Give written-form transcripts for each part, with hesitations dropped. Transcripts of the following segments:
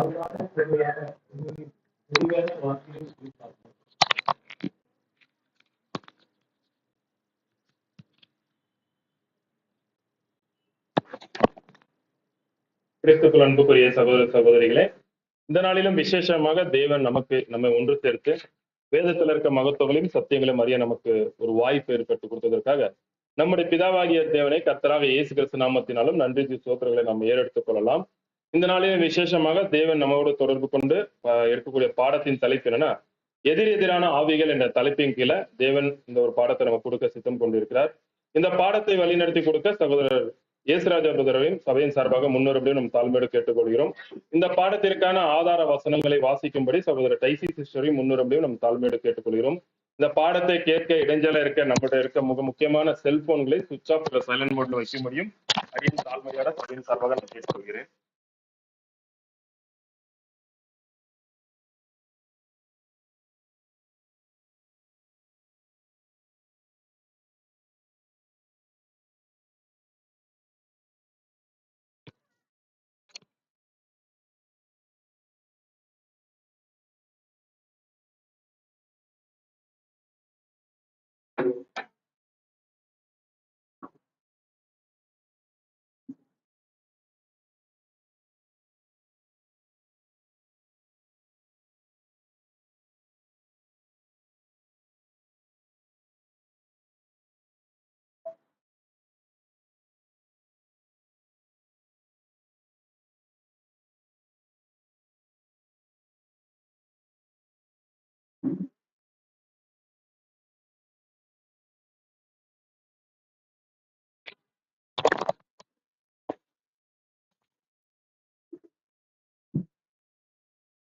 அழகான பெருமையான விரிவான வார்த்தைகளை சொல்லி பார்ப்போம். கிறிஸ்துக்குள் அன்புக்குரிய சகோதர சகோதரிகளே, இந்த நாளிலும் விசேஷமாக தேவன் நம்மை ஒன்று சேர்த்து வேதத்தில் இருக்க மகத்துவங்களையும் சத்தியங்களையும் அறிய நமக்கு ஒரு வாய்ப்பு ஏற்பட்டு கொடுத்ததற்காக நம்முடைய பிதாவாகிய தேவனை கர்த்தராக இயேசு கிறிஸ்து நாமத்தினாலும் நன்றி சோத்திரங்களை நாம் ஏறெடுத்துக் கொள்ளலாம். இந்த நாளிலும் விசேஷமாக தேவன் நம்மோடு தொடர்பு கொண்டு இருக்கக்கூடிய பாடத்தின் தலைப்பு என்னன்னா, எதிரெதிரான ஆவிகள் என்ற தலைப்பின் கீழே தேவன் இந்த ஒரு பாடத்தை நம்ம கொடுக்க சித்தம் கொண்டிருக்கிறார். இந்த பாடத்தை வழிநடத்தி கொடுக்க சகோதரர் இயேசுராஜா பிரதரையும் சபையின் சார்பாக முன்னோருபடியும் நம் தாழ்மையோடு கேட்டுக்கொள்கிறோம். இந்த பாடத்திற்கான ஆதார வசனங்களை வாசிக்கும்படி சகோதரர் டைசி சிஸ்டரையும் முன்னோருபடியும் நம் தாழ்மையோடு கேட்டுக்கொள்கிறோம். இந்த பாடத்தை கேட்க இடைஞ்சல இருக்க நம்மகிட்ட இருக்க முக்கியமான செல்போன்களை சுவிட்ச் ஆஃப் இல்ல சைலண்ட் மோட்ல வைக்க முடியும். அடியின் தாழ்மையோட சபையின் சார்பாக நான் கேட்டுக்கொள்கிறேன்.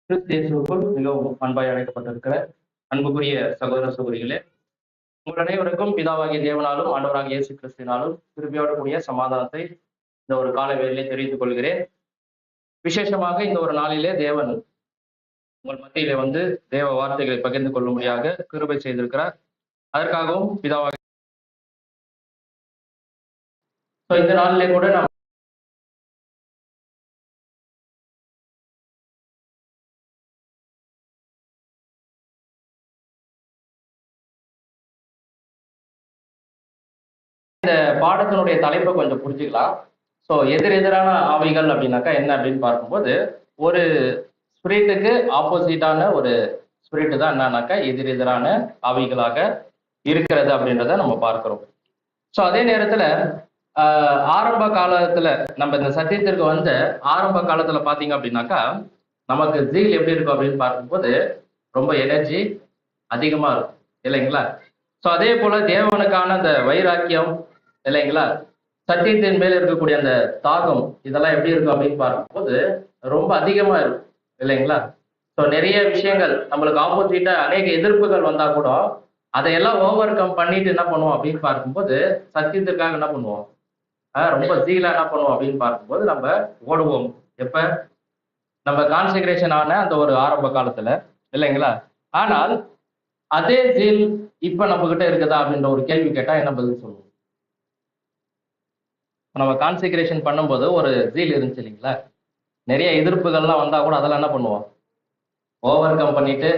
கிறிஸ்துவுக்குள் மிகவும் அன்பாய் அழைக்கப்பட்டிருக்கிற அன்புக்குரிய சகோதர சகோதரிகளே, உங்கள் அனைவருக்கும் பிதாவாகிய தேவனாலும் ஆண்டவராகிய இயேசு கிறிஸ்துவினாலும் கிருபையோடு கூடிய சமாதானத்தை இந்த ஒரு கால வேளையிலே தெரிவித்துக் கொள்கிறேன். விசேஷமாக இந்த ஒரு நாளிலே தேவன் உங்கள் மத்தியிலே வந்து தேவ வார்த்தைகளை பகிர்ந்து கொள்ளும்படியாக கிருபை செய்திருக்கிறார். அதற்காகவும் பிதாவாகிய இந்த நாளிலே கூட நாம் இந்த பாடத்தினுடைய தலைப்பை கொஞ்சம் புரிஞ்சுக்கலாம். ஸோ எதிரெதிரான ஆவிகள் அப்படின்னாக்கா என்ன அப்படின்னு பார்க்கும்போது, ஒரு ஸ்பிரிட்டுக்கு ஆப்போசிட்டான ஒரு ஸ்பிரிட்டு தான் என்னன்னாக்கா எதிரெதிரான ஆவிகளாக இருக்கிறது அப்படின்றத நம்ம பார்க்கிறோம். ஸோ அதே நேரத்தில் ஆரம்ப காலத்தில் நம்ம இந்த சத்தியத்திற்கு வந்த ஆரம்ப காலத்தில் பார்த்தீங்க அப்படின்னாக்கா நமக்கு ஜீல் எப்படி இருக்கும் அப்படின்னு பார்க்கும்போது ரொம்ப எனர்ஜி அதிகமாக இருக்கும் இல்லைங்களா? ஸோ அதே போல தேவனுக்கான அந்த வைராக்கியம் இல்லைங்களா, சத்தியத்தின் மேல இருக்கக்கூடிய அந்த தாகம் இதெல்லாம் எப்படி இருக்கும் அப்படின்னு பார்க்கும்போது ரொம்ப அதிகமா இருக்கும் இல்லைங்களா? ஸோ நிறைய விஷயங்கள் நம்மளுக்கு ஆப்போசிட்டா அநேக எதிர்ப்புகள் வந்தா கூட அதையெல்லாம் ஓவர் கம் பண்ணிட்டு என்ன பண்ணுவோம் அப்படின்னு பார்க்கும்போது சத்தியத்திற்காக என்ன பண்ணுவோம், ரொம்ப ஜீலா என்ன பண்ணுவோம் அப்படின்னு பார்க்கும்போது நம்ம ஓடுவோம். எப்ப நம்ம கான்செக்ரேஷன் ஆன அந்த ஒரு ஆரம்ப காலத்துல இல்லைங்களா? ஆனால் அதே ஜீல் இப்ப நம்ம கிட்ட இருக்குதா அப்படின்ற ஒரு கேள்வி கேட்டா என்ன பதில் சொல்லுவோம்? நம்ம கான்செக்ரேஷன் பண்ணும்போது ஒரு ஜீல் இருந்துச்சு இல்லைங்களா? நிறைய எதிர்ப்புகள்லாம் வந்தா கூட அதெல்லாம் என்ன பண்ணுவோம், ஓவர் கம் பண்ணிட்டு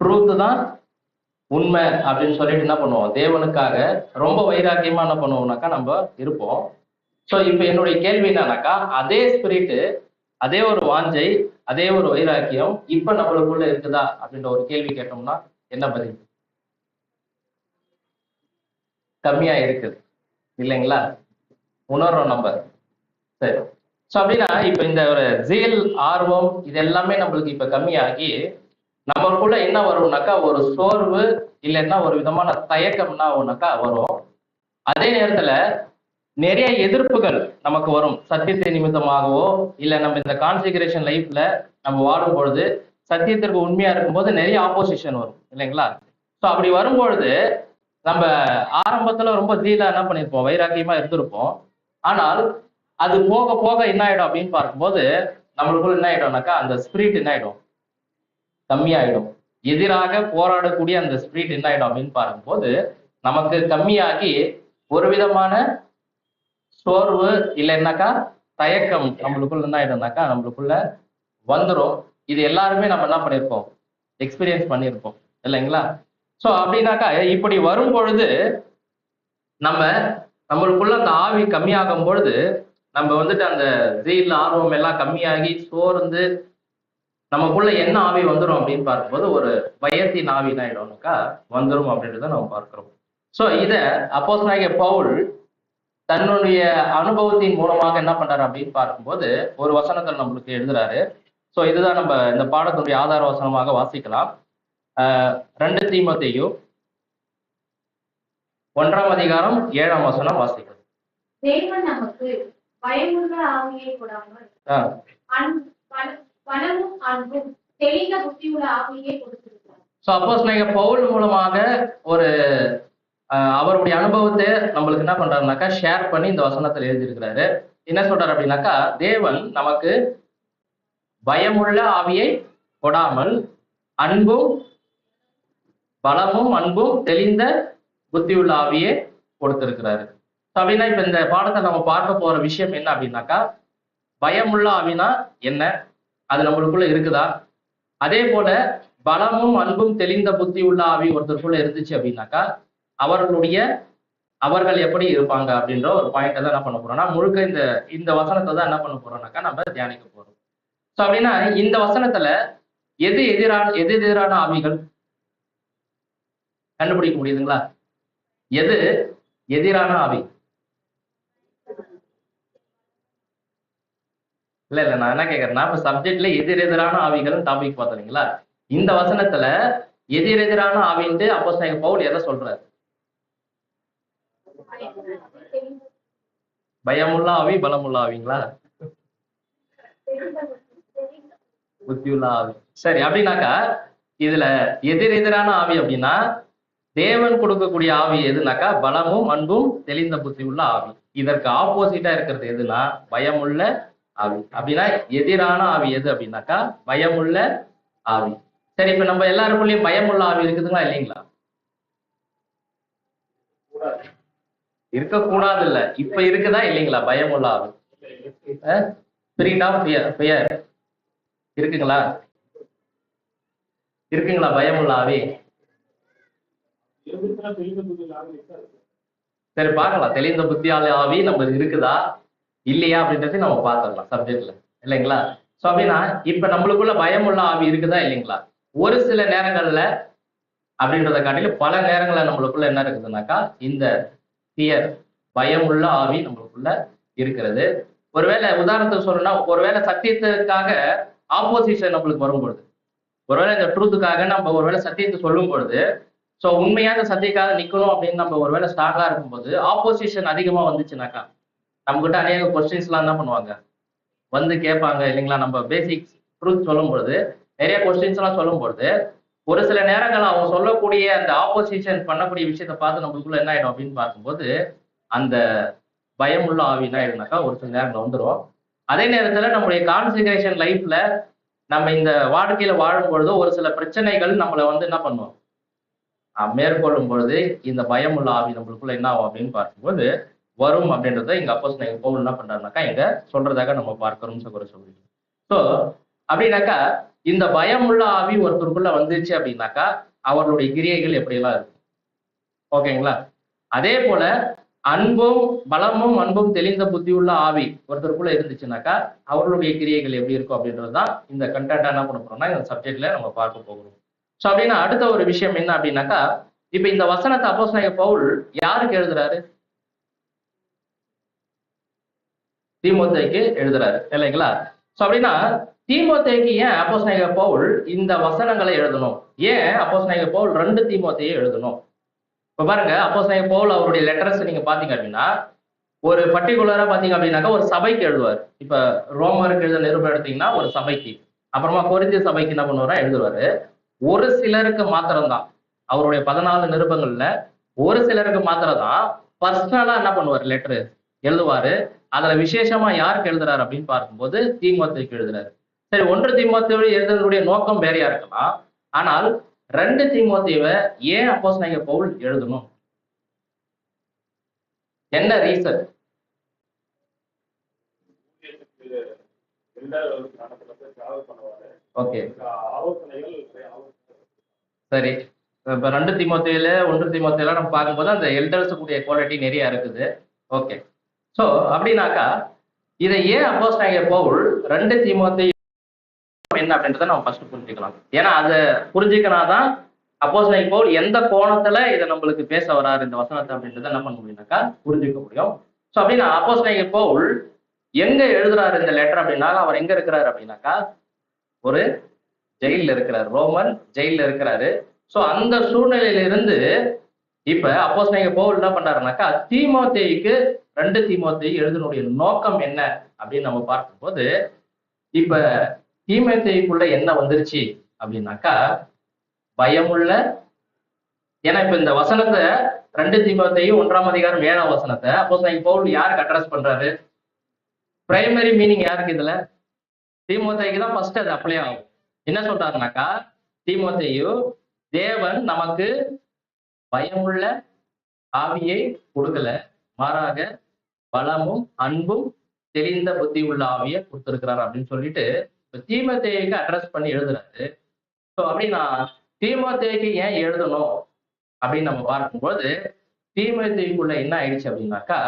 ட்ரூத் தான் உண்மை அப்படின்னு சொல்லிட்டு என்ன பண்ணுவோம், தேவனுக்காக ரொம்ப வைராக்கியமா என்ன பண்ணுவோம்னாக்கா நம்ம இருப்போம். ஸோ இப்போ என்னுடைய கேள்வி என்னன்னாக்கா, அதே ஸ்பிரிட்டு, அதே ஒரு வாஞ்சை, அதே ஒரு வைராக்கியம் இப்ப நம்மளுக்குள்ள இருக்குதா அப்படின்ற ஒரு கேள்வி கேட்டோம்னா என்ன பதில்? கம்மியா இருக்குது இல்லைங்களா? உணர்றோம் நம்ம. சரி, ஸோ அப்படின்னா இப்ப இந்த ஒரு ஜீல், ஆர்வம் இது எல்லாமே நம்மளுக்கு இப்ப கம்மியாகி நம்மளுக்குள்ள என்ன வரும்னாக்கா ஒரு சோர்வு இல்லைன்னா ஒரு விதமான தயக்கம்னா ஒன்னாக்கா வரும். அதே நேரத்துல நிறைய எதிர்ப்புகள் நமக்கு வரும். சத்தியத்தை நிமித்தமாகவோ இல்லை நம்ம இந்த கான்சிகரேஷன் லைஃப்ல நம்ம வாடும் பொழுது சத்தியத்திற்கு உண்மையா இருக்கும்போது நிறைய ஆப்போசிஷன் வரும் இல்லைங்களா? ஸோ அப்படி வரும்பொழுது நம்ம ஆரம்பத்துல ரொம்ப ஜீலா என்ன பண்ணியிருப்போம், வைராக்கியமா இருந்திருப்போம். ஆனால் அது போக போக என்ன ஆயிடும் அப்படின்னு பார்க்கும்போது நம்மளுக்குள்ள என்ன ஆயிடும்னாக்கா அந்த ஸ்பிரிட் என்ன ஆயிடும், கம்மியாயிடும். எதிராக போராடக்கூடிய அந்த ஸ்பிரிட் என்ன ஆயிடும் அப்படின்னு பார்க்கும்போது நமக்கு கம்மியாகி ஒரு விதமான சோர்வு இல்லைன்னாக்கா தயக்கம் நம்மளுக்குள்ள என்ன ஆயிடும்னாக்கா நம்மளுக்குள்ள வந்துடும். இது எல்லாருமே நம்ம என்ன பண்ணியிருப்போம், எக்ஸ்பீரியன்ஸ் பண்ணியிருப்போம் இல்லைங்களா? ஸோ அப்படின்னாக்கா இப்படி வரும் பொழுது நம்மளுக்குள்ள அந்த ஆவி கம்மியாகும் பொழுது நம்ம வந்துட்டு அந்த ஜெயில் ஆர்வம் எல்லாம் கம்மியாகி சோர்ந்து நமக்குள்ள என்ன ஆவி வந்துடும் அப்படின்னு பார்க்கும்போது ஒரு பயத்தின் ஆவி என்ன ஆயிடும்னாக்கா வந்துடும் அப்படின்றத நம்ம பார்க்கிறோம். ஸோ இதை அப்போஸ்தலனாகிய பவுல் தன்னுடைய அனுபவத்தின் மூலமாக என்ன பண்றாரு அப்படின்னு பார்க்கும்போது ஒரு வசனத்தில் நம்மளுக்கு எழுதுறாரு. ஸோ இதுதான் நம்ம இந்த பாடத்தினுடைய ஆதார வசனமாக வாசிக்கலாம். 2 தீமோத்தேயு 1ஆம் அதிகாரம் 7ஆம் வசனம் வாசிக்கலாம். தேவன் நமக்கு பயமுள்ள ஆவியை கொடாமல் பலமும் அன்பும் தெளிந்த புத்தியுள்ள ஆவியை கொடுத்திருக்கிறார். ஸோ அப்போஸ்தலனாகிய பவுல் மூலமாக ஒரு அவருடைய அனுபவத்தை நம்மளுக்கு என்ன பண்றாருனாக்கா ஷேர் பண்ணி இந்த வசனத்தில் எழுதியிருக்கிறாரு. என்ன சொல்றாரு அப்படின்னாக்கா, தேவன் நமக்கு பயமுள்ள ஆவியை கொடாமல் அன்பும் பலமும் அன்பும் தெளிந்த புத்தியுள்ள ஆவியை கொடுத்திருக்கிறாரு. அப்படின்னா இப்ப இந்த பாடத்தை நம்ம பார்க்க போற விஷயம் என்ன அப்படின்னாக்கா, பயமுள்ள ஆவினா என்ன, அது நம்மளுக்குள்ள இருக்குதா, அதே போல பலமும் அன்பும் தெளிந்த புத்தி உள்ள ஆவி ஒருத்தருக்குள்ள இருந்துச்சு அப்படின்னாக்கா அவர்கள் எப்படி இருப்பாங்க அப்படின்ற ஒரு பாயிண்ட் தான் என்ன பண்ண போறோம்னா முழுக்க இந்த வசனத்தை தான் என்ன பண்ண போறோம்னாக்கா நம்ம தியானிக்க போறோம். ஸோ அப்படின்னா இந்த வசனத்துல எது எதிரான ஆவிகள் கண்டுபிடிக்க முடியுதுங்களா? எது எதிரான ஆவி? இல்ல நான் என்ன கேட்கறேன்னா, இப்ப சப்ஜெக்ட்ல எதிரான ஆவிகள் டாபிக் பார்த்தீங்களா? இந்த வசனத்துல எதிரான ஆவின்ட்டு அப்போஸ்தலனாகிய பவுல் எதை சொல்றாரு? பயமுள்ள ஆவி பலமுள்ள ஆவிங்களா? புத்தியுள்ள ஆவி. சரி, அப்படின்னாக்கா இதுல எதிரான ஆவி அப்படின்னா தேவன் கொடுக்கக்கூடிய ஆவி எதுனாக்கா பலமும் அன்பும் தெளிந்த புத்தி உள்ள ஆவி. இதற்கு ஆப்போசிட்டா இருக்கிறது எதுனா பயமுள்ள ஆவி. அப்படின்னா எதிரான ஆவி எது அப்படின்னாக்கா பயமுள்ள ஆவி. சரி, இப்ப நம்ம எல்லாருக்குள்ளயும் பயமுள்ள ஆவி இருக்குதுங்களா இல்லைங்களா? இருக்கக்கூடாது இல்ல, இப்ப இருக்குதா இல்லைங்களா பயமுள்ள ஆவி? ஸ்பிரிட் ஆஃப் ஃபியர் இருக்குங்களா? இருக்குங்களா பயமுள்ள ஆவி? சரி, பார்க்கலாம் தெளிந்த புத்தியால ஆவி நம்ம இருக்குதா இல்லையா அப்படின்றது நம்ம பார்த்துடலாம் சப்ஜெக்ட்ல இல்லைங்களா? ஸோ அப்படின்னா இப்ப நம்மளுக்குள்ள பயமுள்ள ஆவி இருக்குதா இல்லைங்களா? ஒரு சில நேரங்கள்ல அப்படின்றத காட்டிலும் பல நேரங்கள்ல நம்மளுக்குள்ள என்ன இருக்குதுனாக்கா இந்த ஃபியர் பயமுள்ள ஆவி நம்மளுக்குள்ள இருக்கிறது. ஒருவேளை உதாரணத்துக்கு சொல்லணும்னா, ஒருவேளை சத்தியத்துக்காக ஆப்போசிஷன் நம்மளுக்கு வரும்பொழுது, ஒருவேளை இந்த ட்ரூத்துக்காக நம்ம ஒருவேளை சத்தியத்தை சொல்லும் பொழுது, ஸோ உண்மையான சத்தியக்காக நிக்கணும் அப்படின்னு நம்ம ஒருவேளை ஸ்ட்ராங்கா இருக்கும்போது ஆப்போசிஷன் அதிகமா வந்துச்சுனாக்கா நம்மகிட்ட அநேக கொஸ்டின்ஸ்லாம் என்ன பண்ணுவாங்க வந்து கேட்பாங்க இல்லைங்களா? நம்ம பேசிக்ஸ் ட்ரூத் சொல்லும் பொழுது நிறைய கொஸ்டின்ஸ் எல்லாம் சொல்லும் பொழுது ஒரு சில நேரங்கள் அவங்க சொல்லக்கூடிய அந்த ஆப்போசிஷன் பண்ணக்கூடிய விஷயத்த பார்த்து நம்மளுக்குள்ள என்ன ஆயிடும் அப்படின்னு பார்க்கும்போது அந்த பயமுள்ள ஆவி என்ன ஆயிடும்னாக்கா ஒரு சில நேரங்கள் வந்துடும். அதே நேரத்துல நம்மளுடைய கான்சென்ட்ரேஷன் லைஃப்ல நம்ம இந்த வாழ்க்கையில வாழும் பொழுது ஒரு சில பிரச்சனைகள் நம்மளை வந்து என்ன பண்ணுவோம் மேற்கொள்ளும் பொழுது இந்த பயமுள்ள ஆவி நம்மளுக்குள்ள என்ன ஆகும் அப்படின்னு பார்க்கும்போது வரும் அப்படின்றத இங்க அப்போஸ்தலனாகிய பவுல் என்ன பண்றாருனாக்கா இங்க சொல்றதாக நம்ம பார்க்கிறோம் சகோதரர்களே. ஸோ அப்படின்னாக்கா இந்த பயமுள்ள ஆவி ஒருத்தருக்குள்ள வந்துச்சு அப்படின்னாக்கா அவர்களுடைய கிரியைகள் எப்படியெல்லாம் இருக்கும், ஓகேங்களா? அதே போல அன்பும் பலமும் அன்பும் தெளிந்த புத்தியுள்ள ஆவி ஒருத்தருக்குள்ள இருந்துச்சுனாக்கா அவர்களுடைய கிரியைகள் எப்படி இருக்கும் அப்படின்றதுதான் இந்த கண்டென்ட்டா என்ன பண்ண போறோம்னா இந்த சப்ஜெக்ட்ல நம்ம பார்க்க போகிறோம். ஸோ அப்படின்னா அடுத்த ஒரு விஷயம் என்ன அப்படின்னாக்கா இப்ப இந்த வசனத்தை அப்போஸ்தலனாகிய பவுல் யாருக்கு எழுதுறாரு? தீமோத்தேயுக்கு எழுதுறாரு இல்லைங்களா? ஸோ அப்படின்னா தீமோத்தேயுக்கு ஏன் அப்போஸ்தலனாகிய பவுல் இந்த வசனங்களை எழுதணும்? ஏன் அப்போஸ்தலனாகிய பவுல் 2 தீமோத்தேயை எழுதணும்? இப்ப பாருங்க, அப்போஸ்தலனாகிய பவுல் அவருடைய லெட்டர்ஸ் நீங்க பாத்தீங்க அப்படின்னா ஒரு பர்டிகுலரா பாத்தீங்க அப்படின்னாக்கா ஒரு சபைக்கு எழுதுவார். இப்ப ரோமருக்கு எழுத நிருபம் எடுத்தீங்கன்னா ஒரு சபைக்கு, அப்புறமா கொரிந்திய சபைக்கு என்ன பண்ணுவாரா எழுதுவாரு. ஒரு சிலருக்கு மாத்திரம்தான் அவருடைய 14 நிருபங்கள்ல ஒரு சிலருக்கு மாத்திரம் தான் பர்சனலா என்ன பண்ணுவார் லெட்டர் எழுதுவாரு. அதுல விசேஷமா யாருக்கு எழுதுறாரு அப்படின்னு பார்க்கும்போது தீமோத்தேயுக்கு எழுதுறாரு. சரி, 1 தீமோத்தேயு எழுதுறதுடைய நோக்கம் வேறையா இருக்கலாம். ஆனால் 2 தீமோத்தேயுவை ஏன் அப்போஸ்தலனாகிய பவுல் எழுதணும்? என்ன ரீசன்? ஓகே, ஆலோசனைகள் நிறைய சரி. இப்ப 2 தீமோத்தேயுல 1 தீமோத்தேயுல நம்ம பார்க்கும்போது அந்த எல்டர்ஸ் கூடிய குவாலிட்டி நிறைய இருக்குது. ஓகே. சோ அப்படின்னாக்கா இதை ஏன் அப்போஸ்தலனாகிய பவுல் 2 தீமோத்தேயு என்ன அப்படின்றத நம்ம ஃபர்ஸ்ட் புரிஞ்சுக்கலாம். ஏன்னா அதை புரிஞ்சுக்கினாதான் அப்போஸ்தலனாகிய பவுல் எந்த கோணத்துல இதை நம்மளுக்கு பேச வராரு இந்த வசனத்தை அப்படின்றத என்ன பண்ண முடியும்னாக்கா புரிஞ்சுக்க முடியும். சோ அப்படின்னா அப்போஸ்தலனாகிய பவுல் எங்க எழுதுறாரு இந்த லெட்டர் அப்படின்னா, அவர் எங்க இருக்கிறாரு அப்படின்னாக்கா ஒரு ஜெயில இருக்கிறாரு, ரோமன் ஜெயில இருக்கிறாரு. சோ அந்த சூழ்நிலையில இருந்து இப்ப அப்போஸ்தலனாகிய பவுல் என்ன பண்றாருனாக்கா தீமோத்தேயுக்கு 2 தீமோத்தேயு எழுதினுடைய நோக்கம் என்ன அப்படின்னு நம்ம பார்க்கும்போது, இப்ப தீமோத்தேயுக்குள்ள என்ன வந்துருச்சு அப்படின்னாக்கா பயமுள்ள, ஏன்னா இப்ப இந்த வசனத்தை 2 தீமோத்தேயு 1ஆம் அதிகாரம் 7ஆம் வசனத்தை அப்போஸ்தலனாகிய பவுல் யாருக்கு அட்ரஸ் பண்றாரு? பிரைமரி மீனிங் யாருக்கு இதுல? தீமோத்தேயுக்கு தான் ஃபர்ஸ்ட் அது அப்ளை ஆகும். என்ன சொல்றாருனாக்கா தீமோத்தேயு, தேவன் நமக்கு பயமுள்ள ஆவியை கொடுக்கல, மாறாக பலமும் அன்பும் தெளிந்த புத்தி உள்ள ஆவியை கொடுத்திருக்கிறார் அப்படின்னு சொல்லிட்டு தீமோத்தேயுக்கு அட்ரஸ் பண்ணி எழுதுறாரு. ஸோ அப்படின்னா தீமோத்தேயுக்கு ஏன் எழுதணும் அப்படின்னு நம்ம பார்க்கும்போது, தீமோத்தேயுக்குள்ள என்ன ஆயிடுச்சு அப்படின்னாக்கா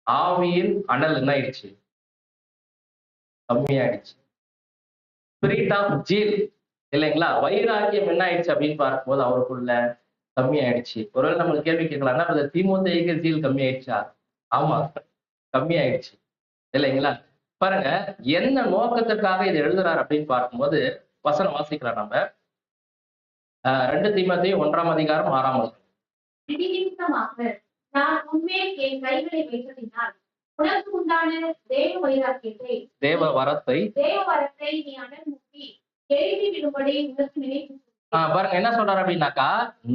ஆவியின் அனல் என்ன ஆயிடுச்சு? கம்மியாயிடுச்சு. ஸ்பிரிட் ஆஃப் ஜீல் இல்லைங்களா, வைராக்கியம் என்ன ஆயிடுச்சு அப்படின்னு பார்க்கும்போது அவருக்குள்ள கம்மியாயிடுச்சு. ஒருவேளை நம்மளுக்கு கேள்வி கேட்கலாம்னா தீமோத்தேயுக்கு ஜீல் கம்மி ஆயிடுச்சா? ஆமா, கம்மி ஆயிடுச்சு இல்லைங்களா. பாருங்க என்ன நோக்கத்திற்காக இதை எழுதுறாரு அப்படின்னு பார்க்கும்போது வசனம் வாசிக்கலாம் நம்ம. 2 தீமோத்தேயு 1ஆம் அதிகாரம் 6ஆம் வசனம். நிமித்தமாக நான் உன்மேல் என் கைகளை வைத்ததினால் உனக்கு உண்டான தேவ வைராக்கியத்தை தேவ வரத்தை நீ அனல் மூட்டி எழுதி விடும்படி உனக்கு நினைவு. பாருங்க என்ன சொல்றாரு அப்படின்னாக்கா,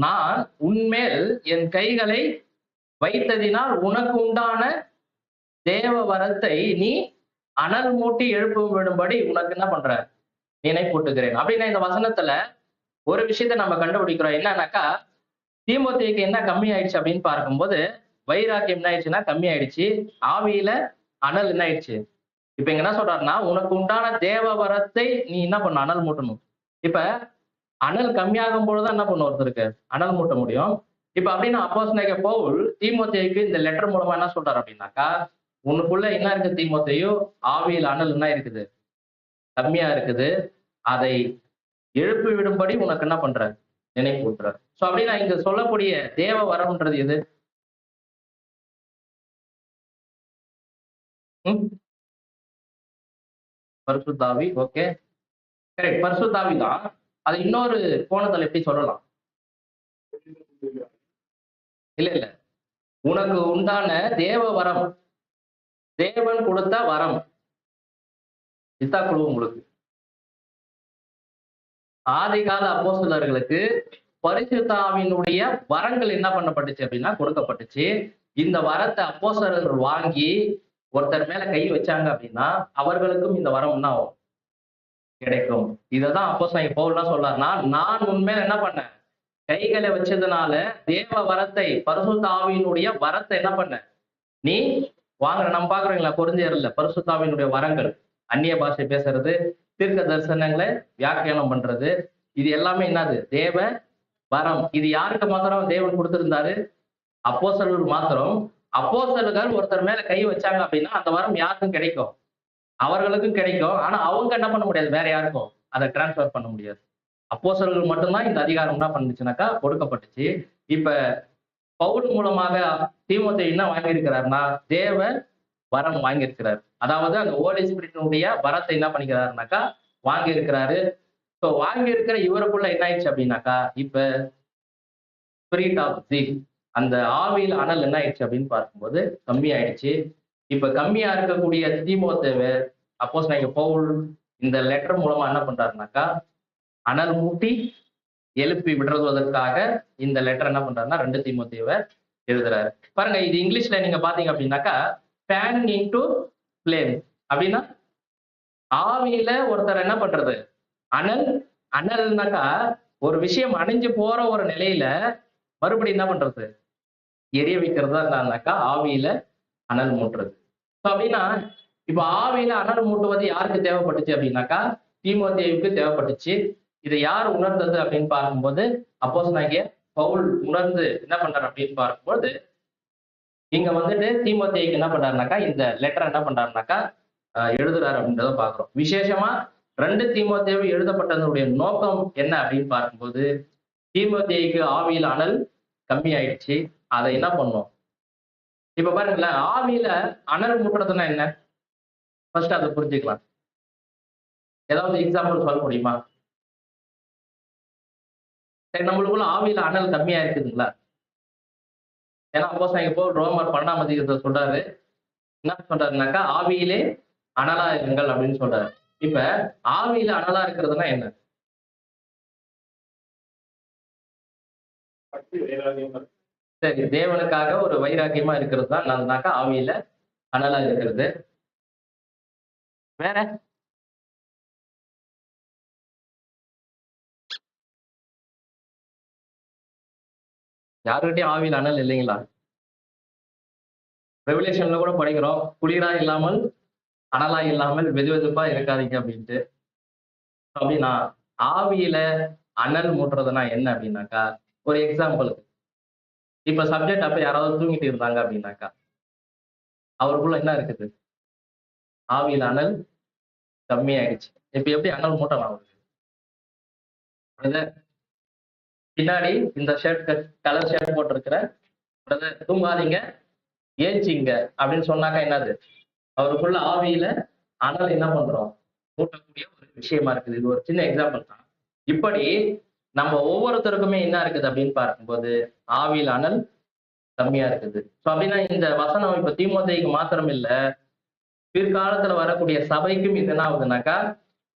நான் உன்மேல் என் கைகளை வைத்ததினால் உனக்கு உண்டான தேவ வரத்தை நீ அனல் மூட்டி எழுப்ப விடும்படி உனக்கு என்ன பண்ற நினைப்பூட்டுகிறேன் அப்படின்னா இந்த வசனத்துல ஒரு விஷயத்த நம்ம கண்டுபிடிக்கிறோம். என்னன்னாக்கா தீமோத்தேயுக்கு என்ன கம்மி ஆயிடுச்சு அப்படின்னு பார்க்கும்போது வைராக்கியம் என்ன ஆயிடுச்சுன்னா கம்மி ஆயிடுச்சு, ஆவியில அனல் என்ன ஆயிடுச்சு. இப்ப இங்க என்ன சொல்றாருன்னா உனக்கு உண்டான தேவ வரத்தை நீ என்ன பண்ண அனல் மூட்டணும். இப்ப அனல் கம்மியாகும் பொழுதுதான் என்ன பண்ண ஒருத்தருக்கு அனல் மூட்ட முடியும். இப்ப அப்படின்னா அப்போஸ்தலனாகிய பவுல் தீமோத்தேயுக்கு இந்த லெட்டர் மூலமா என்ன சொல்றாரு அப்படின்னாக்கா, உனக்குள்ள என்ன இருக்கு தீமோத்தேயு, ஆவியில் அனல் என்ன இருக்குது, கம்மியா இருக்குது, அதை எழுப்பி விடும்படி உனக்கு என்ன பண்ற நினைப்பூட்டுறார். சோ அப்படின்னா இங்க சொல்லக்கூடிய தேவ வரம்ன்றது எது? பரிசுத்தாவி. ஓகே, கரெக்ட், பரிசுத்தாவி தான். அது இன்னொரு கோணத்துல எப்படி சொல்லலாம்? இல்ல உனக்கு உண்டான தேவ வரம், தேவன் கொடுத்த வரம், இத்தா குழு உங்களுக்கு ஆதிகால அப்போஸ்தலர்களுக்கு பரிசுத்த ஆவியினுடைய வரங்கள் என்ன பண்ணப்பட்டுச்சு அப்படின்னா கொடுக்கப்பட்டுச்சு. இந்த வரத்தை அப்போஸ்தலர்கள் வாங்கி ஒருத்தர் மேல கை வச்சாங்க அப்படின்னா அவர்களுக்கும் இந்த வரம் என்ன ஆகும், கிடைக்கும். இததான் அப்போஸ்தலனாகிய பவுல் என்ன சொல்றாருன்னா, நான் உண்மையில என்ன பண்ணேன், கைகளை வச்சதுனால தேவ வரத்தை பரிசுத்த ஆவியினுடைய வரத்தை என்ன பண்ண நீ வாங்குற. நம்ம பாக்குறீங்களா கொரிந்தியர்ல பரிசுத்த ஆவியினுடைய வரங்கள், அந்நிய பாஷை பேசுறது, தீர்க்க தரிசனங்களை வியாக்கியானம் பண்றது, இது எல்லாமே என்னது தேவ வரம். இது யாருக்கு மாத்திரம் தேவன் கொடுத்திருந்தாரு? அப்போஸ்தலர்கள் மாத்திரம். அப்போஸ்தலர்கள் ஒருத்தர் மேல கை வச்சாங்க அப்படின்னா அந்த வரம் யாருக்கும் கிடைக்கும், அவர்களுக்கும் கிடைக்கும். ஆனா அவங்க என்ன பண்ண முடியாது, வேற யாருக்கும் அதை டிரான்ஸ்பர் பண்ண முடியாது. அப்போஸ்தலர்கள் மட்டும்தான் இந்த அதிகாரம் என்ன பண்ணுச்சுனாக்கா கொடுக்கப்பட்டுச்சு. இப்ப பவுல் மூலமாக தீமோத்தேயு என்ன வாங்கியிருக்கிறாருன்னா தேவ வரம் வாங்கியிருக்கிறார். அதாவது அந்த ஹோலி ஸ்பிரிட்டினுடைய வரத்தை என்ன பண்ணிக்கிறாருனாக்கா வாங்கி இருக்கிறாரு. ஸோ வாங்கி இருக்கிற இவருக்குள்ள என்ன ஆயிடுச்சு அப்படின்னாக்கா இப்ப ஸ்பிரிட் ஆஃப் ஜீல், அந்த ஆவியில் அனல் என்ன ஆயிடுச்சு அப்படின்னு பார்க்கும்போது கம்மி ஆயிடுச்சு. இப்ப கம்மியா இருக்கக்கூடிய தீமோத்தேயுவை அப்போஸ்தலனாகிய பவுல் இந்த லெட்டர் மூலமா என்ன பண்றாருனாக்கா அனல் மூட்டி எழுப்பி விடுறதுக்காக இந்த லெட்டர் என்ன பண்றாருன்னா 2 தீமோத்தேயுவை எழுதுறாரு. பாருங்க இது இங்கிலீஷ்ல நீங்க பாத்தீங்க அப்படின்னாக்கா ஃபேன் இன்டு ஃப்ளேம் அப்படின்னா ஆவியில ஒருத்தர் என்ன பண்றது அனல். அனல்னாக்கா ஒரு விஷயம் அணிஞ்சு போற ஒரு நிலையில மறுபடியும் என்ன பண்றது எரிய வைக்கிறதா இருந்தாக்கா ஆவியில அனல் மூட்டுறது. ஸோ அப்படின்னா இப்ப ஆவியில அனல் மூட்டுவது யாருக்கு தேவைப்பட்டுச்சு அப்படின்னாக்கா தீமோத்தேயுவுக்கு தேவைப்பட்டுச்சு. இதை யார் உணர்ந்தது அப்படின்னு பார்க்கும்போது அப்போஸ்தலனாகிய பவுல் உணர்ந்து என்ன பண்றாரு அப்படின்னு பார்க்கும்போது இங்க வந்துட்டு தீமோத்தேயுக்கு என்ன பண்றாருனாக்கா இந்த லெட்டர் என்ன பண்றாருனாக்கா எழுதுறாரு அப்படின்றத பாக்குறோம். விசேஷமா 2 தீமோத்தேயு எழுதப்பட்டதனுடைய நோக்கம் என்ன அப்படின்னு பார்க்கும்போது தீமோத்தேயுக்கு ஆவியில் அனல் கம்மி ஆயிடுச்சு. அதை என்ன பண்ணும்? இப்ப பாருங்களேன், ஆவியில அனல் மூட்டுறதுன்னா என்ன? ஃபர்ஸ்ட் அதை புரிஞ்சுக்கலாம். ஏதாவது எக்ஸாம்பிள் சொல்ல முடியுமா? சரி, நம்மளுக்குள்ள ஆவியில அனல் கம்மியா இருக்குதுங்களா? ஏன்னா அப்போஸ்தலனாகிய பவுல் ரோமர் 12ஆம் அதிகாரத்துல சொல்றாரு, என்ன சொல்றாருனாக்கா ஆவியிலே அனலா இருங்கள் அப்படின்னு சொல்றாரு. இப்ப ஆவியில அனலா இருக்கிறதுனா என்ன? சரி, தேவனுக்காக ஒரு வைராக்கியமா இருக்கிறது தான் என்னதுனாக்கா ஆவியில அனலா இருக்கிறது. வேற யாருக்கிட்டையும் ஆவியில அனல் இல்லைங்களா? ரெவலேஷன்ல கூட படிக்கிறோம், குளிரா இல்லாமல் அனலா இல்லாமல் வெதுவெதுப்பா இருக்காதீங்க அப்படின்ட்டு. அப்படின்னா ஆவியில அனல் மூட்டுறதுனா என்ன அப்படின்னாக்கா, ஒரு எக்ஸாம்பிள், இப்ப சப்ஜெக்ட் அப்ப யாராவது தூங்கிட்டு இருந்தாங்க அப்படின்னாக்கா அவருக்குள்ள என்ன இருக்குது? ஆவியில அனல் கம்மியாயிடுச்சு. இப்ப எப்படி அனல் மூட்டலாம் அவருக்கு? பிரதர், பின்னாடி இந்த ஷர்ட் கலர் ஷர்ட் போட்டிருக்கிற பிரதர் தூங்காதீங்க, ஏஞ்சிங்க அப்படின்னு சொன்னாக்கா என்னது? அவருக்குள்ள ஆவியில அனல் என்ன பண்றோம்? மூட்டக்கூடிய ஒரு விஷயமா இருக்குது. இது ஒரு சின்ன எக்ஸாம்பிள் தான். இப்படி நம்ம ஒவ்வொருத்தருக்குமே என்ன இருக்குது அப்படின்னு பார்க்கும்போது ஆவியில அனல் கம்மியா இருக்குது. சோ அப்படின்னா இந்த வசனம் இப்ப தீமோத்தேயுக்கு மாத்திரம் இல்ல, பிற்காலத்துல வரக்கூடிய சபைக்கும் இது என்ன ஆகுதுனாக்கா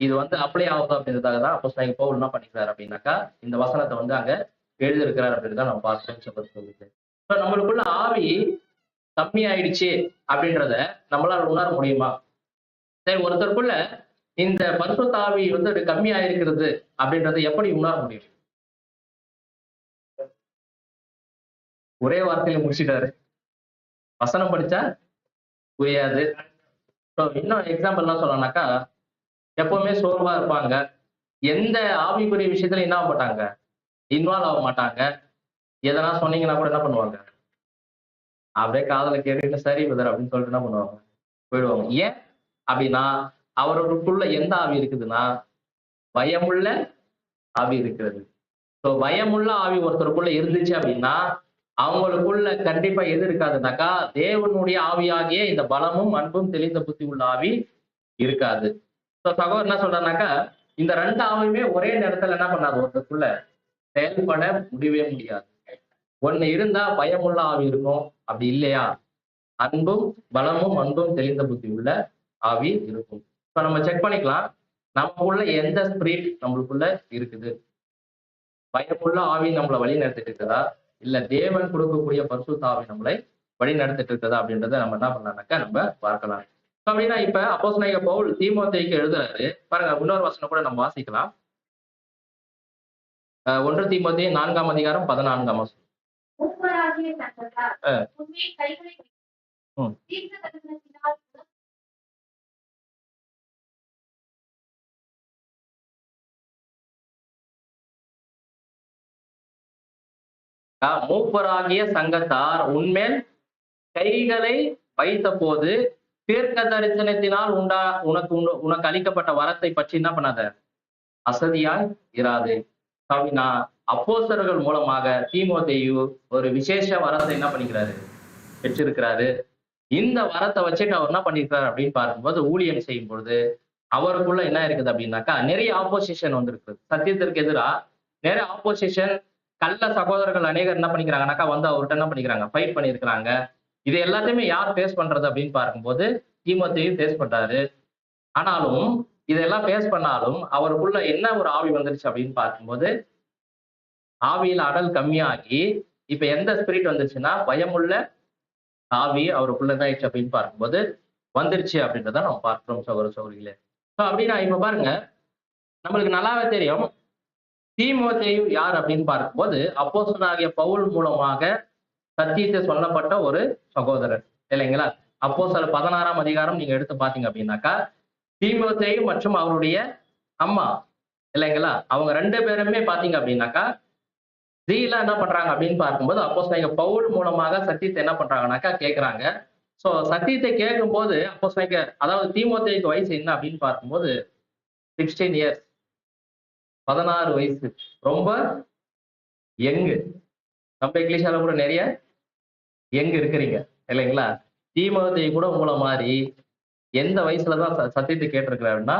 இது வந்து அப்ளை ஆகுது அப்படின்றதுக்காக தான் அப்போஸ்தலனாகிய பவுல் என்ன பண்ணிக்கிறார் அப்படின்னாக்கா இந்த வசனத்தை வந்து அங்க எழுதியிருக்கிறார் அப்படின்னு தான் நம்ம பார்க்கிறோம் சொல்லிட்டு. இப்ப நம்மளுக்குள்ள ஆவி கம்மி ஆயிடுச்சு அப்படின்றத நம்மளால உணர முடியுமா? சரி, ஒருத்தருக்குள்ள இந்த பரிசுத்த ஆவி வந்து கம்மி ஆயிருக்கிறது அப்படின்றத எப்படி உணர முடியும்? ஒரே வார்த்தையில முடிச்சிட்டாரு, வசனம் படிச்சா புரியாது. இன்னும் எக்ஸாம்பிள் என்ன சொல்லணும்னாக்கா, எப்பவுமே சோர்வா இருப்பாங்க, எந்த ஆவிக்குரிய விஷயத்துல என்ன ஆக மாட்டாங்க, இன்வால்வ் ஆக மாட்டாங்க. எதனா சொன்னீங்கன்னா கூட என்ன பண்ணுவாங்க, அப்படியே காதுல கேட்டுட்டு சரி பிரதர் அப்படின்னு சொல்லிட்டு என்ன பண்ணுவாங்க, போயிடுவாங்க. ஏன் அப்படின்னா அவர்களுக்குள்ள எந்த ஆவி இருக்குதுன்னா பயமுள்ள ஆவி இருக்கிறது. ஸோ பயமுள்ள ஆவி ஒருத்தருக்குள்ள இருந்துச்சு அப்படின்னா அவங்களுக்குள்ள கண்டிப்பா எது இருக்காதுனாக்கா தேவனுடைய ஆவியாகிய இந்த பலமும் அன்பும் தெளிந்த புத்தி உள்ள ஆவி இருக்காது. ஸோ சகோதரர் என்ன சொல்றாருனாக்கா இந்த 2 ஆவியுமே ஒரே நேரத்துல என்ன பண்ணாது, ஒருத்தருக்குள்ள செயல்பட முடியவே முடியாது. ஒண்ணு இருந்தா பயமுள்ள ஆவி இருக்கும், அப்படி இல்லையா அன்பும் பலமும் அன்பும் தெளிந்த புத்தி உள்ள ஆவி இருக்கும். இப்ப நம்ம செக் பண்ணிக்கலாம், நமக்குள்ள எந்த ஸ்பிரிட் நம்மளுக்குள்ள இருக்குது. பயமுள்ள ஆவி நம்மளை வழி நடத்திட்டு இருக்குதா, இல்ல தேவன் கொடுக்கக்கூடிய பரிசுத்த ஆவி நம்மளை வழி நடத்திட்டு இருக்குதா அப்படின்றத நம்ம என்ன பண்ணலாம்னாக்கா நம்ம பார்க்கலாம். அப்படின்னா இப்ப அப்போஸ்தலனாகிய பவுல் தீமோத்தேயுக்கு எழுதுறாரு பாருங்க, இன்னொரு வசனம் கூட நம்ம வாசிக்கலாம். 1 தீமோத்தேயு 4ஆம் அதிகாரம் 14ஆம் வசனம். மூப்பராகிய சங்கத்தார் அஹ் உண்மையை கைகளை உம் தீர்க்கதரிசனத்தினால் மூப்பராகிய சங்கத்தார் உன்மேல் கைகளை வைத்த போது தீர்க்க தரிசனத்தினால் உனக்கு அளிக்கப்பட்ட வரத்தை பற்றி என்ன பண்ணாத, அசதியாய் இராது. அப்படின்னா அப்போஸ்தலர்கள் மூலமாக தீமோத்தேயு ஒரு விசேஷ வரத்தை என்ன பண்ணிக்கிறாரு, பெற்றிருக்கிறாரு. இந்த வரத்தை வச்சுட்டு அவர் என்ன பண்ணிருக்காரு அப்படின்னு பார்க்கும்போது ஊழியம் செய்யும் பொழுது அவருக்குள்ள என்ன இருக்குது அப்படின்னாக்கா நிறைய ஆப்போசிஷன் வந்திருக்கு. சத்தியத்திற்கு எதிராக நிறைய ஆப்போசிஷன், கள்ள சகோதரர்கள் அநேகர் என்ன பண்ணிக்கிறாங்கனாக்கா வந்து அவர்கிட்ட என்ன பண்ணிக்கிறாங்க, ஃபைட் பண்ணியிருக்கிறாங்க. இது எல்லாத்தையுமே யார் ஃபேஸ் பண்றது அப்படின்னு பார்க்கும்போது தீமோத்தேயு ஃபேஸ் பண்றாரு. ஆனாலும் இதெல்லாம் ஃபேஸ் பண்ணாலும் அவருக்குள்ள என்ன ஒரு ஆவி வந்துருச்சு அப்படின்னு பார்க்கும்போது ஆவியில் அடல் கம்மியாகி இப்ப எந்த ஸ்பிரிட் வந்துருச்சுன்னா பயமுள்ள ஆவி அவருக்குள்ள என்ன ஆயிடுச்சு அப்படின்னு பார்க்கும்போது வந்துருச்சு அப்படின்றத நம்ம பார்க்கிறோம் சகோதர சகோதரிகளே. ஸோ அப்படின்னா இப்ப பாருங்க, நம்மளுக்கு நல்லாவே தெரியும் தீமோத்தேயு யார் அப்படின்னு பார்க்கும்போது அப்போஸ்தலனாகிய பவுல் மூலமாக சத்தியத்தை சொல்லப்பட்ட ஒரு சகோதரர் இல்லைங்களா. அப்போஸ்தலர் 16ஆம் அதிகாரம் நீங்க எடுத்து பாத்தீங்க அப்படின்னாக்கா தீமோத்தேயு மற்றும் அவருடைய ஆமா, இல்லைங்களா? அவங்க 2 பேருமே பார்த்தீங்க அப்படின்னாக்கா, ஜீல என்ன பண்றாங்க அப்படின்னு பார்க்கும்போது, அப்போஸ்தலனாகிய பவுல் மூலமாக சத்தியத்தை என்ன பண்றாங்கன்னாக்கா கேட்கிறாங்க. சோ சத்தியத்தை கேட்கும்போது அப்போஸ்தலனாகிய அதாவது தீமோத்தேயுக்கு வயசு என்ன அப்படின்னு பார்க்கும்போது 16 இயர்ஸ், 16 வயசு. ரொம்ப யங். நம்ம இங்கிலீஷால கூட நிறைய யங் இருக்கிறீங்க, இல்லைங்களா? தீமோத்தேயு கூட உங்கள மாரி எந்த வயசுல தான் சத்தியத்தை கேட்டிருக்கிறாருன்னா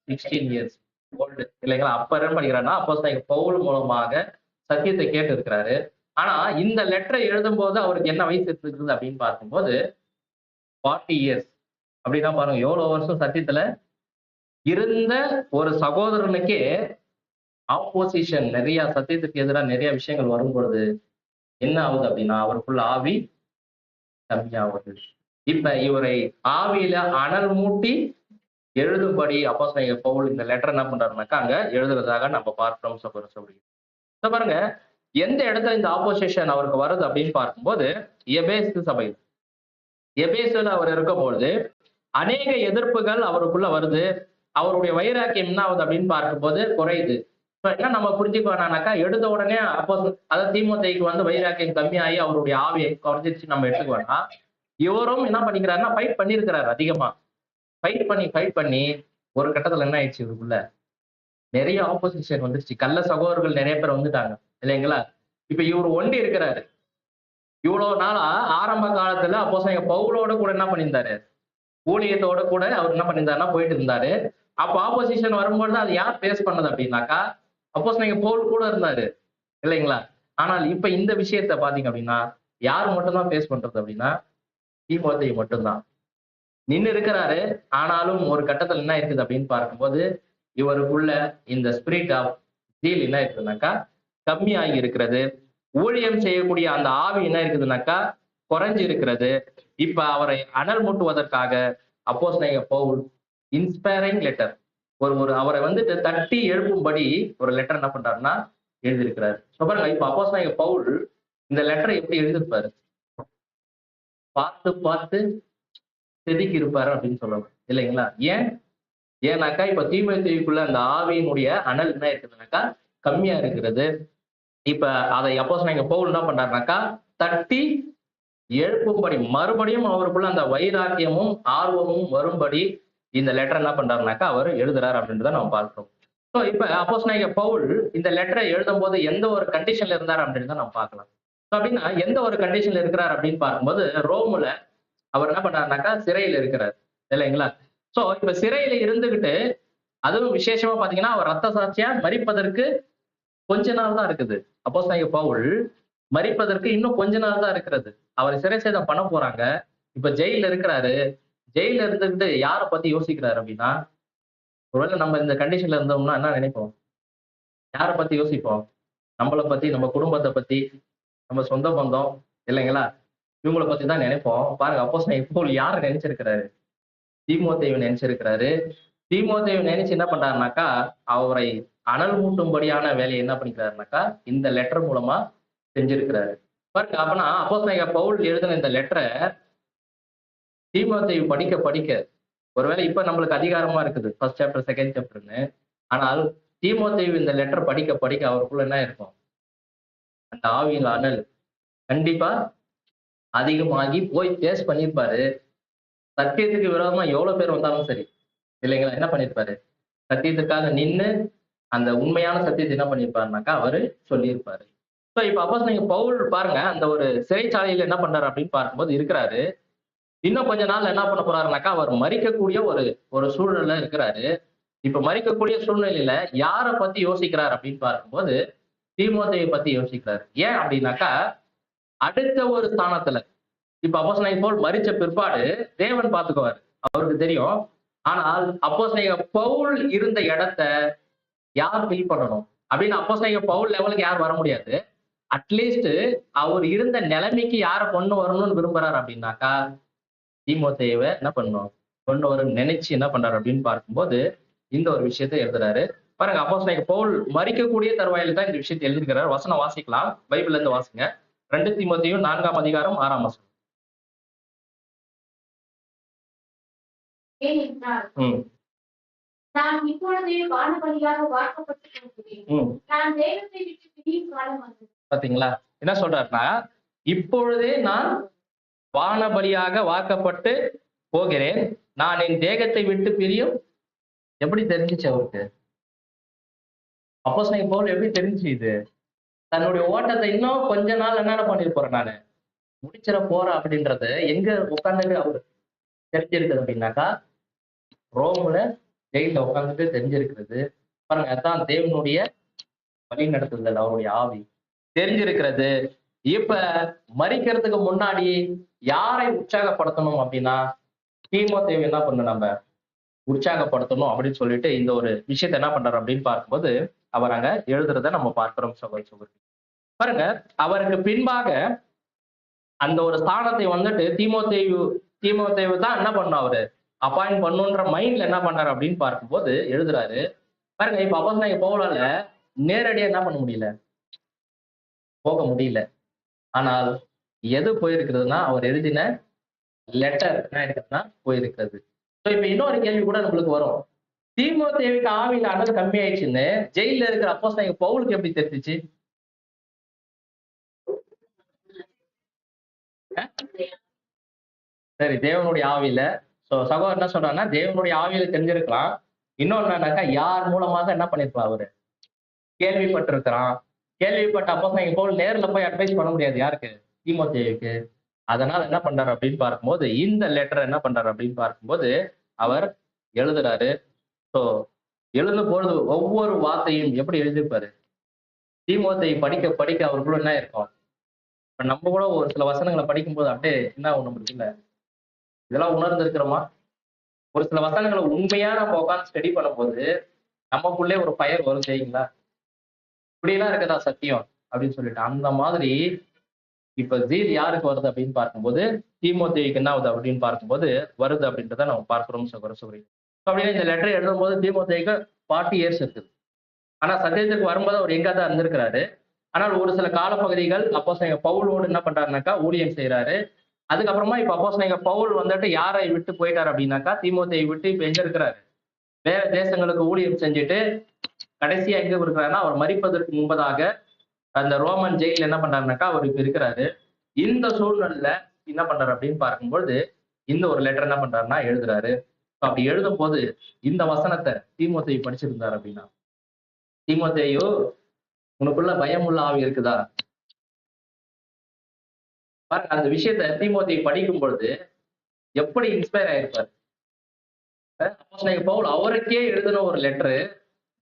16 இயர்ஸ் ஓல்டு, இல்லைங்களா? அப்ப என்ன பண்ணிக்கிறாருன்னா அப்போஸ்தலனாகிய பவுல் மூலமாக சத்தியத்தை கேட்டு இருக்கிறாரு. ஆனா இந்த லெட்டரை எழுதும்போது அவருக்கு என்ன வயசு இருக்குது அப்படின்னு பார்க்கும்போது 40 இயர்ஸ். அப்படின்னா பாருங்க எவ்வளவு வருஷம் சத்தியத்துல இருந்த ஒரு சகோதரனுக்கே ஆப்போசிஷன் நிறைய, சத்தியத்துக்கு எதிராக நிறைய விஷயங்கள் வரும் பொழுது என்ன ஆகுது அப்படின்னா அவருக்குள்ள ஆவி கம்மியாகுது. இப்ப இவரை ஆவியில அனல் மூட்டி எழுதும்படி அப்போஸ்தலனாகிய பவுல் இந்த லெட்டர் என்ன பண்றாருனாக்கா அங்க எழுதுறதாக நம்ம பார்க்கிறோம் சகோதர சகோதரி. இப்ப பாருங்க எந்த இடத்துல இந்த ஆப்போசிஷன் அவருக்கு வருது அப்படின்னு பார்க்கும்போது எபேசு சபை, எபேசுல அவர் இருக்கும்பொழுது அநேக எதிர்ப்புகள் அவருக்குள்ள வருது. அவருடைய வைராக்கியம் என்ன ஆகுது அப்படின்னு பார்க்கும்போது குறையுது. இப்ப என்ன நம்ம புரிஞ்சுக்கோனாக்கா எடுத்த உடனே அப்போ அதாவது தீமோத்தேயுக்கு வந்து வைராக்கியம் கம்மியாகி அவருடைய ஆவியை குறைஞ்சிருச்சு நம்ம எடுத்துக்கோனா, இவரும் என்ன பண்ணிக்கிறாருன்னா ஃபைட் பண்ணியிருக்கிறாரு அதிகமா. ஃபைட் பண்ணி ஒரு கட்டத்துல என்ன ஆயிடுச்சு இவருக்குள்ள நிறைய ஆப்போசிஷன் வந்துருச்சு. கள்ள சகோதரர்கள் நிறைய பேர் வந்துட்டாங்க, இல்லைங்களா? இப்ப இவர் ஒண்டி இருக்கிறாரு. இவ்வளவு நாளா ஆரம்ப காலத்துல அப்போஸ்தலனாகிய பவுலோட கூட என்ன பண்ணியிருந்தாரு, ஊழியத்தோட கூட அவர் என்ன பண்ணியிருந்தாருன்னா போயிட்டு இருந்தாரு. அப்ப ஆப்போசிஷன் வரும்பொழுது அது யார் ஃபேஸ் பண்ணது அப்படின்னாக்கா அப்போஸ்தலனாகிய பவுல் கூட இருந்தாரு, இல்லைங்களா? ஆனால் இப்ப இந்த விஷயத்த பாத்தீங்க அப்படின்னா யார் மட்டும் தான் ஃபேஸ் பண்றது அப்படின்னா தீமோத்தேயு மட்டும்தான் நின்னு இருக்கிறாரு. ஆனாலும் ஒரு கட்டத்துல என்ன இருக்குது அப்படின்னு பார்க்கும்போது இவருக்குள்ள இந்த ஸ்பிரிட் ஆஃப் ஜீல் என்ன இருக்குதுனாக்கா கம்மியாகி இருக்கிறது. ஊழியம் செய்யக்கூடிய அந்த ஆவி என்ன இருக்குதுனாக்கா குறைஞ்சு இருக்கிறது. இப்ப அவரை அனல் மூட்டுவதற்காக அப்போஸ்தலனாகிய பவுல் இன்ஸ்பைரிங் லெட்டர் ஒரு ஒரு அவரை வந்துட்டு தட்டி எழுப்பும்படி ஒரு லெட்டர் என்ன பண்றாருன்னா எழுதியிருக்கிறாரு. பாருங்க இப்ப அப்போஸ்தலனாகிய பவுல் இந்த லெட்டரை எப்படி எழுதியிருப்பாரு, பார்த்து பார்த்து செதுக்கி இருப்பாரு அப்படின்னு சொல்லலாம், இல்லைங்களா? ஏன்னாக்கா இப்ப தீமோத்தேயுக்குள்ள அந்த ஆவியினுடைய அனல் என்ன இருக்குதுனாக்கா கம்மியா இருக்கிறது. இப்ப அதை அப்போஸ்தலனாகிய பவுல் என்ன பண்றாருனாக்கா தட்டி எழுப்பும்படி மறுபடியும் அவருக்குள்ள அந்த வைராக்கியமும் ஆர்வமும் வரும்படி இந்த லெட்டர் என்ன பண்றாருனாக்கா அவர் எழுதுறாரு அப்படின்றத நம்ம பார்க்கிறோம். சோ இப்ப அப்போஸ்தலனாகிய பவுல் இந்த லெட்டரை எழுதும் போது எந்த ஒரு கண்டிஷன்ல இருந்தார் அப்படின்றத நம்ம பார்க்கலாம். அப்படின்னா எந்த ஒரு கண்டிஷன்ல இருக்கிறார் அப்படின்னு பார்க்கும்போது ரோம்ல அவர் என்ன பண்றாருனாக்கா சிறையில இருக்கிறார், இல்லைங்களா? சோ இப்ப சிறையில இருந்துகிட்டு அதுவும் விசேஷமா பாத்தீங்கன்னா அவர் ரத்த சாட்சியா மரிப்பதற்கு கொஞ்ச நாள் தான் இருக்குது. அப்போஸ்தலனாகிய பவுல் மரிப்பதற்கு இன்னும் கொஞ்ச நாள் தான் இருக்கிறது. அவர் சிறை சேதம் பண்ண போறாங்க. இப்ப ஜெயில இருக்கிறாரு. ஜெயில இருந்துகிட்டு யார பத்தி யோசிக்கிறாரு அப்படின்னா, ஒருவேளை நம்ம இந்த கண்டிஷன்ல இருந்தோம்னா என்ன நினைப்போம்? யார பத்தி யோசிப்போம்? நம்மள பத்தி, நம்ம குடும்பத்த பத்தி, நம்ம சொந்த பந்தம், இல்லைங்களா? இவங்கள பத்தி தான் நினைப்போம். பாருங்க அப்போஸ்தலனாகிய பவுல் யார நினைச்சிருக்கிறாரு? தீமோத்தேயுவை நினைச்சிருக்கிறாரு. தீமோத்தேயு நினைச்சு என்ன பண்றாருனாக்கா அவரை அனல் மூட்டும்படியான வேலையை என்ன பண்ணிக்கிறாருனாக்கா இந்த லெட்டர் மூலமா செஞ்சிருக்கிறாரு. பாருங்க அப்பனா அப்போஸ்தலனாகிய பவுல் எழுதின இந்த லெட்டரை தீமோத்தேயு படிக்க படிக்க ஒருவேளை இப்ப நம்மளுக்கு அதிகாரமா இருக்குது ஃபர்ஸ்ட் சாப்டர் செகண்ட் சாப்டர்னு. ஆனால் தீமோத்தேயு இந்த லெட்டர் படிக்க படிக்க அவருக்குள்ள என்ன இருக்கும், அந்த ஆவியின் அனல் கண்டிப்பா அதிகமாகி போய் டேஸ்ட் பண்ணியிருப்பாரு. சத்தியத்துக்கு விரோதமா எவ்வளவு பேர் வந்தாலும் சரி, இல்லைங்களா? என்ன பண்ணியிருப்பாரு, சத்தியத்துக்காக நின்னு அந்த உண்மையான சத்தியத்தை என்ன பண்ணியிருப்பாருனாக்கா அவரு சொல்லியிருப்பாரு. சோ இப்ப அப்போஸ்தலனாகிய பவுல் பாருங்க அந்த ஒரு சிறைச்சாலையில என்ன பண்றாரு அப்படின்னு பார்க்கும்போது இருக்கிறாரு. இன்னும் கொஞ்ச நாள்ல என்ன பண்ண போறாருனாக்கா அவர் மரிக்கக்கூடிய ஒரு ஒரு சூழ்நிலை இருக்கிறாரு. இப்ப மரிக்கக்கூடிய சூழ்நிலையில யார பத்தி யோசிக்கிறார் அப்படின்னு பார்க்கும்போது தீமோத்தேயுவை பத்தி யோசிக்கிறாரு. ஏன் அப்படின்னாக்கா அடுத்த ஒரு ஸ்தானத்துல இப்ப அப்போஸ்தலனாகிய பவுல் மரிச்ச பிற்பாடு தேவன் பார்த்துக்குவாரு, அவருக்கு தெரியும். ஆனால் அப்போஸ்தலனாகிய பவுல் இருந்த இடத்தை யார் ஃபில் பண்ணணும் அப்படின்னு அப்போஸ்தலனாகிய பவுல் லெவலுக்கு யார் வர முடியாது. அட்லீஸ்ட் அவர் இருந்த நிலைமைக்கு யார கொண்டு வரணும்னு விரும்புறாரு அப்படின்னாக்கா தீமோத்தேயுவை என்ன பண்ணணும், கொண்டு வர நினைச்சு என்ன பண்றாரு அப்படின்னு பார்க்கும்போது இந்த ஒரு விஷயத்தை எழுதுறாரு. பாருங்க அப்போஸ்தலனாகிய பவுல் மரிக்கக்கூடிய தருவாயில தான் இந்த விஷயத்தை எழுதியிருக்கிறார். வசனம் வாசிக்கலாம், பைபிள்ல இருந்து வாசிங்க. 2 தீமோத்தேயு 4ஆம் அதிகாரம் 6ஆம் வசனம். ஏனென்றால் ம் நான் இப்பொழுதே வானபலியாக வார்க்கப்பட்டு போகிறேன். ம் நான் தேவத்தை விட்டு பிரியும் காலம் வந்தது. பாத்தீங்களா என்ன சொல்றாருன்னா, இப்பொழுதே நான் வானபலியாக வார்க்கப்பட்டு போகிறேன், நான் என் தேகத்தை விட்டு பிரியும். எப்படி தெரிஞ்சிச்சு அவருக்கு? அப்போஸ்தலன் பவுல் எப்படி தெரிஞ்சுச்சு இது? தன்னுடைய ஓட்டத்தை இன்னும் கொஞ்ச நாள் என்னென்ன பண்ணிட்டு போறேன் நானு, முடிச்சிட போறேன் அப்படின்றது எங்க உட்காந்துட்டு அவரு தெரிஞ்சிருக்குது அப்படின்னாக்கா, ரோம்ல ஜெயில உட்காந்துட்டு தெரிஞ்சிருக்கிறது. பாருங்க, அதான் தேவனுடைய வழி நடத்துதல், அவருடைய ஆவி தெரிஞ்சிருக்கிறது. இப்ப மரிக்கிறதுக்கு முன்னாடி யாரை உற்சாகப்படுத்தணும் அப்படின்னா, தீமோத்தேயுவை என்ன பண்ணணும், நம்ம உற்சாகப்படுத்தணும் அப்படின்னு சொல்லிட்டு இந்த ஒரு விஷயத்தை என்ன பண்றாரு அப்படின்னு பார்க்கும்போது அவர் அங்க எழுதுறத நம்ம பார்க்கிறோம் சகோதர சகோதரி. பாருங்க, அவருக்கு பின்பாக அந்த ஒரு ஸ்தானத்தை வந்துட்டு தீமோத்தேயு தான் என்ன பண்ணணும், அவரு அப்பாயிண்ட் பண்ணுன்ற மைண்ட்ல என்ன பண்றாரு அப்படின்னு பார்க்கும்போது எழுதுறாரு. பாருங்க, இப்ப அப்போஸ்தலன் பவுலால நேரடியா என்ன பண்ண முடியல, போக முடியல. ஆனால் எது போயிருக்கிறதுனா, அவர் எழுதின லெட்டர் என்ன இருக்குதுன்னா போயிருக்கிறது. ஸோ இப்ப இன்னொரு கேள்வி கூட நம்மளுக்கு வரும், தீமோத்தேயுவுக்கு ஆவியில அனல் கம்மி ஆயிடுச்சுன்னு ஜெயில இருக்கிற அப்போஸ்தலன் பவுலுக்கு எப்படி தெரிஞ்சிச்சு? சரி, தேவனுடைய ஆவியில. சோ சகோதரர் என்ன சொல்றாருன்னா, தேவனுடைய ஆவியில தெரிஞ்சிருக்கலாம். இன்னொன்னு என்னன்னாக்கா, யார் மூலமாக என்ன பண்ணிருக்கலாம், அவரு கேள்விப்பட்டிருக்கிறான். கேள்விப்பட்ட அப்போஸ்தலன் பவுல் நேர்ல போய் அட்வைஸ் பண்ண முடியாது யாருக்கு, தீமோத்தேயுவுக்கு. அதனால என்ன பண்றாரு அப்படின்னு பார்க்கும்போது இந்த லெட்டர் என்ன பண்றாரு அப்படின்னு பார்க்கும்போது அவர் எழுதுறாரு. ஸோ எழுதும் பொழுது ஒவ்வொரு வார்த்தையும் எப்படி எழுதியிருப்பாரு, தீமோத்தேயு படிக்க படிக்க அவருக்குள்ள என்ன இருக்கும். இப்ப நம்ம கூட ஒரு சில வசனங்களை படிக்கும்போது அப்படியே என்ன ஆகும் நம்மளுக்கு, இல்ல இதெல்லாம் உணர்ந்திருக்கிறோமா? ஒரு சில வசனங்களை உண்மையா நம்ம உட்காந்து ஸ்டடி பண்ணும்போது நமக்குள்ளே ஒரு ஃபயர் வரும் தெரியுங்களா, இப்படிலாம் இருக்குதா சத்தியம் அப்படின்னு சொல்லிட்டு. அந்த மாதிரி இப்ப ஜீல் யாருக்கு வருது அப்படின்னு பார்க்கும்போது தீமோத்தேயுக்கு என்ன ஆகுது அப்படின்னு பார்க்கும்போது வருது அப்படின்றத நம்ம பார்க்கிறோம் சகோதர சகோதரி. அப்படின்னா இந்த லெட்டர் எழுதும் போது தீமோத்தேயுக்கு 40 இயர்ஸ் இருக்குது. ஆனா சத்தியத்துக்கு வரும்போது அவர் எங்க தான் இருந்திருக்கிறாரு. ஆனால் ஒரு சில காலப்பகுதிகள் அப்போஸ்தலன் பவுலோடு என்ன பண்றாருனாக்கா ஊழியம் செய்யறாரு. அதுக்கப்புறமா இப்ப அப்போஸ்தலன் பவுல் வந்துட்டு யாரை விட்டு போயிட்டாரு அப்படின்னாக்கா, தீமோத்தேயை விட்டு இப்ப எங்க இருக்கிறாரு, வேற தேசங்களுக்கு ஊழியம் செஞ்சுட்டு கடைசியா எங்க இருக்கிறாருன்னா, அவர் மரிப்பதற்கு முன்பதாக அந்த ரோமன் ஜெயில என்ன பண்றாருனாக்கா அவர் இப்ப இருக்கிறாரு. இந்த சூழ்நிலையில என்ன பண்றாரு அப்படின்னு பார்க்கும்போது இந்த ஒரு லெட்டர் என்ன பண்றாருன்னா எழுதுறாரு. அப்படி எழுதும் போது இந்த வசனத்தை தீமோத்தேயு படிச்சிருந்தாரு அப்படின்னா, தீமோத்தேயு உனக்குள்ள பயம் உள்ள ஆவி இருக்குதா? பாருங்க, அந்த விஷயத்த தீமோத்தேயு படிக்கும் பொழுது எப்படி இன்ஸ்பயர் ஆயிருப்பாரு. அப்போஸ்தலன் பவுல் அவருக்கே எழுதின ஒரு லெட்டரு,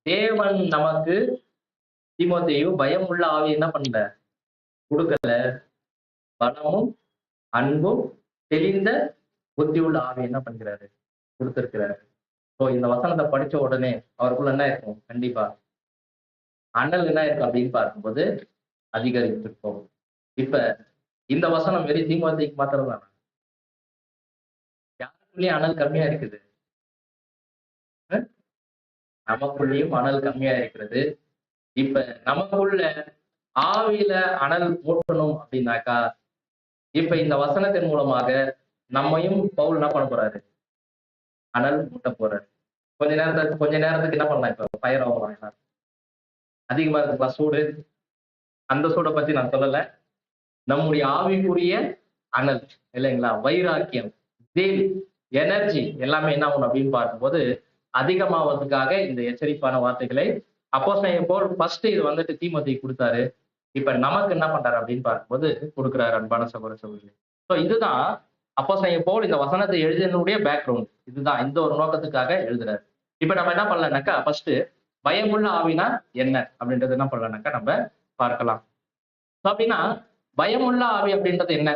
தேவன் நமக்கு தீமோத்தேயு பயம் உள்ள ஆவி என்ன பண்ணல, கொடுக்கல, பலமும் அன்பும் தெளிந்த புத்தி உள்ள ஆவி என்ன பண்ணுகிறாரு, கொடுத்திருக்கிறாரு. ஸோ இந்த வசனத்தை படிச்ச உடனே அவருக்குள்ள என்ன இருக்கும், கண்டிப்பா அனல் என்ன இருக்கும் அப்படின்னு பார்க்கும்போது அதிகரித்திருக்கும். இப்ப இந்த வசனம் வெறும் தீமோத்தேயுக்கு மாத்திரம் தான், யாருக்குள்ளேயும் அனல் கம்மியா இருக்குது, நமக்குள்ளேயும் அனல் கம்மியா இருக்கிறது. இப்ப நமக்குள்ள ஆவியில அனல் மூட்டணும் அப்படின்னாக்கா, இப்ப இந்த வசனத்தின் மூலமாக நம்மையும் பவுல் என்ன பண்ண போறாரு, அனல் மூட்ட போறாரு. கொஞ்ச நேரத்துக்கு என்ன பண்ணலாம், இப்ப ஃபயர் ஆகலாம், எல்லாரும் அதிகமா இருக்குங்களா சூடு, அந்த சூடை பத்தி நான் சொல்லல. நம்முடைய ஆவிக்குரிய அனல் இல்லைங்களா, வைராக்கியம், ஜீல், எனர்ஜி எல்லாமே என்ன ஆகணும் அப்படின்னு பார்க்கும்போது அதிகமாவதுக்காக இந்த எச்சரிப்பான வார்த்தைகளை அப்போஸ்தலன் பவுல் ஃபர்ஸ்ட் இது வந்துட்டு தீமோத்தேயுக்கு கொடுத்தாரு. இப்ப நமக்கு என்ன பண்றாரு அப்படின்னு பார்க்கும்போது கொடுக்குறாரு அன்பான சகோதர சகோதரிகளே. ஸோ இதுதான் அப்போஸ்தலன் பவுல் இந்த வசனத்தை எழுதினுடைய பேக்ரவுண்ட். இதுதான் இந்த ஒரு நோக்கத்துக்காக எழுதுறாரு. இப்ப நம்ம என்ன பண்ணலாம்னாக்கா, ஃபர்ஸ்ட் பயமுள்ள ஆவினா என்ன அப்படின்றது என்ன பண்ணலாம்னாக்கா நம்ம பார்க்கலாம். அப்படின்னா பயமுள்ள ஆவி அப்படின்றது என்ன,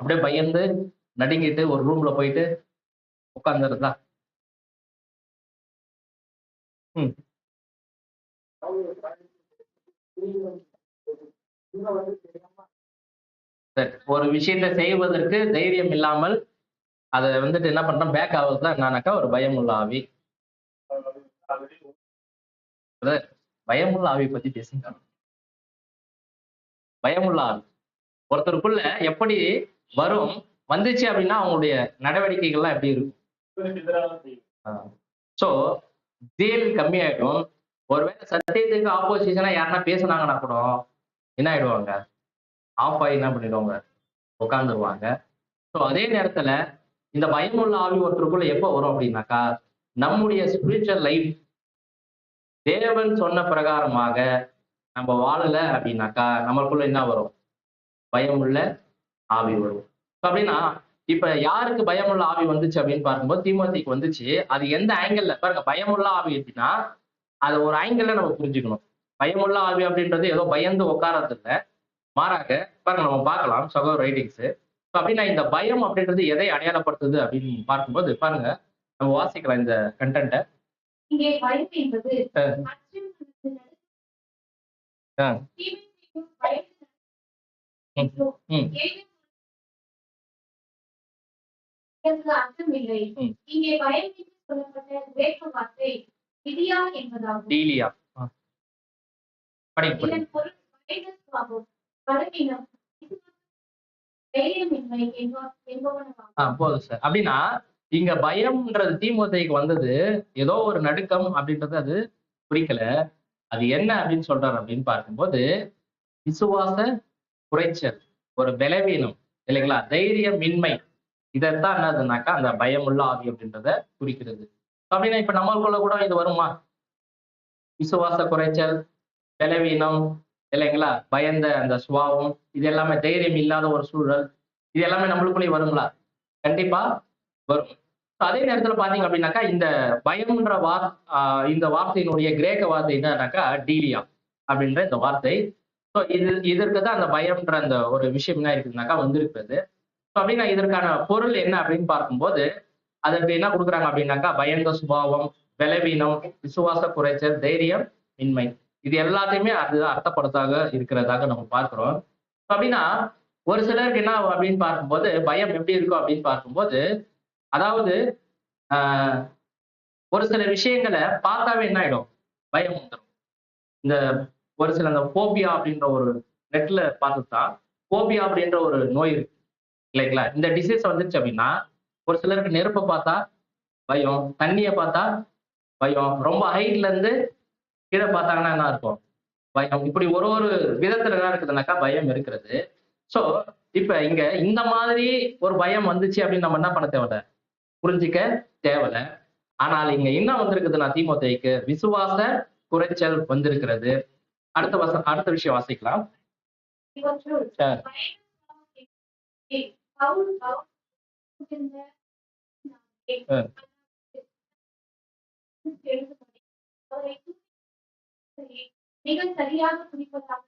அப்படியே பயந்து நடுங்கிட்டு ஒரு ரூம்ல போயிட்டு உட்கார்ந்துருந்தா, சரி, ஒரு விஷயத்தை செய்வதற்கு தைரியம் இல்லாமல் அதை வந்துட்டு என்ன பண்றோம், பேக் ஆகுது தான் என்னன்னாக்கா ஒரு பயமுள்ள ஆவி. பயமுள்ள ஆவியை பத்தி பேசுங்க. பயமுள்ள ஆவி ஒருத்தருக்குள்ள எப்படி வரும், வந்துச்சு அப்படின்னா அவங்களுடைய நடவடிக்கைகள்லாம் எப்படி இருக்கும். ஸோ ஜீல் கம்மியாயிடும். ஒருவேளை சத்தியத்துக்கு ஆப்போசிஷனா யாருன்னா பேசுனாங்கன்னா கூட என்ன ஆயிடுவாங்க, ஆஃப் ஆகி என்ன பண்ணிடுவாங்க, உட்காந்துருவாங்க. ஸோ அதே நேரத்துல இந்த பயமுள்ள ஆவி ஒருத்தருக்குள்ள எப்போ வரும் அப்படின்னாக்கா, நம்முடைய ஸ்பிரிச்சுவல் லைஃப் தேவன் சொன்ன பிரகாரமாக நம்ம வாழல அப்படின்னாக்கா நம்மளுக்குள்ள என்ன வரும், பயமுள்ள ஆவி வரும். So அப்படின்னா இப்ப யாருக்கு பயமுள்ள ஆவி வந்துச்சு அப்படின்னு பார்க்கும்போது தீமோத்தேயுக்கு வந்துச்சு. அது எந்த ஆங்கிள் பாருங்க, பயமுள்ள ஆவி அப்படின்னா அது ஒரு ஆங்கிள் நம்ம புரிஞ்சுக்கணும். பயமுள்ள ஆவி அப்படின்றது ஏதோ பயந்து உட்காரது இல்ல, மாறாக பாருங்க நம்ம பார்க்கலாம் சகோதர ரைட்டிங்ஸ். அப்படின்னா இந்த பயம் அப்படின்றது எதை அடையாளப்படுத்துது அப்படின்னு பார்க்கும்போது பாருங்க, நம்ம வாசிக்கலாம் இந்த கண்டென்ட்டை. இங்கே பயம் என்பது அச்சம் அல்லது நடுக்கம், தீமை செய்யும் பயத்தை என்றோ இதற்கு அர்த்தம் இல்லை. இங்கே பயம் என்று சொல்லப்பட்ட கிரேக்க வார்த்தை இடியா என்பதாகும். டீலியா படிக்க இதன் பொருள் பயங்கரமாகும், பலவீனம், தைரியமின்மை என்பவனமாகும். போதும் சார். அப்படின்னா இங்க பயம்ன்றது தீமோத்தேயுக்கு வந்தது ஏதோ ஒரு நடுக்கம் அப்படின்றது அது குறிக்கல. அது என்ன அப்படின்னு சொல்றாரு அப்படின்னு பார்க்கும்போது விசுவாச குறைச்சல், ஒரு பலவீனம் இல்லைங்களா, தைரியமின்மை, இதைத்தான் என்னதுனாக்கா அந்த பயமுள்ள ஆவி அப்படின்றத குறிக்கிறது. அப்படின்னா இப்ப நம்மளுக்குள்ள கூட இது வருமா, விசுவாச குறைச்சல், பலவீனம் இல்லைங்களா, பயந்த அந்த சுபாவம், இது எல்லாமே தைரியம் இல்லாத ஒரு சூழல், இது எல்லாமே நம்மளுக்குள்ளே வருங்களா? கண்டிப்பா வரும். அதே நேரத்துல பாத்தீங்க அப்படின்னாக்கா இந்த பயம்ன்ற இந்த வார்த்தையினுடைய கிரேக்க வார்த்தை என்னன்னாக்கா டீலியா அப்படின்ற இந்த வார்த்தை. ஸோ இதற்கு தான் அந்த பயம்ன்ற அந்த ஒரு விஷயம் என்ன இருக்குதுனாக்கா வந்திருக்கிறது. ஸோ அப்படின்னா இதற்கான பொருள் என்ன அப்படின்னு பார்க்கும்போது அதற்கு என்ன கொடுக்குறாங்க அப்படின்னாக்கா பயந்த சுபாவம், பலவீனம், விசுவாச குறைச்சல், தைரியம் இன்மை, இது எல்லாத்தையுமே அது அர்த்தப்படுத்தாக இருக்கிறதாக நம்ம பார்க்கிறோம். அப்படின்னா ஒரு சிலருக்கு என்ன அப்படின்னு பார்க்கும்போது பயம் எப்படி இருக்கும் அப்படின்னு பார்க்கும்போது, அதாவது ஒரு சில விஷயங்களை பார்த்தாவே என்ன ஆயிடும், பயம் வந்துடும். இந்த ஒரு சில அந்த போபியா அப்படின்ற ஒரு நெட்ல பார்த்துதான் போபியா அப்படின்ற ஒரு நோய் இருக்கு இல்லைங்களா. இந்த டிசீஸ் வந்துருச்சு அப்படின்னா ஒரு சிலருக்கு நெருப்பை பார்த்தா பயம், தண்ணியை பார்த்தா பயம், ரொம்ப ஹைட்ல இருந்து கீழே பார்த்தாங்கன்னா என்ன இருக்கும், பயம். இப்படி ஒரு ஒரு விதத்துல என்ன இருக்குதுனாக்கா பயம் இருக்கிறது. சோ இப்ப இங்க இந்த மாதிரி ஒரு பயம் வந்துச்சு அப்படின்னு நம்ம என்ன பண்ண தேவையில்ல, புரிஞ்சிக்க தேவையில்ல. ஆனால் இங்க என்ன வந்திருக்குதுன்னா தீமோத்தேயுக்கு விசுவாச குறைச்சல் வந்திருக்கிறது. அடுத்த விஷயம் வாசிக்கலாம். இவற்றுள் பவுல் நீங்கள் சரியாக குறிப்பதாக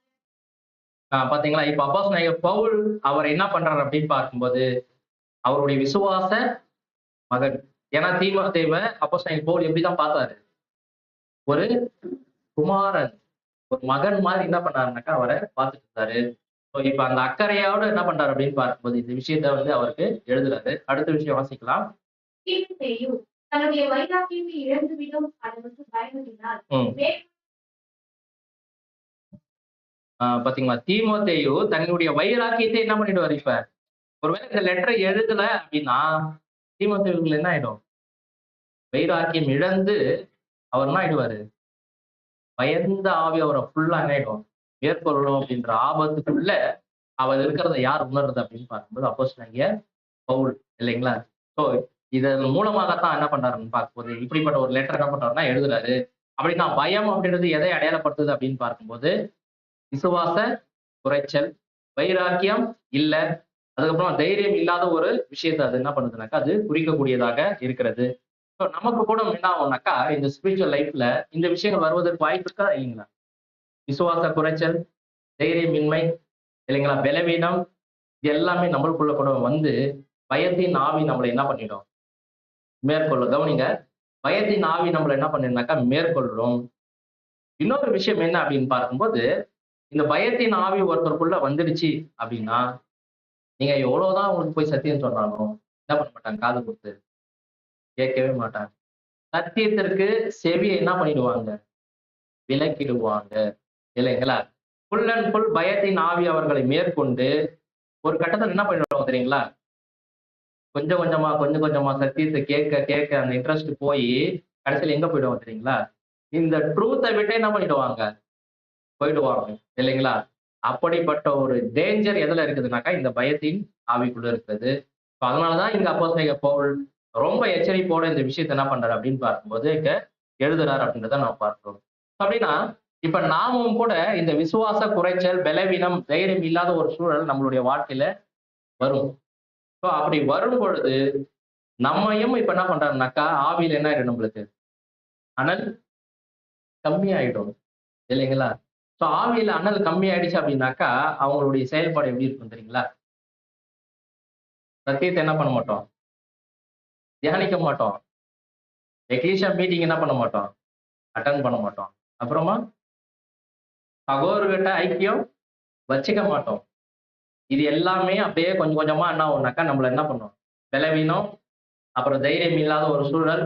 பாத்தீங்களா, இப்ப அப்போஸ்தலனாகிய பவுல் அவர் என்ன பண்றாரு அப்படின்னு பார்க்கும்போது அவருடைய விசுவாச மகன். ஏன்னா தீமோத்தேயுவை அப்போஸ்தலனாகிய பவுல் எப்படிதான் பார்த்தாரு, ஒரு குமாரன், ஒரு மகன் மாதிரி என்ன பண்ணாருனாக்கா அவரை பார்த்துட்டு இருந்தாரு. இப்ப அந்த அக்கறையோட என்ன பண்றாரு அப்படின்னு பார்க்கும்போது இந்த விஷயத்த அவருக்கு எழுதுறாரு. அடுத்த விஷயம் வாசிக்கலாம். தீமோத்தேயு தன்னுடைய வைராக்கியத்தை இழந்துவிடும் அளவுக்கு பயமுறுத்தினார். பாத்தீங்களா, தீமோத்தேயு தன்னுடைய வைராக்கியத்தை என்ன பண்ணிடுவாரு. இப்ப ஒருவேளை இந்த லெட்டரை எழுதல அப்படின்னா தீமோத்தேயுக்குள்ள என்ன ஆயிடும், வைராக்கியம் இழந்து அவர் என்ன ஆயிடுவாரு, பயந்த ஆவி அவரை ஃபுல்லா என்ன ஆயிடும், மேற்கொள்ளணும் அப்படின்ற ஆபத்துக்குள்ள அவர் இருக்கிறத யார் உணர்றது அப்படின்னு பார்க்கும்போது அப்போஸ்தலனாகிய பவுல் இல்லைங்களா. ஸோ இதன் மூலமாகத்தான் என்ன பண்றாருன்னு பார்க்கும்போது இப்படிப்பட்ட ஒரு லெட்டர் என்ன பண்றாருன்னா எழுதுறாரு. அப்படின்னா பயம் அப்படின்றது எதை அடையாளப்படுத்துது அப்படின்னு பார்க்கும்போது விசுவாச குறைச்சல், வைராக்கியம் இல்ல, அதுக்கப்புறம் தைரியம் இல்லாத ஒரு விஷயத்தை அது என்ன பண்ணுதுனாக்கா அது குறிக்கக்கூடியதாக இருக்கிறது. ஸோ நமக்கு கூட என்ன ஆகும்னாக்கா இந்த ஸ்பிரிச்சுவல் லைஃப்ல இந்த விஷயங்கள் வருவதற்கு வாய்ப்பு இருக்கா இல்லைங்களா. விசுவாச குறைச்சல், தைரியமின்மை இல்லைங்களா, பலவீனம், இது எல்லாமே நம்மளுக்குள்ள கூட வந்து பயத்தின் ஆவி நம்மளை என்ன பண்ணிடும், மேற்கொள்ளும். கவனிங்க, பயத்தின் ஆவி நம்மளை என்ன பண்ணிருந்தாக்கா மேற்கொள்ளும். இன்னொரு விஷயம் என்ன அப்படின்னு பார்க்கும்போது இந்த பயத்தின் ஆவி ஒருத்தருக்குள்ள வந்துடுச்சு அப்படின்னா நீங்க எவ்வளவுதான் உங்களுக்கு போய் சத்தியம் சொன்னாலும் என்ன பண்ண மாட்டாங்க, காது கொடுத்து கேட்கவே மாட்டாங்க. சத்தியத்திற்கு செவியை என்ன பண்ணிடுவாங்க, விலக்கிடுவாங்க இல்லைங்களா. ஃபுல் அண்ட் ஃபுல் பயத்தின் ஆவி அவர்களை மேற்கொண்டு ஒரு கட்டத்தில் என்ன பண்ணிடுவாங்க தெரியுங்களா, கொஞ்சம் கொஞ்சமா சத்தியத்தை கேட்க கேட்க அந்த இன்ட்ரெஸ்ட் போய் கடைசியில் எங்க போயிடுவாங்க தெரியுங்களா? இந்த ட்ரூத்தை விட்டு என்ன பண்ணிடுவாங்க? போயிடுவாங்க இல்லைங்களா? அப்படிப்பட்ட ஒரு டேஞ்சர் எதுல இருக்குதுனாக்கா இந்த பயத்தின் ஆவிக்குள்ள இருக்குது. அதனாலதான் இங்க அப்போஸ்தலனாகிய பவுல் ரொம்ப எச்சரிப்போட இந்த விஷயத்தை என்ன பண்றாரு அப்படின்னு பார்க்கும்போது இங்க எழுதுறாரு அப்படின்றத நம்ம பார்க்கிறோம். அப்படின்னா இப்ப நாமும் கூட இந்த விசுவாச குறைச்சல், பலவீனம், தைரியம் இல்லாத ஒரு சூழல் நம்மளுடைய வாழ்க்கையில வரும். அப்படி வரும் பொழுது நம்மையும் இப்ப என்ன பண்றாருனாக்கா ஆவியில என்ன ஆயிடும் நம்மளுக்கு? அனல் கம்மியாயிடும் இல்லைங்களா? ஆவியில அனல் கம்மி ஆயிடுச்சு அப்படின்னாக்கா அவங்களுடைய செயல்பாடு எப்படி இருக்கும் தெரியுங்களா? சத்தியத்தை என்ன பண்ண மாட்டோம்? தியானிக்க மாட்டோம். எக்லீசியா மீட்டிங் என்ன பண்ண மாட்டோம்? அட்டன் பண்ண மாட்டோம். அப்புறமா சகோதரர்கிட்ட ஐக்கியம் வச்சுக்க மாட்டோம். இது எல்லாமே அப்படியே கொஞ்சம் கொஞ்சமா என்ன ஆகும்னாக்கா நம்மள என்ன பண்ணும்? பலவீனம், அப்புறம் தைரியம் இல்லாத ஒரு சூழல்.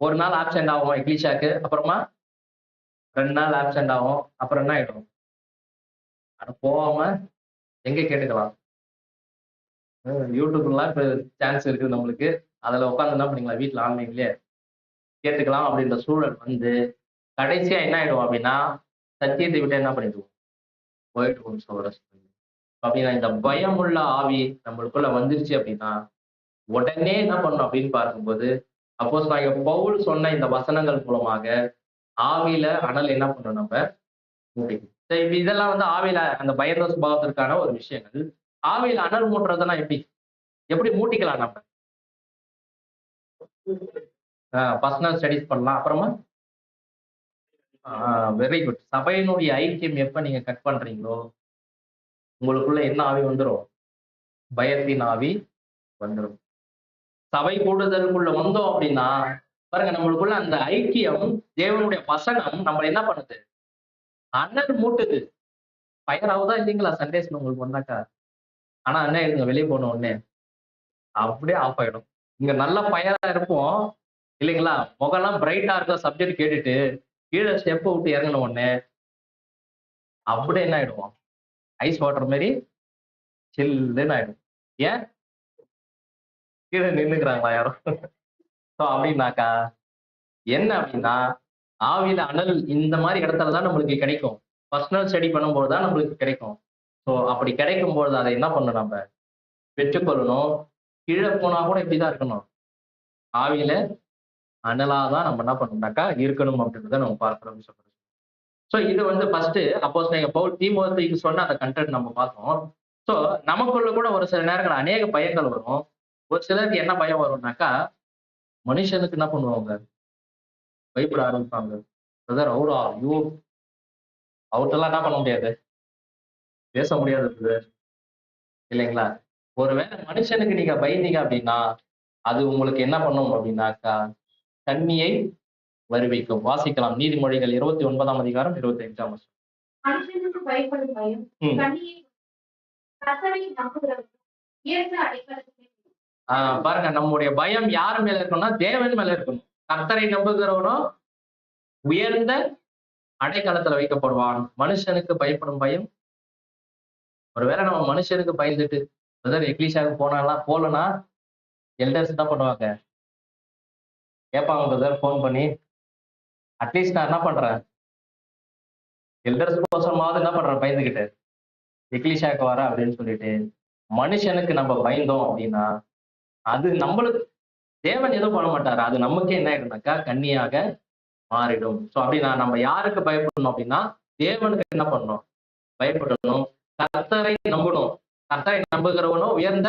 ஒரு நாள் ஆப்சென்ட் ஆகும் எக்லீசியாக்கு, அப்புறமா 2 நாள் ஆப்சென்ட் ஆகும். அப்புறம் என்ன ஆயிடும்? அட போகாம எங்க கேட்டுக்கலாம்? யூடியூப்லாம் இப்ப சான்ஸ் இருக்குது நம்மளுக்கு. அதுல உட்கார்ந்து என்ன பண்ணிக்கலாம்? வீட்டுல ஆன்லைன்லயே கேட்டுக்கலாம் அப்படின்ற சூழல் வந்து கடைசியா என்ன ஆயிடும் அப்படின்னா சத்தியத்தை விட்டு என்ன பண்ணிடுவோம்? போயிடுவோம் சகோதர சகோதரி. அப்படின்னா இந்த பயமுள்ள ஆவி நம்மளுக்குள்ள வந்துருச்சு அப்படின்னா உடனே என்ன பண்ணணும் அப்படின்னு பார்க்கும்போது அப்போஸ்தலனாகிய பவுல் சொன்ன இந்த வசனங்கள் மூலமாக ஆவியில அனல் என்ன பண்ணணும்? நம்ம மூட்டிக்கணும். சரி, இப்ப இதெல்லாம் வந்து ஆவியில அந்த பயந்த சுபாவத்திற்கான ஒரு விஷயங்கள். ஆவியில அனல் மூட்டுறதுன்னா எப்படி? எப்படி மூட்டிக்கலாம் நம்ம? பர்சனல் ஸ்டடிஸ் பண்ணலாம். அப்புறமா வெரி குட். சபையினுடைய ஐக்கியம் எப்ப நீங்க கட் பண்றீங்களோ உங்களுக்குள்ள என்ன ஆவி வந்துரும்? பயத்தின் ஆவி வந்துரும். சபை கூடுதலுக்குள்ள வந்தோம் அப்படின்னா பாருங்க நம்மளுக்குள்ள அந்த ஐக்கியம், தேவனுடைய வசனம் நம்ம என்ன பண்ணுது? அனல் மூட்டுது. ஃபயர் ஆகுதா இல்லைங்களா? சண்டேஸ்ல உங்களுக்கு வந்தாக்கா. ஆனா என்ன ஆயிடுங்க? வெளியே போன உடனே அப்படியே ஆஃப் ஆயிடும். இங்க நல்ல ஃபயரா இருப்போம் இல்லைங்களா? முகம்லாம் பிரைட்டா இருக்கும் சப்ஜெக்ட் கேட்டுட்டு கீழே ஸ்டெப் விட்டு இறங்கின உடனே அப்படியே என்ன ஆயிடுவோம்? ஐஸ் வாட்டர் மாதிரி சில்லுன்னு ஆயிடும். ஏன்? கீழே நின்னுக்கிறாங்களா யாரும்? அப்படின்னாக்கா என்ன அப்படின்னா ஆவியில அனல் இந்த மாதிரி இடத்துல தான் நம்மளுக்கு கிடைக்கும். பர்சனல் ஸ்டடி பண்ணும்போது தான் நம்மளுக்கு கிடைக்கும். அப்படி கிடைக்கும் பொழுது அதை என்ன பண்ணணும்? நம்ம பெற்றுக்கொள்ளணும். கீழே போனா கூட இப்படிதான் இருக்கணும். ஆவியில அனலாதான் நம்ம என்ன பண்ணணும்னாக்கா இருக்கணும் அப்படின்றத நம்ம பார்க்கிறோம் சொல்றோம். இது வந்து ஃபர்ஸ்ட் அப்போஸ்தலனாகிய பவுல் தீமோத்தேயுக்கு சொன்ன அந்த கண்டென்ட் நம்ம பார்த்தோம். நமக்குள்ள கூட ஒரு சில நேரங்கள் அநேக பயங்கள் வரும். ஒரு சிலருக்கு என்ன பயம் வரும்னாக்கா மனுஷனுக்கு என்ன பண்ணுவாங்க? பயப்பட ஆரம்பிப்பாங்க. பிரதர் அவரா? ஐயோ, அவர்கிட்டலாம் என்ன பண்ண முடியாது? பேச முடியாது பிரதர் இல்லைங்களா? ஒருவேளை மனுஷனுக்கு நீங்க பயந்தீங்க அப்படின்னா அது உங்களுக்கு என்ன பண்ணும் அப்படின்னாக்கா கண்ணியை வருவிக்கும். வாசிக்கலாம் நீதிமொழிகள் 29ஆம் அதிகாரம் 25ஆம் வசனம். மனுஷனுக்கு பயப்படும் பயம் கண்ணியை கர்த்தரை நம்புகிறவர்கள் உயர்ந்த அடைக்கலத்திலே பாருங்க நம்முடைய பயம் யார் மேல இருக்கணும்னா தேவன் மேல இருக்கணும். கர்த்தரை நம்புகிறவனோ உயர்ந்த அடைக்கலத்துல வைக்கப்படுவான். மனுஷனுக்கு பயப்படும் பயம். ஒருவேளை நம்ம மனுஷனுக்கு பயந்துட்டு பிரதர் எக்லீஷாவுக்கு போலனா எல்டர்ஸ் என்ன பண்ணுவாங்க? கேட்பாங்க பிரதர் போன் பண்ணி. அட்லீஸ்ட் நான் என்ன பண்றேன்? எல்டர்ஸ் கோசமாவது என்ன பண்றேன்? பயந்துகிட்டு எக்லீஷாவுக்கு வர அப்படின்னு சொல்லிட்டு மனுஷனுக்கு நம்ம பயந்தோம் அப்படின்னா அது நம்மளுக்கு தேவன் எதுவும் பண்ண மாட்டாரு. அது நமக்கே என்ன ஆயிடும்னாக்கா கண்ணியாக மாறிடும். அப்படின்னா நம்ம யாருக்கு பயப்படணும் அப்படின்னா தேவனுக்கு என்ன பண்ணணும்? பயப்படணும். கர்த்தரை நம்பணும். கர்த்தரை நம்புகிறவனோ உயர்ந்த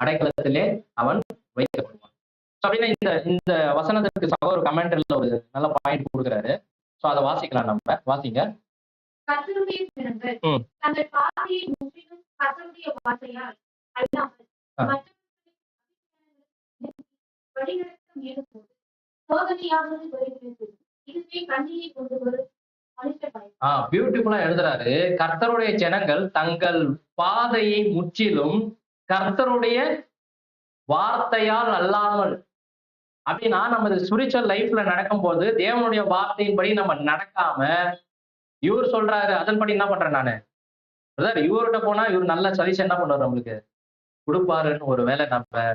அடைக்கலத்திலே அவன் வைக்கப்படுவான். அப்படின்னா இந்த வசனத்துக்கு ஒரு கமெண்ட்ல ஒரு நல்ல பாயிண்ட் கொடுக்குறாரு. அதை வாசிக்கலாம். நம்ம வாசிங்க. கர்த்தருடைய ஜனங்கள் தங்கள் பாதையை முற்றிலும் கர்த்தருடைய வார்த்தையால் அல்லாமல் வழிநடத்த முயலும்போது சோதனையாவது வருகிறது. இதுவே கண்ணியை கொண்டு வரும் மனுஷ பயம். பியூட்டிஃபுல்லா எழுதுறாரு. கர்த்தருடைய ஜனங்கள் தங்கள் பாதையை முற்றிலும் கர்த்தருடைய வார்த்தையால் அல்லாமல். அப்படின்னா நம்ம ஸ்பிரிச்சுவல் லைஃப்ல நடக்கும் போது தேவனுடைய வார்த்தையின்படி நம்ம நடக்காம இவர் சொல்றாரு அதன்படி என்ன பண்றேன் நானு? இவர்கிட்ட போனா இவர் நல்ல சஜஷன் என்ன பண்ணுவாரு நம்மளுக்கு கொடுப்பாருன்னு ஒரு வேலை நம்ம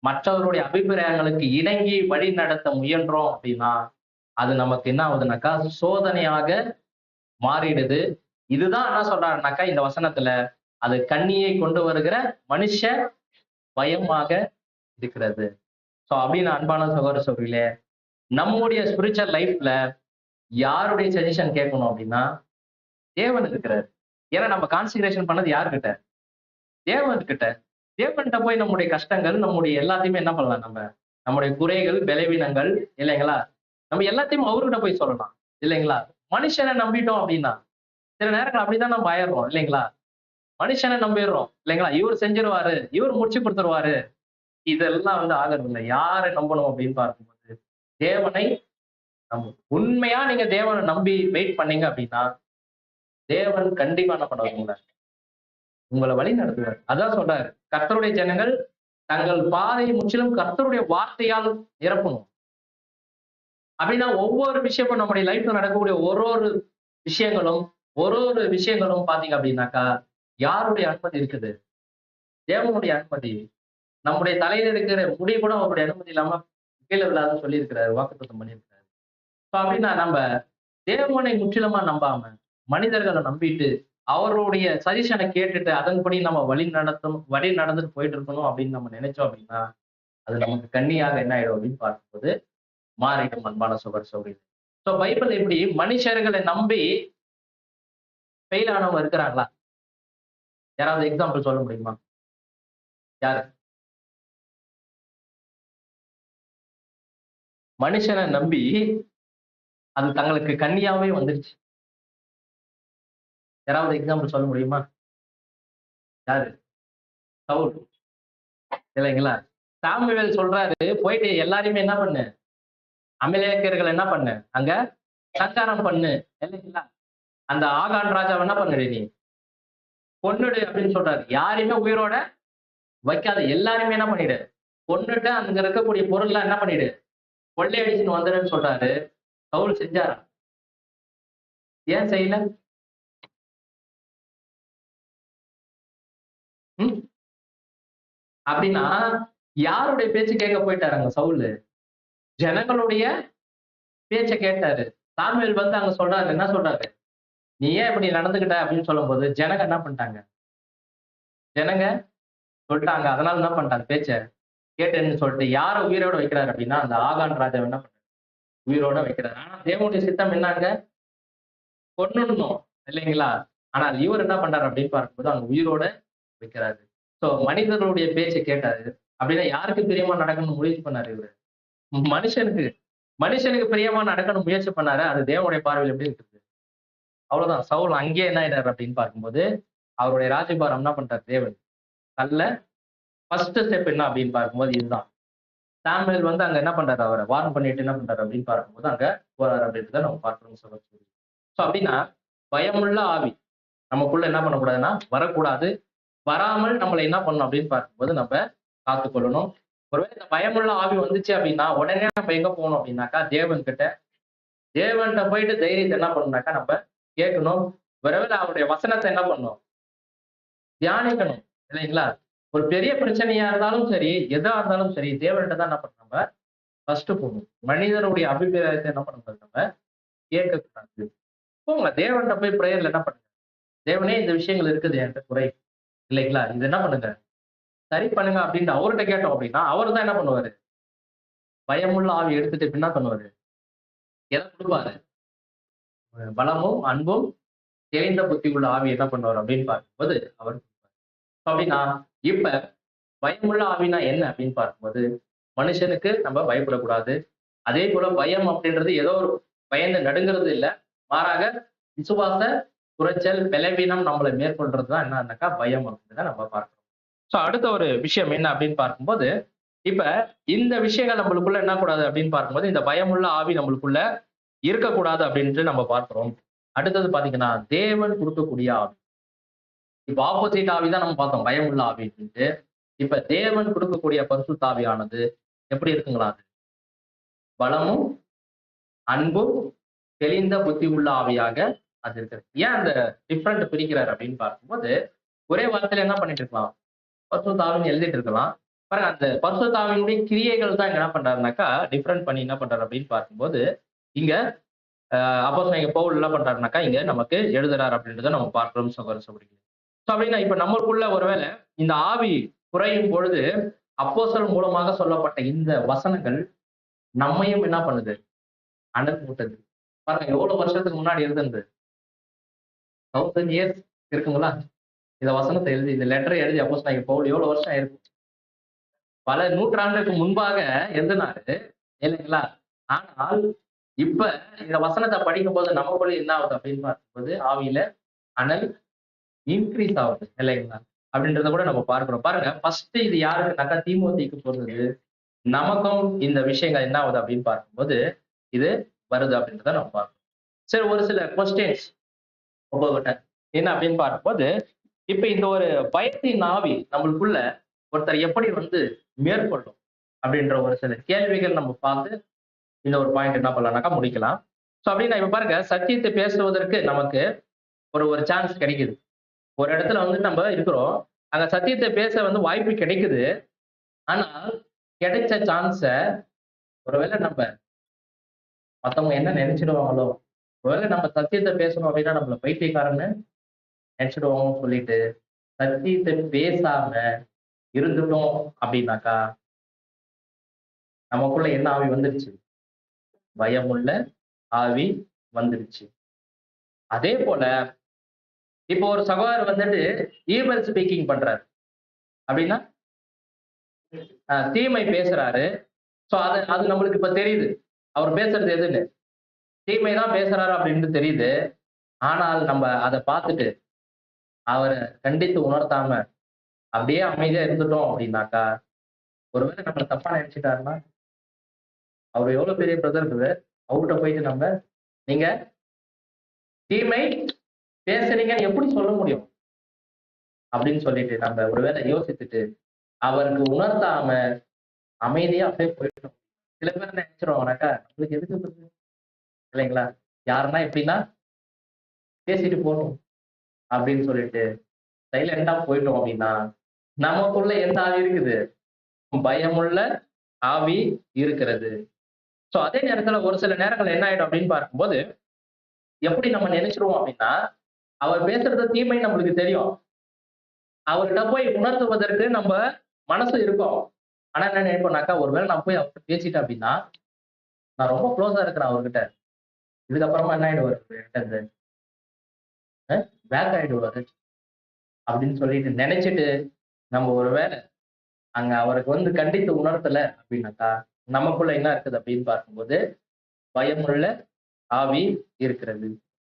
மற்றவருடைய அபிப்பிராயங்களுக்கு இணங்கி வழி நடத்த முயன்றோம் அப்படின்னா அது நமக்கு என்ன ஆகுதுனாக்கா சோதனையாக மாறிடுது. இதுதான் என்ன சொல்றாருனாக்கா இந்த வசனத்துல, அது கண்ணியை கொண்டு வருகிற மனுஷ பயமாக இருக்கிறது. சோ அப்படின்னு அன்பான சகோதர சகோதரிகளே, நம்முடைய ஸ்பிரிச்சுவல் லைஃப்ல யாருடைய சஜஷன் கேட்கணும் அப்படின்னா தேவன் இருக்கிறார். ஏன்னா நம்ம கான்சென்ட்ரேஷன் பண்ணது யாருக்கிட்ட? தேவன் கிட்ட. தேவன்கிட்ட போய் நம்முடைய கஷ்டங்கள், நம்முடைய எல்லாத்தையுமே என்ன பண்ணலாம் நம்ம? நம்முடைய குறைகள், பலவீனங்கள் இல்லைங்களா? நம்ம எல்லாத்தையும் அவர்கிட்ட போய் சொல்லலாம் இல்லைங்களா? மனுஷனை நம்பிட்டோம் அப்படின்னா, சில நேரங்கள் அப்படிதான் நம்ம ஆயிடுறோம் இல்லைங்களா? மனுஷனை நம்பிடுறோம் இல்லைங்களா? இவர் செஞ்சிருவாரு, இவர் முடிச்சு கொடுத்துருவாரு. இதெல்லாம் ஆகிறது இல்லை. யாரை நம்பணும் அப்படின்னு பார்க்கும்போது தேவனை நம்பணும். உண்மையா நீங்க தேவனை நம்பி வெயிட் பண்ணீங்க அப்படின்னா தேவன் கண்டிப்பா என்ன பண்ணுவாங்க? உங்களை வழி நடத்துவார். அதான் சொல்றாரு, கர்த்தருடைய ஜனங்கள் தங்கள் பாதையை முற்றிலும் கர்த்தருடைய வார்த்தையால் நிரப்பணும். அப்படின்னா ஒவ்வொரு விஷயமும் நம்முடைய லைஃப்ல நடக்கக்கூடிய ஒரு விஷயங்களும் பாத்தீங்க அப்படின்னாக்கா யாருடைய அனுமதி இருக்குது? தேவனுடைய அனுமதி. நம்முடைய தலையில இருக்கிற முடி கூட அவருடைய அனுமதி இல்லாம கீழே விழாதுன்னு சொல்லி இருக்கிறாரு, வாக்குத்தத்தம் பண்ணியிருக்கிறாரு. அப்படின்னா நம்ம தேவனை முற்றிலுமா நம்பாம மனிதர்களை நம்பிட்டு அவருடைய சஜஷனை கேட்டுட்டு அதன்படி நம்ம வழி நடந்துட்டு போயிட்டு இருக்கணும் அப்படின்னு நம்ம நினைச்சோம் அப்படின்னா அது நமக்கு கண்ணியாக என்ன ஆயிடும் அப்படின்னு பார்க்கும்போது மாறிடும் அன்பான சகோதர சகோதரிகளே. சோ பைபிள் எப்படி மனுஷர்களை நம்பி ஃபெயில் ஆனவங்க இருக்கிறாங்களா? யாராவது எக்ஸாம்பிள் சொல்ல முடியுமா? யாரு? மனுஷனை நம்பி அது தங்களுக்கு கண்ணியாவே வந்துருச்சு. யாராவது எக்ஸாம்பிள் சொல்ல முடியுமா? யாரு? சவுல் இல்லைங்களா? சாமுவேல் சொல்றாரு, போயிட்டு எல்லாரையுமே என்ன பண்ணு, அமலேக்கியர்கள் என்ன பண்ணு, அங்க சஞ்சாரம் பண்ணு இல்லைங்களா? அந்த ஆகான் ராஜாவை என்ன பண்ணுடு நீ கொன்னுடு அப்படின்னு சொல்றாரு. யாரையுமே உயிரோட வைக்காத, எல்லாருமே என்ன பண்ணிடு, கொன்னுட்டு அங்க இருக்கக்கூடிய பொருள் எல்லாம் என்ன பண்ணிடு, கொள்ளையடிச்சுன்னு வந்துடுன்னு சொல்றாரு. சவுல் செஞ்சாரா? ஏன் செய்யல? அப்படின்னா யாருடைய பேச்சு கேட்க போயிட்டாருங்க சவுல்? ஜனங்களுடைய பேச்சை கேட்டாரு. சாமுவேல் அங்க சொல்றாரு, என்ன சொல்றாரு, நீ ஏன் இப்படி நடந்துகிட்ட அப்படின்னு சொல்லும் போது ஜனங்க என்ன பண்ணிட்டாங்க? ஜனங்க சொல்லிட்டாங்க. அதனால என்ன பண்ணிட்டாங்க, பேச்ச கேட்டேன்னு சொல்லிட்டு யார உயிரோட வைக்கிறாரு அப்படின்னா அந்த ஆகான் ராஜா என்ன பண்றாரு, உயிரோட வைக்கிறாரு. ஆனா தேவனுடைய சித்தம் என்னங்க, கொன்னுடணும் இல்லைங்களா? ஆனால் இவர் என்ன பண்றாரு அப்படின்னு பார்க்கும்போது அவங்க உயிரோட வைக்கிறாரு. சோ மனிதர்களுடைய பேச்சை கேட்டாரு அப்படின்னா யாருக்கு பிரியமா நடக்கணும்னு முயற்சி பண்ணாரு இவரு? மனுஷனுக்கு பிரியமா நடக்கணும் முயற்சி பண்ணாரு. அது தேவனுடைய பார்வையில் எப்படி இருக்குது? அவ்வளவுதான். சவுல் அங்கேயே என்ன ஆயிடாரு அப்படின்னு பார்க்கும்போது அவருடைய ராஜபாரம் என்ன பண்றாரு தேவன் கல்ல ஃபர்ஸ்ட் ஸ்டெப் என்ன அப்படின்னு பார்க்கும்போது இதுதான். சாமுவேல் அங்க என்ன பண்றாரு, அவரை வார்ன் பண்ணிட்டு என்ன பண்றாரு அப்படின்னு பார்க்கும்போது அங்க போறாரு அப்படின்றத நம்ம பார்க்கணும் சொல்ல. ஸோ அப்படின்னா பயமுள்ள ஆவி நமக்குள்ள என்ன பண்ணக்கூடாதுன்னா வரக்கூடாது. வராமல் நம்மளை என்ன பண்ணணும் அப்படின்னு பார்க்கும்போது நம்ம காத்துக்கொள்ளணும். ஒருவேளை இந்த பயமுள்ள ஆவி வந்துச்சு அப்படின்னா உடனே நம்ம எங்க போகணும் அப்படின்னாக்கா தேவன்கிட்ட போயிட்டு தைரியத்தை என்ன பண்ணணும்னாக்கா நம்ம கேட்கணும். ஒருவேளை அவருடைய வசனத்தை என்ன பண்ணணும், தியானிக்கணும் இல்லைங்களா? ஒரு பெரிய பிரச்சனையா இருந்தாலும் சரி, எதா இருந்தாலும் சரி, தேவன்கிட்ட தான் என்ன பண்ணணும், நம்ம ஃபர்ஸ்ட் போகணும். மனிதனுடைய அபிப்பிராயத்தை என்ன பண்ணக்கூடாது, நம்ம கேட்கக்கூடாது. போங்க தேவன்கிட்ட போய் பிரேயர்ல என்ன பண்ணுங்க, தேவனே இந்த விஷயங்கள் இருக்குது என்கிட்ட குறை இல்லைங்களா, இது என்ன பண்ணுங்க சரி பண்ணுங்க அப்படின்னு அவர்கிட்ட கேட்டோம் அப்படின்னா அவர் தான் என்ன பண்ணுவாரு, பயமுள்ள ஆவி எடுத்துட்டு என்ன பண்ணுவாரு, எதை கொடுப்பாரு, பலமும் அன்பும் தெளிந்த புத்தி உள்ள ஆவி என்ன பண்ணுவார் அப்படின்னு பார்க்கும்போது அவர் அப்படின்னா இப்ப பயமுள்ள ஆவினா என்ன அப்படின்னு பார்க்கும்போது மனுஷனுக்கு நம்ம பயப்படக்கூடாது. அதே போல பயம் அப்படின்றது ஏதோ ஒரு பயந்து நடுங்கிறது இல்லை, மாறாக விசுவாச குறைச்சல் பலவீனம் நம்மளை மேற்கொள்றதுதான் என்னன்னாக்கா பயம் அப்படின்றத நம்ம பார்க்கிறோம். ஸோ அடுத்த ஒரு விஷயம் என்ன அப்படின்னு பார்க்கும்போது இப்ப இந்த விஷயங்கள் நம்மளுக்குள்ள என்ன கூடாது அப்படின்னு பார்க்கும்போது இந்த பயமுள்ள ஆவி நம்மளுக்குள்ள இருக்கக்கூடாது அப்படின்ட்டு நம்ம பார்க்கிறோம். அடுத்தது பாத்தீங்கன்னா தேவன் கொடுக்கக்கூடிய ஆவி. இப்ப ஆப்போசிட் ஆவி தான் நம்ம பார்த்தோம் பயமுள்ள ஆவி அப்படின்ட்டு. இப்ப தேவன் கொடுக்கக்கூடிய பரிசுத்த ஆவியானது எப்படி இருக்குங்களா, அது பலமும் அன்பும் தெளிந்த புத்தி உள்ள ஆவியாக அது இருக்கிறது. ஏன் அந்த டிஃப்ரெண்ட் பிரிக்கிறார் அப்படின்னு பார்க்கும்போது ஒரே வார்த்தையில என்ன பண்ணிட்டு இருக்கலாம், பரிசுத்த ஆவின்னு எழுதிட்டு இருக்கலாம். பாருங்க அந்த பரிசுத்த ஆவியினுடைய கிரியைகள் தான் இங்க என்ன பண்றாருனாக்கா டிஃபரெண்ட் பண்ணி என்ன பண்றாரு அப்படின்னு பார்க்கும்போது இங்க அப்போஸ்தலனாகிய பவுல் என்ன பண்றாருனாக்கா இங்க நமக்கு எழுதுறாரு அப்படின்றத நம்ம பார்க்கிறோம் சகோதர சகோதரிகளே. ஸோ அப்படின்னா இப்ப நம்மளுக்குள்ள ஒருவேளை இந்த ஆவி குறையும் பொழுது அப்போஸ்தலர் மூலமாக சொல்லப்பட்ட இந்த வசனங்கள் நம்மையும் என்ன பண்ணுது? அனல் மூட்டுது. பாருங்க எவ்வளவு வருஷத்துக்கு முன்னாடி எழுதுனது? 1000 இயர்ஸ் இருக்குங்களா? இந்த வசனத்தை எழுதி இந்த லெட்டரை எழுதி அப்போஸ்தலனாகிய பவுல் எவ்வளவு வருஷம் ஆயிருக்கும்? பல நூற்றாண்டுக்கு முன்பாக எழுதினாரு இல்லைங்களா? ஆனால் இப்ப இந்த வசனத்தை படிக்கும் போது நமக்குள்ள என்ன ஆகுது அப்படின்னு பார்க்கும்போது ஆவியில அனல் இன்க்ரீஸ் ஆகுது இல்லைங்களா? அப்படின்றத கூட நம்ம பார்க்கிறோம். பாருங்க ஃபர்ஸ்ட் இது யாருக்குனாக்கா தீமோத்தேயுக்கு பொருந்தது. நமக்கும் இந்த விஷயங்கள் என்ன ஆகுது அப்படின்னு பார்க்கும்போது இது வருது அப்படின்றத நம்ம பார்க்கிறோம். சரி, ஒரு சில கொஸ்டின்ஸ் உங்ககிட்ட என்ன அப்படின்னு பார்க்கும்போது இப்ப இந்த ஒரு பயத்தின் ஆவி நம்மளுக்குள்ள ஒருத்தர் எப்படி மேற்கொள்ளும் அப்படின்ற ஒரு சில கேள்விகள் நம்ம பார்த்து இந்த ஒரு பாயிண்ட் என்ன பண்ணலாம்னாக்கா முடிக்கலாம். ஸோ அப்படின்னா இப்ப பாருங்க சத்தியத்தை பேசுவதற்கு நமக்கு ஒரு ஒரு சான்ஸ் கிடைக்குது. ஒரு இடத்துல நம்ம இருக்கிறோம், அங்க சத்தியத்தை பேச வாய்ப்பு கிடைக்குது. ஆனால் கிடைச்ச சான்ஸ ஒருவேளை நம்ம மத்தவங்க என்ன நினைச்சிடுவாங்களோ, ஒருவேளை நம்ம சத்தியத்தை பேசணும் அப்படின்னா நம்மள பைத்தியக்காரன்னு நினைச்சிடுவாங்கன்னு சொல்லிட்டு சத்தியத்தை பேசாம இருந்துட்டோம் அப்படின்னாக்கா நமக்குள்ள என்ன ஆவி வந்துருச்சு? பயமுள்ள ஆவி வந்துருச்சு. அதே போல இப்போ ஒரு சகோதரர் ஈவல் ஸ்பீக்கிங் பண்றாரு அப்படின்னா தீமை பேசுறாரு. சோ அது நம்மளுக்கு இப்ப தெரியுது அவர் பேசுறது எதுன்னு. தீமை தான் பேசுறாரு அப்படின்னு தெரியுது. ஆனால் நம்ம அதை பார்த்துட்டு அவரை கண்டித்து உணர்த்தாம அப்படியே அமைதியா இருந்துட்டோம் அப்படின்னாக்கா ஒருவேளை நம்மள தப்பா நினைச்சிட்டாருன்னா அவர் எவ்வளவு பெரிய பிரதர் இருக்குது, அவர்கிட்ட போயிட்டு நீங்க தீமை பேசுறீங்கன்னு எப்படி சொல்ல முடியும் அப்படின்னு சொல்லிட்டு நம்ம ஒருவேளை யோசிச்சுட்டு அவருக்கு உணர்த்தாம அமைதியா அப்படியே போயிட்டோம். சில பேர் நினைச்சிருவாங்கனாக்கா நம்மளுக்கு எதுக்கு இருக்குது இல்லைங்களா? யாருன்னா எப்படின்னா பேசிட்டு போகணும் அப்படின்னு சொல்லிட்டு சைலண்டா போயிட்டோம் அப்படின்னா நமக்குள்ள எந்த ஆவி இருக்குது? பயமுள்ள ஆவி இருக்கிறது. சோ அதே நேரத்துல ஒரு சில நேரங்கள் என்ன ஆயிடும் அப்படின்னு பார்க்கும்போது எப்படி நம்ம நினைச்சிருவோம் அப்படின்னா அவர் பேசுறது தீமை நம்மளுக்கு தெரியும். அவர்கிட்ட போய் உணர்த்துவதற்கு நம்ம மனசு இருக்கும். ஆனா என்ன நினைப்போம்னாக்கா ஒருவேளை நான் போய் அவர்கிட்ட பேசிட்டேன் அப்படின்னா நான் ரொம்ப க்ளோஸா இருக்கிறேன் அவர்கிட்ட, இதுக்கப்புறமா என்ன ஆயிடுவாரு? பேக் ஆயிடுவாரு அப்படின்னு சொல்லிட்டு நினைச்சிட்டு நம்ம ஒருவேளை அங்க அவருக்கு கண்டித்து உணர்த்தல அப்படின்னாக்கா நமக்குள்ள என்ன இருக்குது அப்படின்னு பார்க்கும்போது பயமுள்ள ஆவி இருக்கிறது.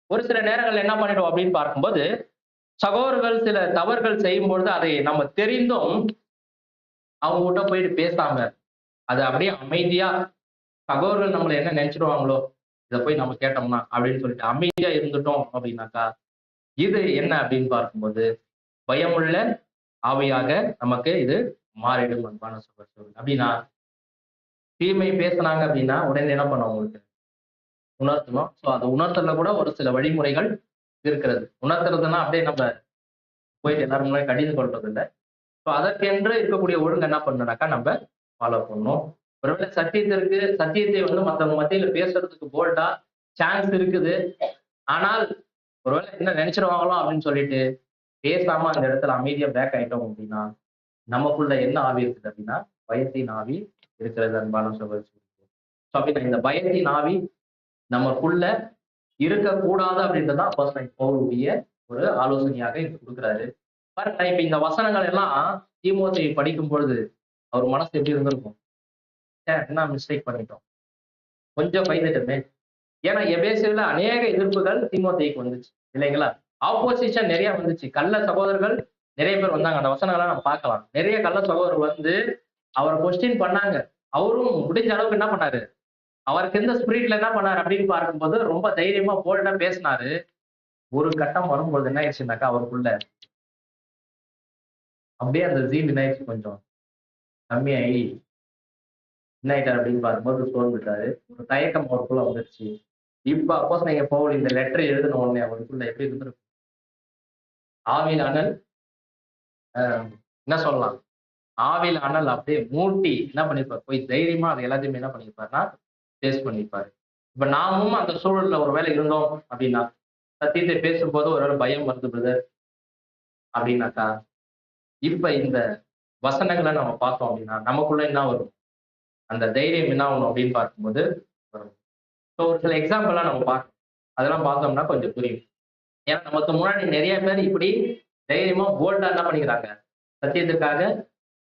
ஒரு சில நேரங்கள் என்ன பண்ணிடும் அப்படின்னு பார்க்கும்போது சகோதரர்கள் சில தவறுகள் செய்யும் பொழுது அதை நம்ம தெரிந்தும் அவங்க கிட்ட போயிட்டு பேசாம அது அப்படியே அமைதியா சகோதரர்கள் நம்மளை என்ன நினைச்சிடுவாங்களோ இதை போய் நம்ம கேட்டோம்னா அப்படின்னு சொல்லிட்டு அமைதியா இருந்துட்டோம் அப்படின்னாக்கா இது என்ன அப்படின்னு பார்க்கும்போது பயமுள்ள ஆவியாக நமக்கு இது மாறிடும் அன்பான சகோதரர்கள். அப்படின்னா தீமை பேசினாங்க அப்படின்னா உடனே என்ன பண்ணும் அவங்களுக்கு உணர்த்தணும். ஸோ அந்த உணர்த்தல கூட ஒரு சில வழிமுறைகள் இருக்கிறது. உணர்த்துறதுன்னா அப்படியே நம்ம போயிட்டு எல்லாரும் முன்னாடி கடிந்து கொள்றது இல்லை. ஸோ அதற்கென்று இருக்கக்கூடிய ஒழுங்கு என்ன பண்ணணும்னாக்கா நம்ம ஃபாலோ பண்ணணும். ஒருவேளை சத்தியத்தை மற்றவங்க மத்தியில பேசுறதுக்கு போல்டா சான்ஸ் இருக்குது. ஆனால் ஒருவேளை என்ன நினைச்சிருவாங்களோ அப்படின்னு சொல்லிட்டு பேசாம அந்த இடத்துல அமைதியா பேக் ஆயிட்டோம் அப்படின்னா நமக்குள்ள என்ன ஆவி இருக்குது அப்படின்னா பயத்தின் ஆவி இருக்கிறது அன்பான சகோதரர்களே. ஸோ அப்படின்னா இந்த பயத்தின் ஆவி நமக்குள்ள இருக்கக்கூடாது அப்படின்றதான் அப்போஸ்தலன் பவுலுடைய ஒரு ஆலோசனையாக இங்க கொடுக்குறாரு. பாருங்க இப்ப இந்த வசனங்கள் எல்லாம் தீமோத்தேயு படிக்கும் பொழுது அவர் மனசு எப்படி இருந்திருக்கும்? என்ன மிஸ்டேக் பண்ணிட்டோம், கொஞ்சம் பயந்துட்டோமே. ஏன்னா எபேசியர்ல அநேக எதிர்ப்புகள் தீமோத்தேயுக்கு வந்துச்சு இல்லைங்களா? ஆப்போசிஷன் நிறைய வந்துச்சு. கள்ள சகோதரர்கள் நிறைய பேர் வந்தாங்க. அந்த வசனங்கள்லாம் நம்ம பார்க்கலாம். நிறைய கள்ள சகோதரர் அவரை கொஸ்டின் பண்ணாங்க. அவரும் முடிஞ்ச அளவுக்கு என்ன பண்ணாரு, அவருக்கு எந்த ஸ்பிரிட்ல என்ன பண்ணாரு அப்படின்னு பார்க்கும்போது ரொம்ப தைரியமா போல்டா பேசினாரு. ஒரு கட்டம் வரும்போது என்ன ஆயிடுச்சுனாக்கா அவருக்குள்ள அப்படியே அந்த ஜீல் என்ன ஆயிடுச்சு, கொஞ்சம் கம்மியாகி என்ன ஆயிட்டாரு அப்படின்னு பார்க்கும்போது சோர்ந்துட்டாரு. ஒரு தயக்கம் அவருக்குள்ள வந்துருச்சு. இப்ப அப்போஸ்தலன் பவுல் இந்த லெட்டர் எழுதின உடனே அவருக்குள்ள எப்படி இருந்திருக்கும்? ஆவியின் அனல் என்ன சொல்லலாம், ஆவியில அனல் அப்படியே மூட்டி என்ன பண்ணிருப்பாரு, போய் தைரியமா அது எல்லாத்தையுமே என்ன பண்ணிருப்பாருன்னா ஃபேஸ் பண்ணிருப்பாரு. இப்ப நாமும் அந்த சூழல்ல ஒருவேளை இருந்தோம் அப்படின்னா, சத்தியத்தை பேசும்போது ஒருவேளை பயம் வருது பிரதர் அப்படின்னாக்கா, இப்ப இந்த வசனங்களை நம்ம பார்த்தோம் அப்படின்னா நமக்குள்ள என்ன வரும், அந்த தைரியம் என்ன ஆகணும் அப்படின்னு பார்க்கும்போது வரும். ஸோ ஒரு சில எக்ஸாம்பிள்லாம் நம்ம பார்க்கணும். அதெல்லாம் பார்த்தோம்னா கொஞ்சம் புரியும். ஏன்னா நமக்கு முன்னாடி நிறைய பேர் இப்படி தைரியமா போல்டா என்ன பண்ணிக்கிறாங்க, சத்தியத்திற்காக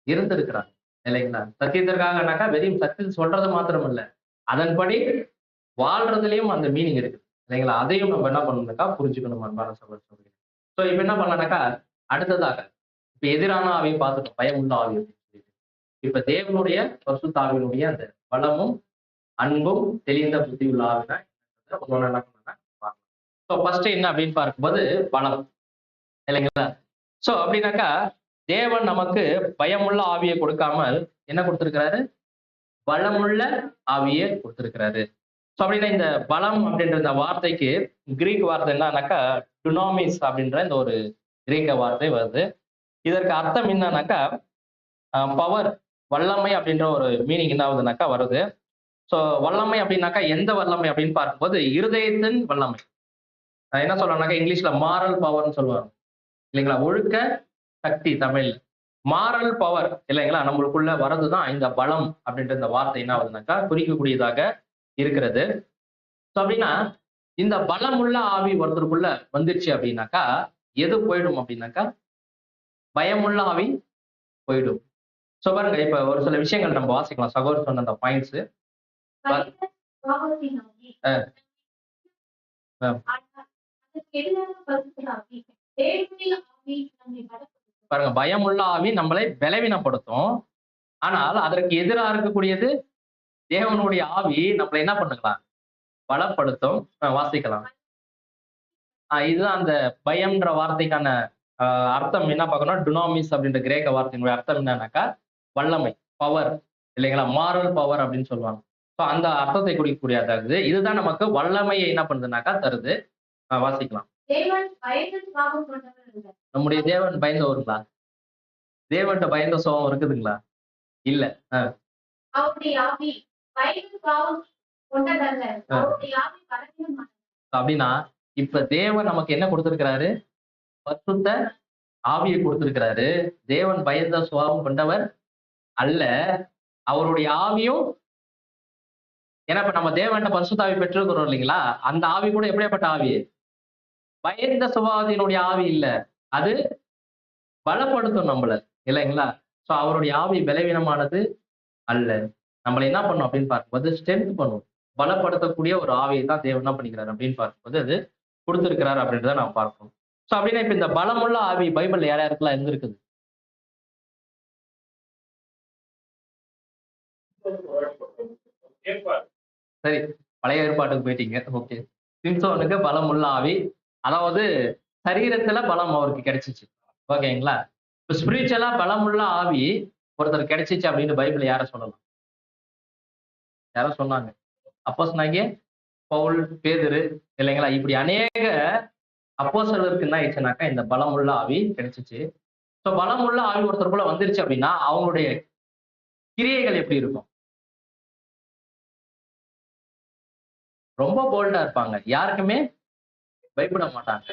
இருந்திருக்கிறாங்க இல்லைங்களா? சத்தியத்திற்காகனாக்கா வெறும் சத்தியம் சொல்றது மாத்திரம் இல்ல, அதன்படி வாழ்றதுலயும் அந்த மீனிங் இருக்கு இல்லைங்களா? அதையும் நம்ம என்ன பண்ணணும்னாக்கா புரிஞ்சுக்கணும் அன்பான சகோதர சகோதரிகளே. ஸோ இப்ப என்ன பண்ணலாம்னாக்கா, அடுத்ததாக இப்ப எதிரான ஆவியை பார்த்துட்டோம், பயமுள்ள ஆவி அப்படின்னு சொல்லிட்டு. இப்ப தேவனுடைய பரிசுத்த ஆவியினுடைய அந்த பலமும் அன்பும் தெளிந்த புத்தி உள்ள ஆவினா ஒன்னொன்னு என்ன பண்ணணும்னா பார்க்கலாம். ஸோ ஃபர்ஸ்ட் என்ன அப்படின்னு பார்க்கும்போது பலம் இல்லைங்களா? ஸோ அப்படின்னாக்கா தேவன் நமக்கு பயமுள்ள ஆவியை கொடுக்காமல் என்ன கொடுத்திருக்கிறாரு, பலமுள்ள ஆவியை கொடுத்திருக்கிறாரு. ஸோ அப்படின்னா இந்த பலம் அப்படின்ற இந்த வார்த்தைக்கு கிரீக் வார்த்தை என்னன்னாக்கா டுனாமிஸ் அப்படின்ற இந்த ஒரு கிரீக்க வார்த்தை வருது. இதற்கு அர்த்தம் என்னன்னாக்கா பவர், வல்லமை அப்படின்ற ஒரு மீனிங் என்ன ஆகுதுனாக்கா வருது. ஸோ வல்லமை அப்படின்னாக்கா எந்த வல்லமை அப்படின்னு பார்க்கும்போது இருதயத்தின் வல்லமை. என்ன சொல்லலாம்னாக்கா இங்கிலீஷ்ல மாரல் பவர்னு சொல்லுவாங்க இல்லைங்களா? ஒழுக்க சக்தி தமிழ். மாரல் பவர் இல்லைங்களா? நம்மளுக்குள்ள வரதுதான் இந்த பலம் அப்படின்ற இந்த வார்த்தை என்ன ஆகுதுனாக்கா குறிக்கக்கூடியதாக இருக்கிறது. ஸோ அப்படின்னா இந்த பலமுள்ள ஆவி ஒருத்தருக்குள்ள வந்துருச்சு அப்படின்னாக்கா எது போயிடும் அப்படின்னாக்கா பயமுள்ள ஆவி போயிடும். ஸோ பாருங்க, இப்ப ஒரு சில விஷயங்கள் நம்ம வாசிக்கலாம். சகோதரர் சொன்ன அந்த பாயிண்ட்ஸ். பயந்த சுபாவத்தினாலே அதற்கு எதிரான பரிசுத்த ஆவி, தேவனுடைய ஆவி நம்மை பலப்படுத்தும். பாருங்க, பயமுள்ள ஆவி நம்மளை பலவீனப்படுத்தும். ஆனால் அதற்கு எதிராக இருக்கக்கூடியது தேவனுடைய ஆவி நம்மளை என்ன பண்ணுங்களா, பலப்படுத்தும். வாசிக்கலாம். இதுதான் அந்த பயம்ன்ற வார்த்தைக்கான அர்த்தம் என்ன பார்க்கணும், டுனாமிஸ் அப்படின்ற கிரேக்க வார்த்தையினுடைய அர்த்தம் என்னன்னாக்கா வல்லமை, பவர் இல்லைங்களா? மாரல் பவர் அப்படின்னு சொல்லுவாங்க. ஸோ அந்த அர்த்தத்தை குறிக்கக்கூடியது இதுதான் நமக்கு வல்லமையை என்ன பண்ணுதுனாக்கா தருது. வாசிக்கலாம். தேவன் பயந்த சுபாவம் கொண்டவர் அல்ல. நம்முடைய தேவன் பயந்தவருங்களா? தேவன்கிட்ட பயந்த சுபாவம் இருக்குதுங்களா? இல்ல. அவருடைய ஆவி பயந்த சுபாவம் கொண்டதல்ல. அவருடைய ஆவி பலவீனமானது. அப்படின்னா இப்ப தேவன் நமக்கு என்ன கொடுத்திருக்கிறாரு, பரிசுத்த ஆவியை கொடுத்திருக்கிறாரு. தேவன் பயந்த சுபாவம் கொண்டவர் அல்ல. அவருடைய ஆவியும், ஏன்னா இப்ப நம்ம தேவன்கிட்ட பரிசுத்த ஆவி பெற்றிருக்கிறோம் இல்லைங்களா? அந்த ஆவி கூட எப்படியாப்பட்ட ஆவி, பயந்த சுபாவத்தினுடைய ஆவி இல்ல, அது பலப்படுத்தும் நம்மள இல்லைங்களா? சோ அவருடைய ஆவி பலவீனமானது அல்ல. நம்மள என்ன பண்ணும் அப்படின்னு பார்க்கும்போது ஸ்ட்ரென்த் பண்ணும், பலப்படுத்தக்கூடிய ஒரு ஆவியை தான் தேவன் என்ன பண்ணிக்கிறார் அப்படின்னு பார்க்கும்போது அது கொடுத்திருக்கிறார் அப்படின்றத நாம் பார்க்கணும். சோ அப்படின்னா இப்ப இந்த பலமுள்ள ஆவி பைபிள்ல யார் யாருக்கெல்லாம் இருந்திருக்குது? சரி, பழைய ஏற்பாட்டுக்கு போயிட்டீங்க. ஓகே. சிம்சோனுக்கு பலமுள்ள ஆவி, அதாவது சரீரத்துல பலம் அவருக்கு கிடைச்சிச்சு. ஓகேங்களா? இப்ப ஸ்பிரிச்சுவலா பலமுள்ள ஆவி ஒருத்தர் கிடைச்சிச்சு அப்படின்னு பைபிள் யார சொல்லலாம்? யாரோ சொன்னாங்க. அப்போஸ்தலனாகிய பவுல், பேதுரு இல்லைங்களா? இப்படி அநேக அப்போஸ்தலருக்கு என்ன ஆயிடுச்சுனாக்கா இந்த பலமுள்ள ஆவி கிடைச்சிச்சு. ஸோ பலமுள்ள ஆவி ஒருத்தருக்குள்ள வந்துருச்சு அப்படின்னா அவங்களுடைய கிரியைகள் எப்படி இருக்கும்? ரொம்ப போல்டா இருப்பாங்க, யாருக்குமே பயப்பட மாட்டாங்க.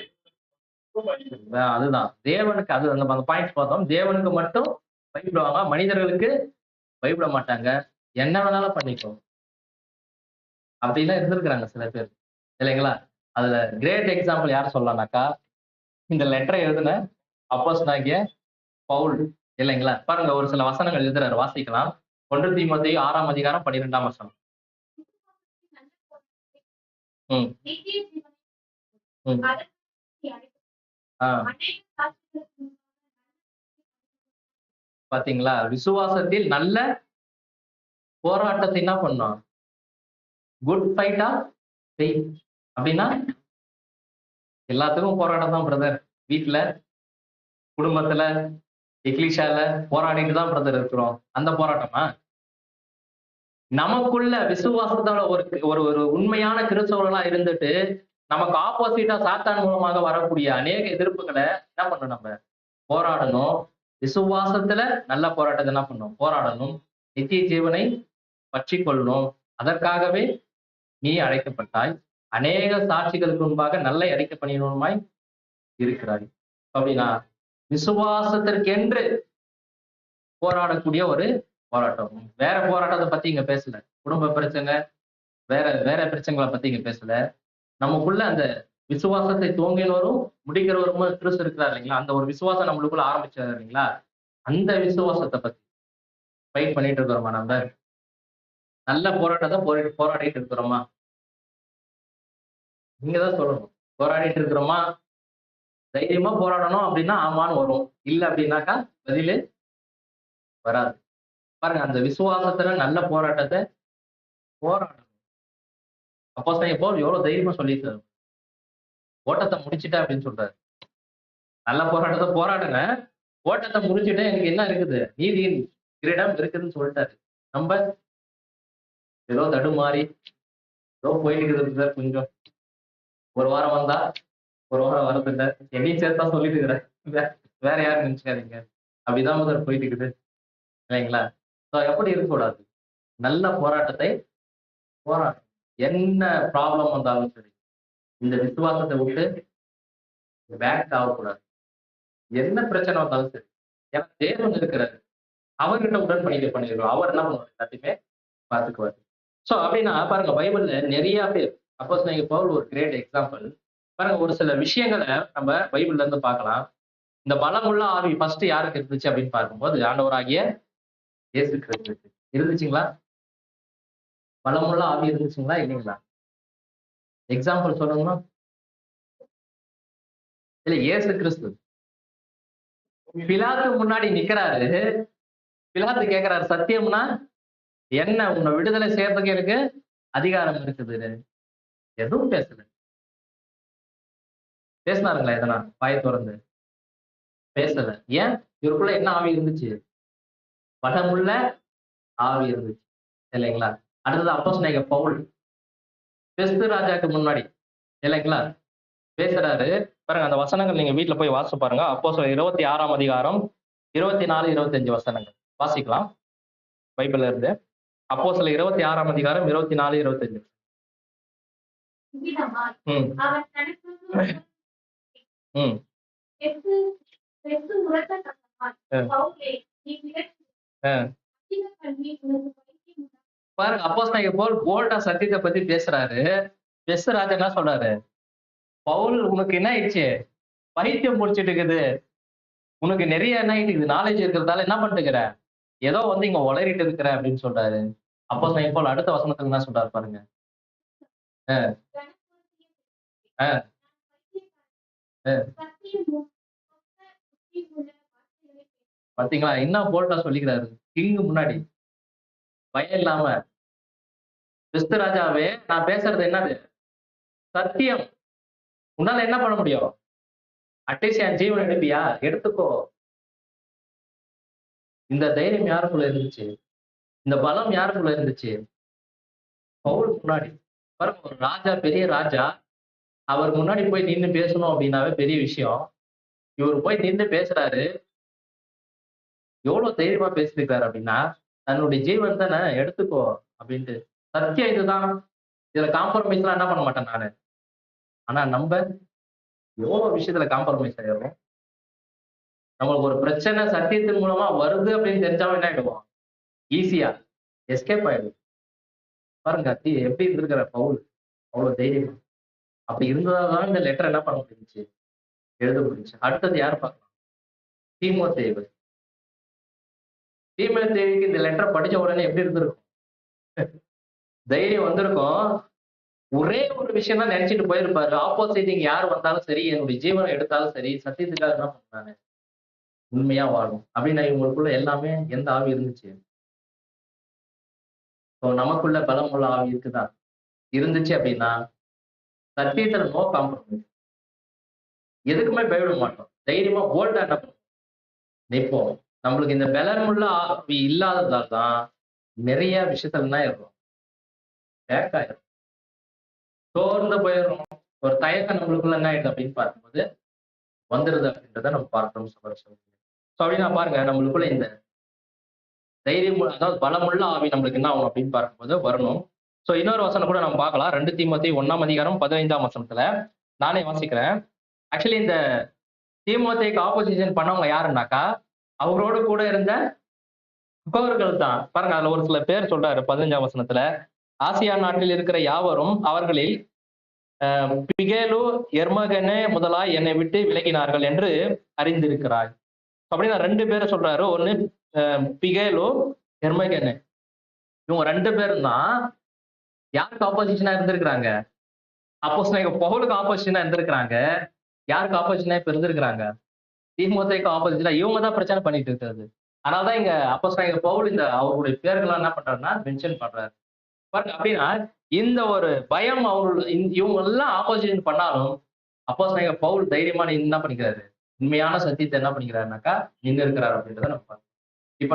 அதுதான் தேவனுக்கு, அது அந்த பாயிண்ட்ஸ் பார்த்தோம். தேவனுக்கு மட்டும் பயப்படுவாங்க, மனிதர்களுக்கு பயப்பட மாட்டாங்க. என்ன வேணாலும் பண்ணிக்கோ அப்படிலாம் இருந்திருக்கிறாங்க சில பேர் இல்லைங்களா? அதுல கிரேட் எக்ஸாம்பிள் யார் சொல்லலாம்னாக்கா இந்த லெட்டரை எழுதின அப்போஸ்தலனாகிய பவுல் இல்லைங்களா? பாருங்க, ஒரு சில வசனங்கள் எழுதுறாரு, வாசிக்கலாம். 1 தீமோத்தேயு 6ஆம் அதிகாரம் 12ஆம் வசனம். ம் நித்திய ஜீவனை ம் அதற்கு அழைத்து ஆ அநேக சாட்சிகளுக்கு முன்பாக பாத்தீங்களா? விசுவாசத்தில் நல்ல போராட்டத்தை என்ன பண்ணோம், குட் ஃபைட்டா செய். அப்படின்னா எல்லாத்துக்கும் போராட்டம் தான் பிரதர். வீட்டுல, குடும்பத்துல, எக்லிஷால போராடிட்டு தான் பிரதர் இருக்கிறோம். அந்த போராட்டமா? நமக்குள்ள விசுவாசத்தோட ஒரு ஒரு ஒரு உண்மையான கிறிஸ்தவர்களா இருந்துட்டு நமக்கு ஆப்போசிட்டா சாத்தான் மூலமாக வரக்கூடிய அநேக எதிர்ப்புகளை என்ன பண்ணணும், நம்ம போராடணும். விசுவாசத்துல நல்ல போராட்டத்தை என்ன பண்ணும்? போராடணும். நித்திய ஜீவனை பற்றி கொள்ளணும். அதற்காகவே நீ அழைக்கப்பட்டாய். அநேக சாட்சிகளுக்கு முன்பாக நல்ல அழைக்க பண்ணினோமாய் இருக்கிறாய். அப்படின்னா விசுவாசத்திற்கென்று போராடக்கூடிய ஒரு போராட்டம். வேற போராட்டத்தை பத்தி இங்க பேசல. குடும்ப பிரச்சனை, வேற வேற பிரச்சனைகளை பத்தி இங்க பேசல. நமக்குள்ள அந்த விசுவாசத்தை துவங்கினவரும் முடிக்கிறவரும் கிறிஸ்து இருக்கிறார் இல்லைங்களா? அந்த ஒரு விசுவாசம் நம்மளுக்குள்ள ஆரம்பிச்சாரு இல்லைங்களா? அந்த விசுவாசத்தை பத்தி ஃபைட் பண்ணிட்டு இருக்கிறோமா நம்ம? நல்ல போராட்டத்தை போராடிட்டு இருக்கிறோமா? நீங்க தான் சொல்லணும். போராடிட்டு இருக்கிறோமா? தைரியமா போராடணும் அப்படின்னா ஆமான்னு வரும். இல்ல அப்படின்னாக்கா பதிலு வராது. பாருங்க, அந்த விசுவாசத்துல நல்ல போராட்டத்தை போராடணும். அப்போஸ்தலன் பவுல் எவ்வளவு தைரியமா சொல்லியிருக்காரு. ஓட்டத்தை முடிச்சிட்டேன் அப்படின்னு சொல்றாரு. நல்ல போராட்டத்தை போராடுங்க. ஓட்டத்தை முடிச்சுட்டு எனக்கு என்ன இருக்குது? நீதியின் கிரீடம் இருக்குதுன்னு சொல்லிட்டாரு. நம்ம ஏதோ தடுமாறி ஏதோ போயிட்டு இருக்குது சார். கொஞ்சம் ஒரு வாரம் வந்தா ஒரு வாரம் வரதில்ல. என்னையும் சேர்த்தா சொல்லிட்டு இருக்கிறேன். வேற யாரும் நினைச்சுக்காதீங்க. அப்படிதான் முதல் போயிட்டு இருக்குது இல்லைங்களா? ஸோ எப்படி இருக்கக்கூடாது? நல்ல போராட்டத்தை போராட்டம். என்ன ப்ராப்ளம் வந்தாலும் சரி, இந்த விசுவாசத்தை விட்டு பேக் ஆகக்கூடாது. என்ன பிரச்சனை வந்தாலும் சரி, ஏன்னா தேவன் இருக்கிறாரு. அவர்கிட்ட உடன்படிக்கை பண்ணிடுறோம். அவர் என்ன பண்ணுவார்? எல்லாத்தையுமே பார்த்துக்குவார். ஸோ அப்படின்னா பாருங்க, பைபிள்ல நிறைய பேர், அப்போஸ்தலன் பவுல் ஒரு கிரேட் எக்ஸாம்பிள். பாருங்க, ஒரு சில விஷயங்களை நம்ம பைபிள்ல இருந்து பார்க்கலாம். இந்த பலமுள்ள ஆவி ஃபர்ஸ்ட் யாருக்கு இருந்துச்சு அப்படின்னு பார்க்கும்போது ஆண்டவராகிய இயேசு கிறிஸ்துவுக்கு இருந்துச்சுங்களா? பலமுள்ள ஆவி இருந்துச்சுங்களா இல்லைங்களா? எக்ஸாம்பிள் சொல்லணும்னா இல்ல, இயேசு கிறிஸ்து பிலாத்து முன்னாடி நிக்கிறாரு. பிலாத்து கேட்கிறாரு, சத்தியம்னா என்ன? உன்னை விடுதலை செய்யறதுக்கு எனக்கு அதிகாரம் இருக்குது. எதுவும் பேசல. பேசினாருங்களா? எதனா வாய் திறந்து? பேசல. ஏன்? இவருக்குள்ள என்ன ஆவி இருந்துச்சு? பலமுள்ள ஆவி இருந்துச்சு இல்லைங்களா? அடுத்தது அப்போஸ்தலன் பவுல் பெஸ்து ராஜாக்கு முன்னாடி இல்லைங்களா பேசுறாரு. பாருங்க, அந்த வசனங்கள் நீங்க வீட்டுல போய் வாசிச்சு பாருங்க. அப்போஸ்தலர் 26ஆம் அதிகாரம் 24, 25 வசனங்கள் வாசிக்கலாம் பைபிள்ல இருந்து. அப்போஸ்தலர் 26ஆம் அதிகாரம் 24, 25. இவ்விதமாய் ம் அவர் தனக்கு ம் வெகு உரத்தக்கமாய், அஹ், பவுலே, நீ பிறகு அஹ். அதிக கல்வி உனக்கு பைத்தியம் உண்டாக்கும். பாருங்க, அப்போஸ்தலன் பவுல் போல்டா சத்தியத்தை பத்தி பேசுறாரு. பெஸ்து ராஜா என்ன சொல்றாரு? பவுல், உனக்கு என்ன ஆயிடுச்சு? பைத்தியம் முடிச்சிட்டு இருக்குது. உனக்கு நிறைய என்ன ஆயிட்டு நாலேஜ் இருக்கிறதால என்ன பண்ணிட்டுக்கிற? ஏதோ வந்து இங்க உளறிட்டு இருக்கிற அப்படின்னு சொல்றாரு. அப்போஸ்தலன் பவுல் அடுத்த வசனத்துல என்ன சொல்றாரு பாருங்க. அஹ், கனப்படுத்திய அஹ், அஹ். சத்தியமும் சொந்த புத்தியுமுள்ள வார்த்தைகளை கேட்டு பாத்தீங்களா? என்ன போல்டா சொல்லிக்கிறாரு கிங்கு முன்னாடி. பயம் இல்லாம, கிறிஸ்து ராஜாவே, நான் பேசுறது என்னது? சத்தியம். உன்னால என்ன பண்ண முடியும்? அட்லீஸ்ட் என் ஜீவன் எடுப்பியா? எடுத்துக்கோ. இந்த தைரியம் யாருக்குள்ள இருந்துச்சு? இந்த பலம் யாருக்குள்ள இருந்துச்சு? பவுல் முன்னாடி. பாருங்க, ஒரு ராஜா, பெரிய ராஜா, அவர் முன்னாடி போய் நின்னு பேசணும் அப்படின்னாவே பெரிய விஷயம். இவர் போய் நின்னு பேசுறாரு. எவ்வளவு தைரியமா பேசியிருக்காரு அப்படின்னா, தன்னுடைய ஜீவன் தானே, எடுத்துக்கோ அப்படின்ட்டு. சத்தியம் இதுதான். இதுல காம்ப்ரமைஸ் எல்லாம் என்ன பண்ண மாட்டேன் நானு. ஆனா நம்ம எவ்வளவு விஷயத்துல காம்ப்ரமைஸ் ஆயிடுறோம். நம்மளுக்கு ஒரு பிரச்சனை சத்தியத்தின் மூலமா வருது அப்படின்னு தெரிஞ்சாலும் என்ன ஆயிடுவோம்? ஈஸியா எஸ்கேப் ஆயிடும். பாருங்க, எப்படி இருந்திருக்கிற பவுல், அவ்வளவு தைரியம். அப்படி இருந்ததாதான் இந்த லெட்டர் என்ன பண்ண முடிஞ்சுச்சு? எழுத முடிஞ்சுச்சு. அடுத்தது யார் பார்க்கலாம்? தீமோத்தேயு. தீமோத்தேயுக்கு இந்த லெட்டர் படிச்ச உடனே எப்படி இருந்திருக்கும்? தைரியம் வந்திருக்கும். ஒரே ஒரு விஷயம் தான் நினைச்சிட்டு போயிருப்பாரு. ஆப்போசிட்டிங் யார் வந்தாலும் சரி, என்னுடைய ஜீவனை எடுத்தாலும் சரி, சத்தியத்துக்காக என்ன பண்றாங்க? உண்மையா வாழும் அப்படின்னு இவங்களுக்குள்ள எல்லாமே எந்த ஆவி இருந்துச்சு? இப்போ நமக்குள்ள பலமுள்ள ஆவி இருக்குதா? இருந்துச்சு அப்படின்னா சத்தியத்துல நோ காம்ப்ரமைஸ். எதுக்குமே பயப்பட மாட்டோம். தைரியமா போல்டா என்ன பண்ணுவோம்? நிற்போம். நம்மளுக்கு இந்த பலமுள்ள ஆவி இல்லாததால் தான் நிறைய விஷயத்துல என்ன இருக்கும்? பேக் ஆயிரும். சோர்ந்து போயிடும். ஒரு தயக்கம் நம்மளுக்குள்ள என்ன ஆயிடுது அப்படின்னு பார்க்கும்போது வந்துருது அப்படின்றத நம்ம பார்க்கணும். ஸோ அப்படின்னா பாருங்க நம்மளுக்குள்ள இந்த தைரியம், அதாவது பலமுள்ள ஆவி நம்மளுக்கு என்ன ஆகும் அப்படின்னு பார்க்கும்போது வரணும். ஸோ இன்னொரு வசனம் கூட நம்ம பார்க்கலாம். 2 தீமோத்தேயு 1 வசனத்துல நானே வாசிக்கிறேன். ஆக்சுவலி இந்த தீமோத்தேயுக்கு ஆப்போசிஷன் பண்ணவங்க யாருன்னாக்கா அவரோடு கூட இருந்த முகவர்கள் தான். பாருங்க அதுல ஒரு சில பேர் சொல்றாரு 15 வசனத்துல, ஆசியா நாட்டில் இருக்கிற யாவரும் அவர்களில் பிகேலு எர்மகனே முதலாய் என்னை விட்டு விலகினார்கள் என்று அறிந்திருக்கிறாய். அப்படின்னா 2 பேரை சொல்றாரு. ஒண்ணு பிகேலு, எர்மகனே. இவங்க 2 பேரும் தான் யாருக்கு ஆப்போசிஷனா இருந்திருக்கிறாங்க? அப்போஸ்தலனாகிய பவுலுக்கு ஆப்போசிஷனா இருந்திருக்கிறாங்க. யாருக்கு ஆப்போசிஷனா இப்ப இருந்திருக்கிறாங்க? தீமோத்தேயுக்கு ஆப்போசிஷனா இவங்க தான் பிரச்சனை பண்ணிட்டு இருக்கிறது. அதனாலதான் இங்க அப்போஸ்தலனாகிய பவுல் இந்த அவருடைய பேர்கள்லாம் என்ன பண்றாருன்னா மென்ஷன் பண்றாரு. பாருங்க அப்படின்னா இந்த ஒரு பயம் அவர்கள் இவங்க எல்லாம் ஆப்போசிஷன் பண்ணாலும் அப்போஸ்தலனாகிய பவுல் தைரியமா என்ன பண்ணிக்கிறாரு? உண்மையான சத்தியத்தை என்ன பண்ணிக்கிறாருனாக்கா நின்று இருக்கிறார் அப்படின்றத நம்ம பார்க்கணும். இப்ப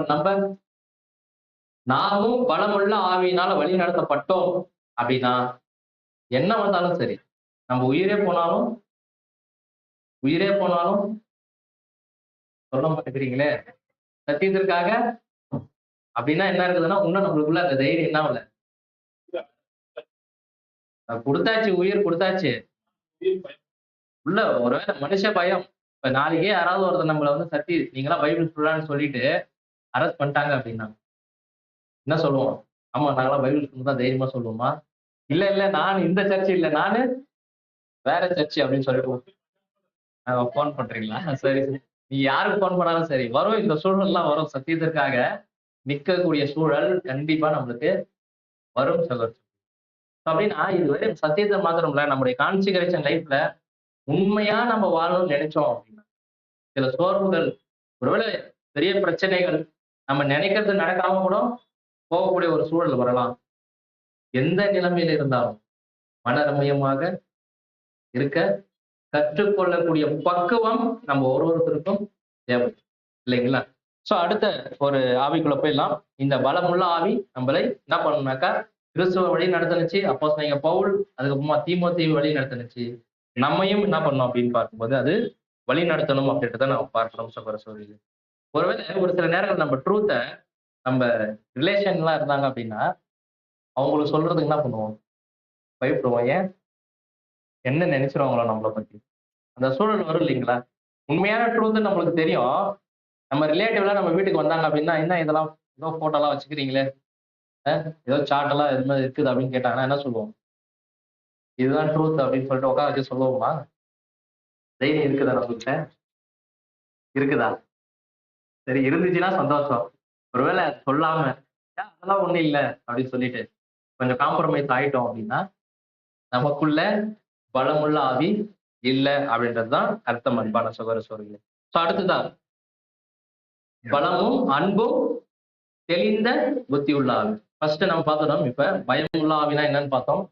நாமும் பலமுள்ள ஆவியினால வழி நடத்தப்பட்டோம் அப்படின்னா என்ன வந்தாலும் சரி, நம்ம உயிரே போனாலும் சொல்ல மாட்டேங்கிறீங்களே சத்தியத்திற்காக அப்படின்னா என்ன இருக்குதுன்னா இன்னும் நம்மளுக்குள்ள அந்த தைரியம் என்ன இல்ல, கொடுத்தாச்சு, உயிர் கொடுத்தாச்சு. உள்ள ஒருவேளை மனுஷ பயம். இப்ப நாளைக்கே யாராவது ஒருத்தர் நம்மள வந்து நீங்களாம் பைபிள் ஃபுல்லான்னு சொல்லிட்டு அரெஸ்ட் பண்ணிட்டாங்க அப்படின்னா என்ன சொல்லுவோம்? ஆமா நாங்களாம் பைபிள் ஃபுல் தான் தைரியமா சொல்லுவோமா? இல்ல நான் இந்த சர்ச்சு இல்ல, நானு வேற சர்ச்சு அப்படின்னு சொல்லிட்டு போன் பண்றீங்களா? சரி சரி. நீ யாருக்கு போன் பண்ணாலும் சரி வரும், இந்த சூழல்லாம் வரும். சத்தியத்திற்காக நிற்கக்கூடிய சூழல் கண்டிப்பா நம்மளுக்கு வரும் சகோதரர். அப்படின்னா இது வெறும் சத்தியத்தை மாத்திரம் இல்ல, நம்முடைய கான்சிகரேஷன் லைஃப்ல உண்மையா நம்ம வாழணும்னு நினைச்சோம் அப்படின்னா சில சோர்வுகள், ஒருவேளை பெரிய பிரச்சனைகள் நம்ம நினைக்கிறது நடக்காம கூட போகக்கூடிய ஒரு சூழல் வரலாம். எந்த நிலைமையில இருந்தாலும் மனரம்யமாக இருக்க கற்றுக்கொள்ளக்கூடிய பக்குவம் நம்ம ஒருத்தருக்கும் தேவை, இல்லைங்களா? சோ அடுத்த ஒரு ஆவிக்குள்ள போயிடலாம். இந்த பலமுள்ள ஆவி நம்மளை என்ன பண்ணணும்னாக்கா கிறிஸ்துவ வழி நடத்தினுச்சு. அப்போஸ்தலனாகிய பவுல், அதுக்கப்புறமா தீமோத்தேயு வழி நடத்தினுச்சு. நம்மையும் என்ன பண்ணணும் அப்படின்னு பார்க்கும்போது அது வழி நடத்தணும் அப்படின்றத நம்ம பார்க்கணும் சகோதரர்களே. ஒருவேளை ஒரு சில நேரங்கள் நம்ம ட்ரூத்தை நம்ம ரிலேஷன்லாம் இருந்தாங்க அப்படின்னா அவங்களுக்கு சொல்றதுக்கு என்ன பண்ணுவோம்? பயப்படுவோம். ஏன்? என்ன நினைச்சிருவாங்களோ நம்மளை பத்தி. அந்த சூழல் வரும் இல்லைங்களா? உண்மையான ட்ரூத் நம்மளுக்கு தெரியும். நம்ம ரிலேட்டிவ்லாம் நம்ம வீட்டுக்கு வந்தாங்க அப்படின்னா, என்ன இதெல்லாம் ஏதோ போட்டோலாம் வச்சுக்கிறீங்களே, ஏதோ சார்ட் எல்லாம் இது மாதிரி இருக்குது அப்படின்னு கேட்டாங்கன்னா என்ன சொல்லுவோம்? இதுதான் ட்ரூத் அப்படின்னு சொல்லிட்டு உட்கார வச்சு சொல்லுவோமா? தைரியம் இருக்குதா நம்மகிட்ட? இருக்குதா? சரி, இருந்துச்சுன்னா சந்தோஷம். ஒருவேளை சொல்லாம அதெல்லாம் ஒண்ணும் இல்லை அப்படின்னு சொல்லிட்டு கொஞ்சம் காம்ப்ரமைஸ் ஆயிட்டோம் அப்படின்னா நமக்குள்ள பலமுள்ள ஆவி இல்லை அப்படின்றதுதான் அர்த்தம், அன்பான சகோதர சகோதரிகளே. சோ அடுத்ததான் பலமும் அன்பும் தெளிந்த புத்தி உள்ள ஆவி. ஃபர்ஸ்ட் நம்ம பார்த்தோம். இப்ப பயமுள்ள ஆவினா என்னன்னு பார்த்தோம்.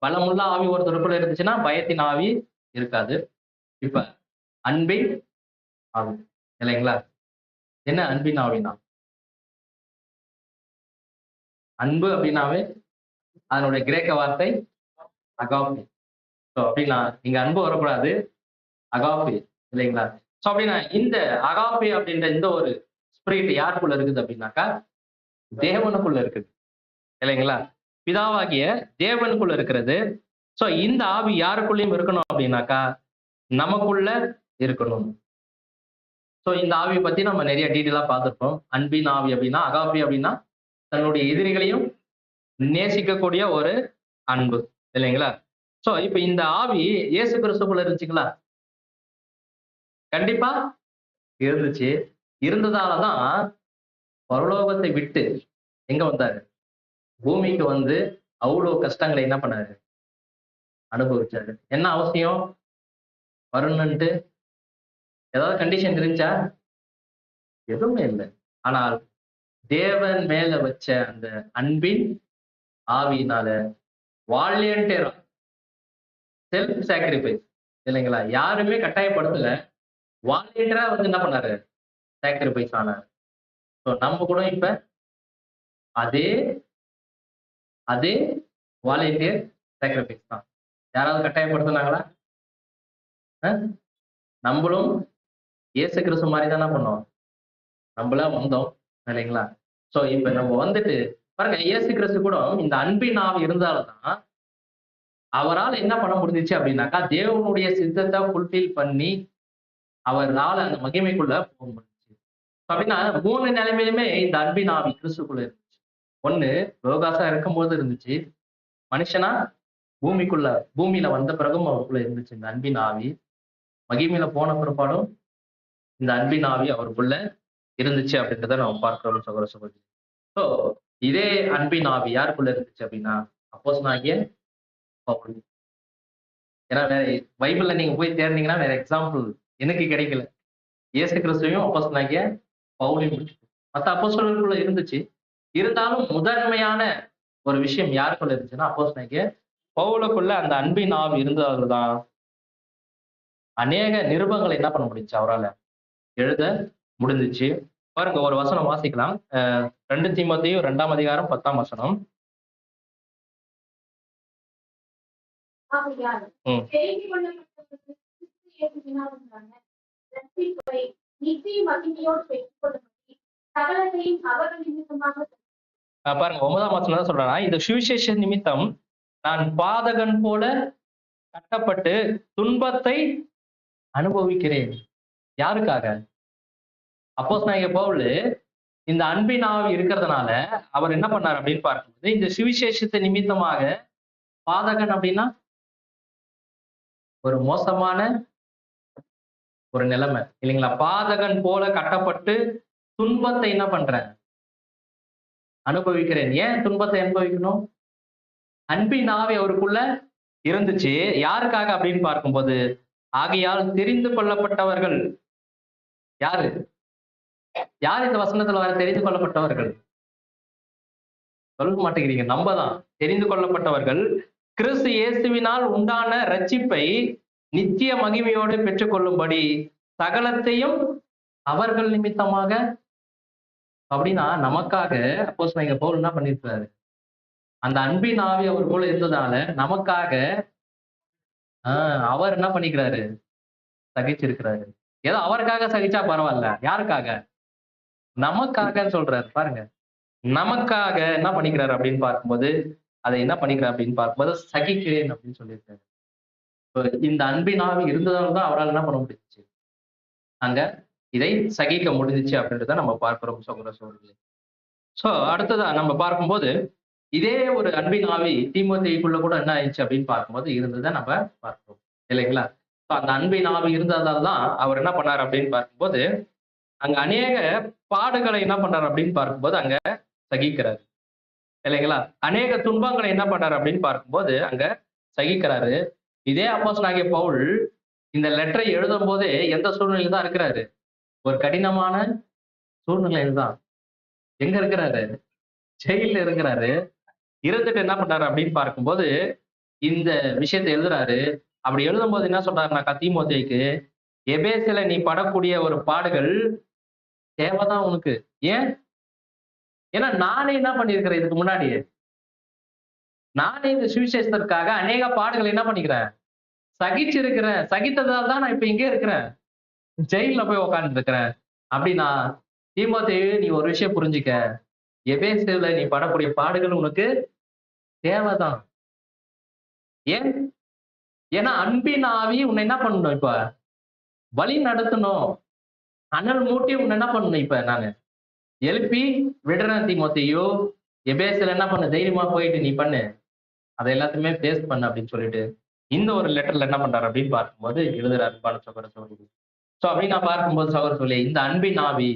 பலமுள்ள ஆவி ஒருத்தருக்குள்ள இருந்துச்சுன்னா பயத்தின் ஆவி இருக்காது. இப்ப அன்பின் ஆவி, இல்லைங்களா? என்ன அன்பின் ஆவினா? அன்பு அப்படின்னாவே அதனுடைய கிரேக்க வார்த்தை அகாப்பி. ஸோ அப்படின்னா இங்க அன்பு வரக்கூடாது, அகாப்பி, இல்லைங்களா? ஸோ அப்படின்னா இந்த அகாப்பி அப்படின்ற இந்த ஒரு ஸ்பிரிட் யாருக்குள்ள இருக்குது அப்படின்னாக்கா தேவனுக்குள்ள இருக்குது, இல்லைங்களா? பிதாவாகிய தேவனுக்குள்ள இருக்கிறது. ஸோ இந்த ஆவி யாருக்குள்ளேயும் இருக்கணும் அப்படின்னாக்கா நமக்குள்ள இருக்கணும். ஸோ இந்த ஆவியை பத்தி நம்ம நிறைய டீட்டெயிலா பார்த்துருப்போம். அன்பின் ஆவி அப்படின்னா, அகாப்பி அப்படின்னா தன்னுடைய எதிரிகளையும் நேசிக்கக்கூடிய ஒரு அன்பு, இல்லைங்களா? சோ இப்ப இந்த ஆவி இயேசு கிறிஸ்துக்குள்ள இருந்துச்சுங்களா? கண்டிப்பா இருந்துச்சு. இருந்ததாலதான் பரலோகத்தை விட்டு எங்க வந்தாரு? பூமிக்கு வந்து அவ்வளவு கஷ்டங்களை என்ன பண்ணாரு? அனுபவிச்சாரு. என்ன அவசியம் வரணும்ட்டு? ஏதாவது கண்டிஷன் இருந்துச்சா? எதுவுமே இல்லை. ஆனால் தேவன் மேல வச்ச அந்த அன்பின் ஆவியினால வாலண்டியரா செல்ஃப் சாக்ரிஃபைஸ், இல்லைங்களா? யாருமே கட்டாயப்படுத்தல, வாலண்டியரா வந்து என்ன பண்ணாரு? சாக்ரிஃபைஸ் ஆனாரு. ஸோ நம்ம கூட இப்ப அதே அதே வாலண்டியர் சாக்ரிஃபைஸ் தான். யாராவது கட்டாயப்படுத்தினாங்களா? நம்மளும் இயேசு கிறிஸ்து மாதிரி தானே பண்ணோம், நம்மளா வந்தோம் இல்லைங்களா? சோ இப்ப நம்ம வந்துட்டு பாருங்க, இயேசு கிறிஸ்து கூட இந்த அன்பின் ஆவி இருந்தால்தான் அவரால் என்ன பண்ண முடிஞ்சுச்சு அப்படின்னாக்கா, தேவனுடைய சித்தத்தை ஃபுல்ஃபில் பண்ணி அவரால் அந்த மகிமைக்குள்ள போக முடிஞ்சுச்சு. அப்படின்னா 3 நிலைமையிலுமே இந்த அன்பின் ஆவி கிறிஸ்துக்குள்ள இருந்துச்சு. ஒண்ணு லோகாசா இருக்கும்போது இருந்துச்சு, மனுஷனா பூமியில வந்த பிறகும் அவருக்குள்ள இருந்துச்சு இந்த அன்பின் ஆவி. மகிமையில போன பிற்பாடும் இந்த அன்பின் ஆவி அவருக்குள்ள இருந்துச்சு அப்படின்றத நம்ம பார்க்கிறோம் சகோதர சகோதரி. சோ இதே அன்பின் ஆவி யாருக்குள்ள இருந்துச்சு அப்படின்னா அப்போஸ்தலனாகிய பவுல். ஏன்னா வேற பைபிள்ல நீங்க போய் தேடினீங்கன்னா வேற எக்ஸாம்பிள் எனக்கு கிடைக்கல. இயேசு கிறிஸ்துவையும் அப்போஸ்தலனாகிய பவுலையும் முடிச்சு மத்த அப்போஸ்தலர்களுக்குள்ள இருந்துச்சு. இருந்தாலும் முதன்மையான ஒரு விஷயம் யாருக்குள்ள இருந்துச்சுன்னா அப்போஸ்தலனாகிய பவுலுக்குள்ள அந்த அன்பின் ஆவி இருந்ததால்தான் அநேக நிருபங்களை என்ன பண்ண முடிஞ்சுச்சு, அவரால எழுத முடிஞ்சிச்சு. பாருங்க ஒரு வசனம் வாசிக்கலாம். 2 தீமோத்தேயு 2ஆம் அதிகாரம் 10ஆம் வசனம். ஆகையால் ம். தெரிந்து கொள்ளப்பட்டவர்களுக்கு கிறிஸ்து இயேசுவினால் உண்டான ரட்சிப்பை நித்திய மகிமையோடு பெற்றுக் கொள்ளும்படி சகலத்தையும் அவர்கள் நிமித்தமாக பாருங்க 9ஆம் வசனம் தான் சொல்றானா, இந்த சுவிசேஷ நிமித்தம் நான் பாதகன் போல கட்டப்பட்டு துன்பத்தை அனுபவிக்கிறேன். யாருக்காக? அப்போஸ்தலனாகிய பவுல் இந்த அன்பின் ஆவி இருக்கிறதுனால அவர் என்ன பண்ணார் அப்படின்னு பார்க்கும்போது, இந்த சுவிசேஷத்தை நிமித்தமாக பாதகன் அப்படின்னா ஒரு மோசமான ஒரு நிலைமை இல்லைங்களா? பாதகன் போல கட்டப்பட்டு துன்பத்தை என்ன பண்றேன், அனுபவிக்கிறேன். ஏன் துன்பத்தை அனுபவிக்கணும்? அன்பின் ஆவி அவருக்குள்ள இருந்துச்சு. யாருக்காக அப்படின்னு பார்க்கும்போது, ஆகையால் தெரிந்து கொள்ளப்பட்டவர்கள் யாரு? யார் இந்த வசனத்துல வர தெரிந்து கொள்ளப்பட்டவர்கள்? சொல்ல மாட்டேங்கிறீங்க. நம்ம தான் தெரிந்து கொள்ளப்பட்டவர்கள். கிறிஸ்து இயேசுவினால் உண்டான ரட்சிப்பை நித்திய மகிமையோடு பெற்றுக்கொள்ளும்படி சகலத்தையும் அவர்கள் நிமித்தமாக. அப்படின்னா நமக்காக அப்போஸ்தலனாகிய பவுல் என்ன பண்ணிருக்காரு, அந்த அன்பின் ஆவி அவருக்குள்ள இருந்ததால நமக்காக அவர் என்ன பண்ணிக்கிறாரு, சகிச்சிருக்கிறாரு. ஏதோ அவருக்காக சகிச்சா பரவாயில்ல, யாருக்காக? நமக்காக சொல்றாரு பாருங்க. நமக்காக என்ன பண்ணிக்கிறாரு அப்படின்னு பார்க்கும்போது, அதை என்ன பண்ணிக்கிறார் அப்படின்னு பார்க்கும்போது சகிக்கிறேன் அப்படின்னு சொல்லியிருக்காரு. So, இந்த அன்பின் ஆவி இருந்ததால தான் அவரால் என்ன பண்ண முடிஞ்சுச்சு, அங்க இதை சகிக்க முடிஞ்சுச்சு அப்படின்றத நம்ம பார்க்கிறோம் சகோதர சகோதரிகளே. சோ அடுத்ததா நம்ம பார்க்கும்போது இதே ஒரு அன்பின் ஆவி தீமோத்தேயுக்குள்ள கூட என்ன ஆயிடுச்சு அப்படின்னு பார்க்கும்போது இருந்ததை நம்ம பார்க்கிறோம் இல்லைங்களா? So, அந்த அன்பின் ஆவி இருந்ததால தான் அவர் என்ன பண்ணார் அப்படின்னு பார்க்கும்போது அங்க அநேக பாடுகளை என்ன பண்றாரு அப்படின்னு பார்க்கும்போது அங்க சகிக்கிறாரு இல்லைங்களா? அநேக துன்பங்களை என்ன பண்றாரு அப்படின்னு பார்க்கும்போது அங்க சகிக்கிறாரு. இதே அப்போஸ்தலனாகிய பவுல் இந்த லெட்டரை எழுதும் போதே எந்த சூழ்நிலையில தான் இருக்கிறாரு? ஒரு கடினமான சூழ்நிலையில தான். எங்க இருக்கிறாரு? ஜெயில இருக்கிறாரு. இருந்துட்டு என்ன பண்றாரு அப்படின்னு பார்க்கும்போது இந்த விஷயத்தை எழுதுறாரு. அப்படி எழுதும் போது என்ன சொல்றாருன்னா தீமோத்தேயுக்கு, எபேசுல நீ படக்கூடிய ஒரு பாடுகள் தேவைதான் உனக்கு. ஏன்? ஏன்னா நானே என்ன பண்ணிருக்கிறேன் இதுக்கு முன்னாடி, நானே இந்த சுவிசேஷத்திற்காக அநேக பாடுகளை என்ன பண்ணிக்கிறேன், சகிச்சிருக்கிறேன். சகித்ததால் தான் நான் இப்ப இங்கே இருக்கிறேன், ஜெயில போய் உட்கார்ந்து இருக்கிறேன். அப்படின்னா தீமோத்தேயு நீ ஒரு விஷயம் புரிஞ்சுக்க, எபேசுல நீ படக்கூடிய பாடுகள் உனக்கு தேவைதான். ஏன்? ஏன்னா அன்பின் ஆவி உன்னை என்ன பண்ணணும், இப்ப வழி நடத்தணும். அனல் மூட்டி உன்னை என்ன பண்ணணும், இப்ப நானு எழுப்பி விடுறேன் தீமோத்தேயு. எபேசுல என்ன பண்ணு, தைரியமா போயிட்டு நீ பண்ணு, அதை எல்லாத்தையுமே பேஸ் பண்ணு அப்படின்னு சொல்லிட்டு இந்த ஒரு லெட்டர்ல என்ன பண்றாரு அப்படின்னு பார்க்கும்போது எழுதுறாரு அன்பான சகோதர சகோதரி. சோ அப்படின்னு நான் பார்க்கும்போது சகோதர சொல்லி இந்த அன்பின் ஆவி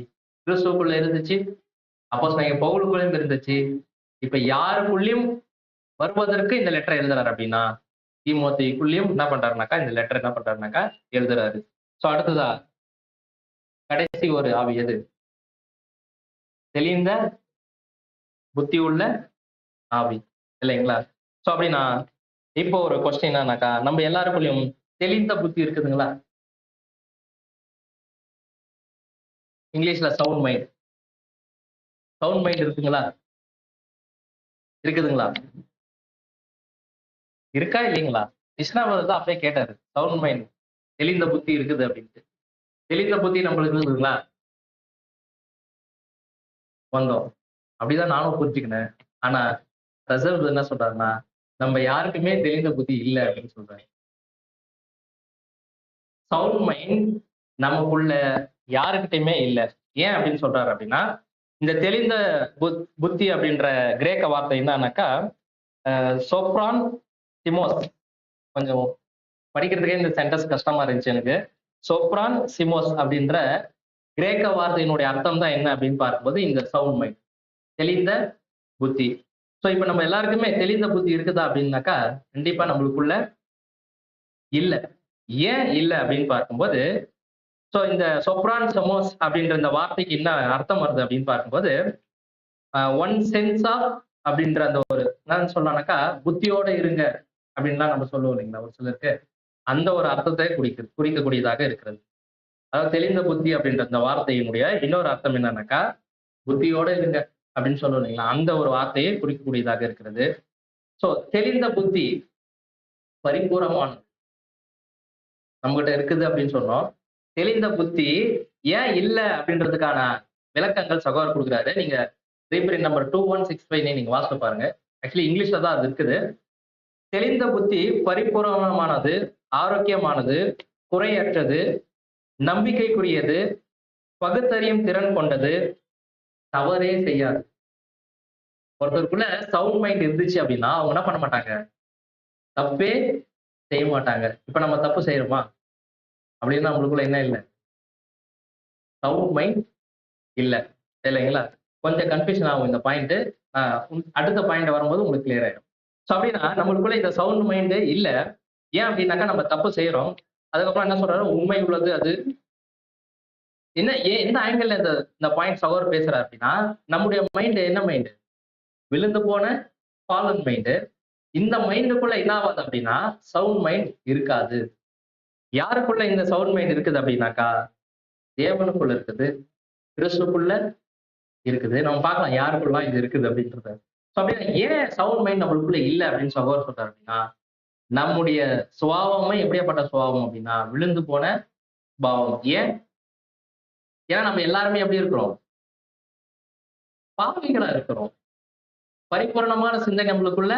கிறிஸ்துவுக்குள்ள இருந்துச்சு, அப்போஸ்தலனாகிய பவுலுக்குள்ளயும் இருந்துச்சு. இப்ப யாருக்குள்ளயும் வருவதற்கு இந்த லெட்டர் எழுதுறாரு அப்படின்னா தீமோத்தேயுக்குள்ளயும் என்ன பண்றாருனாக்கா இந்த லெட்டர் என்ன பண்றாருனாக்கா எழுதுறாரு. சோ அடுத்ததா கடைசி ஒரு ஆவி எது? தெளிந்த புத்தி உள்ள ஆவி இல்லைங்களா? சோ அப்படின்னா இப்போ ஒரு கொஸ்டின் என்னன்னாக்கா, நம்ம எல்லாருக்குள்ளயும் தெளிந்த புத்தி இருக்குதுங்களா? இங்கிலீஷ்ல சவுண்ட் மைண்ட். சவுண்ட் மைண்ட் இருக்குங்களா? இருக்குதுங்களா? இருக்கா இல்லைங்களா? கிருஷ்ணாவர் தான் அப்படியே கேட்டாரு, சவுண்ட் மைண்ட் தெளிந்த புத்தி இருக்குது அப்படின்ட்டு. தெளிந்த புத்தி நம்மளுக்கு இருக்குங்களா? வந்தோம். அப்படிதான் நானும் புரிஞ்சுக்கினேன். ஆனா ரிசர்வ் என்ன சொல்றாருன்னா, நம்ம யாருக்குமே தெளிந்த புத்தி இல்ல அப்படின்னு சொல்றாரு. சவுண்ட் மைண்ட் நமக்குள்ள யாருக்கிட்டயுமே இல்ல. ஏன் அப்படின்னு சொல்றாரு அப்படின்னா, இந்த தெளிந்த புத்தி அப்படின்ற கிரேக்க வார்த்தை என்னன்னாக்கா, சோப்ரான் சிமோஸ். கொஞ்சம் படிக்கிறதுக்கே இந்த சென்டென்ஸ் கஷ்டமா இருந்துச்சு எனக்கு. சோப்ரான் சிமோஸ் அப்படின்ற கிரேக்க வார்த்தையினுடைய அர்த்தம் தான் என்ன அப்படின்னு பார்க்கும்போது, இந்த சவுண்ட் மைண்ட், தெளிந்த புத்தி. சோ இப்ப நம்ம எல்லாருக்குமே தெளிந்த புத்தி இருக்குதா அப்படின்னாக்கா, கண்டிப்பா நம்மளுக்குள்ள இல்ல. ஏன் இல்ல அப்படின்னு பார்க்கும்போது, சோ இந்த சொப்ரான் சமோஸ் அப்படின்ற இந்த வார்த்தைக்கு என்ன அர்த்தம் வருது அப்படின்னு பார்க்கும்போது, ஒன் சென்ஸ் ஆஃப் அப்படின்ற அந்த ஒரு என்ன சொல்லலாம்னாக்கா, புத்தியோட இருங்க அப்படின்லாம் நம்ம சொல்லுவோம் இல்லைங்களா ஒரு சிலருக்கு. அந்த ஒரு அர்த்தத்தை குறிக்கக்கூடியதாக இருக்கிறது. அதாவது தெளிந்த புத்தி அப்படின்ற அந்த வார்த்தையினுடைய இன்னொரு அர்த்தம் என்னன்னாக்கா, புத்தியோட இருங்க அப்படின்னு சொல்லுவோம் இல்லைங்களா, அந்த ஒரு வார்த்தையை குறிக்கக்கூடியதாக இருக்கிறது. சோ தெளிந்த புத்தி பரிபூரணமானது நம்மகிட்ட இருக்குது அப்படின்னு சொன்னோம். தெளிந்த புத்தி ஏன் இல்ல அப்படின்றதுக்கான விளக்கங்கள் சகோதரர் கொடுக்குறாரு. நீங்க ரீப்ரிண்ட் நம்பர் 2165 நீங்க வாசித்து பாருங்க. ஆக்சுவலி இங்கிலீஷ்ல தான் அது இருக்குது. தெளிந்த புத்தி பரிபூரணமானது, ஆரோக்கியமானது, குறையற்றது, நம்பிக்கைக்குரியது, பகுத்தறியும் திறன் கொண்டது, தவறே செய்யாது. ஒருத்தருக்குள்ள சவுண்ட் மைண்ட் இருந்துச்சு அப்படின்னா அவங்க என்ன பண்ண மாட்டாங்க, தப்பே செய்ய மாட்டாங்க. இப்ப நம்ம தப்பு செய்யறோமா அப்படின்னா நம்மளுக்குள்ள என்ன இல்லை, சவுண்ட் மைண்ட் இல்ல இல்லைங்களா? கொஞ்சம் கன்ஃபியூஷன் ஆகும் இந்த பாயிண்ட். அடுத்த பாயிண்ட் வரும்போது உங்களுக்கு கிளியர் ஆயிடும். ஸோ அப்படின்னா நம்மளுக்குள்ள இந்த சவுண்ட் மைண்டு இல்ல. ஏன் அப்படின்னாக்கா நம்ம தப்பு செய்யறோம். அதுக்கப்புறம் என்ன சொல்றாரு, உண்மை உள்ளது அது. என்ன எந்த ஆங்கிள் இந்த இந்த பாயிண்ட் சகோதரர் பேசுறாரு அப்படின்னா, நம்முடைய மைண்ட் என்ன மைண்டு, விழுந்து போன ஃபாலன் மைண்டு. இந்த மைண்டுக்குள்ள என்ன ஆகாது அப்படின்னா சவுண்ட் மைண்ட் இருக்காது. யாருக்குள்ள இந்த சவுண்ட் மைண்ட் இருக்குது அப்படின்னாக்கா, தேவனுக்குள்ள இருக்குது, கிறிஸ்துக்குள்ள இருக்குது. நம்ம பார்க்கலாம் யாருக்குள்ள இது இருக்குது அப்படின்றத. ஸோ அப்படின்னா ஏன் சவுண்ட் மைண்ட் நம்மளுக்குள்ள இல்லை அப்படின்னு சகோதரர் சொல்றாரு அப்படின்னா, நம்முடைய சுபாவமே எப்படியாப்பட்ட சுபாவம் அப்படின்னா விழுந்து போன பாவம். ஏன்னா நம்ம எல்லாருமே எப்படி இருக்கிறோம், பாவிகளா இருக்கிறோம். பரிபூரணமான சிந்தை நம்மளுக்குள்ள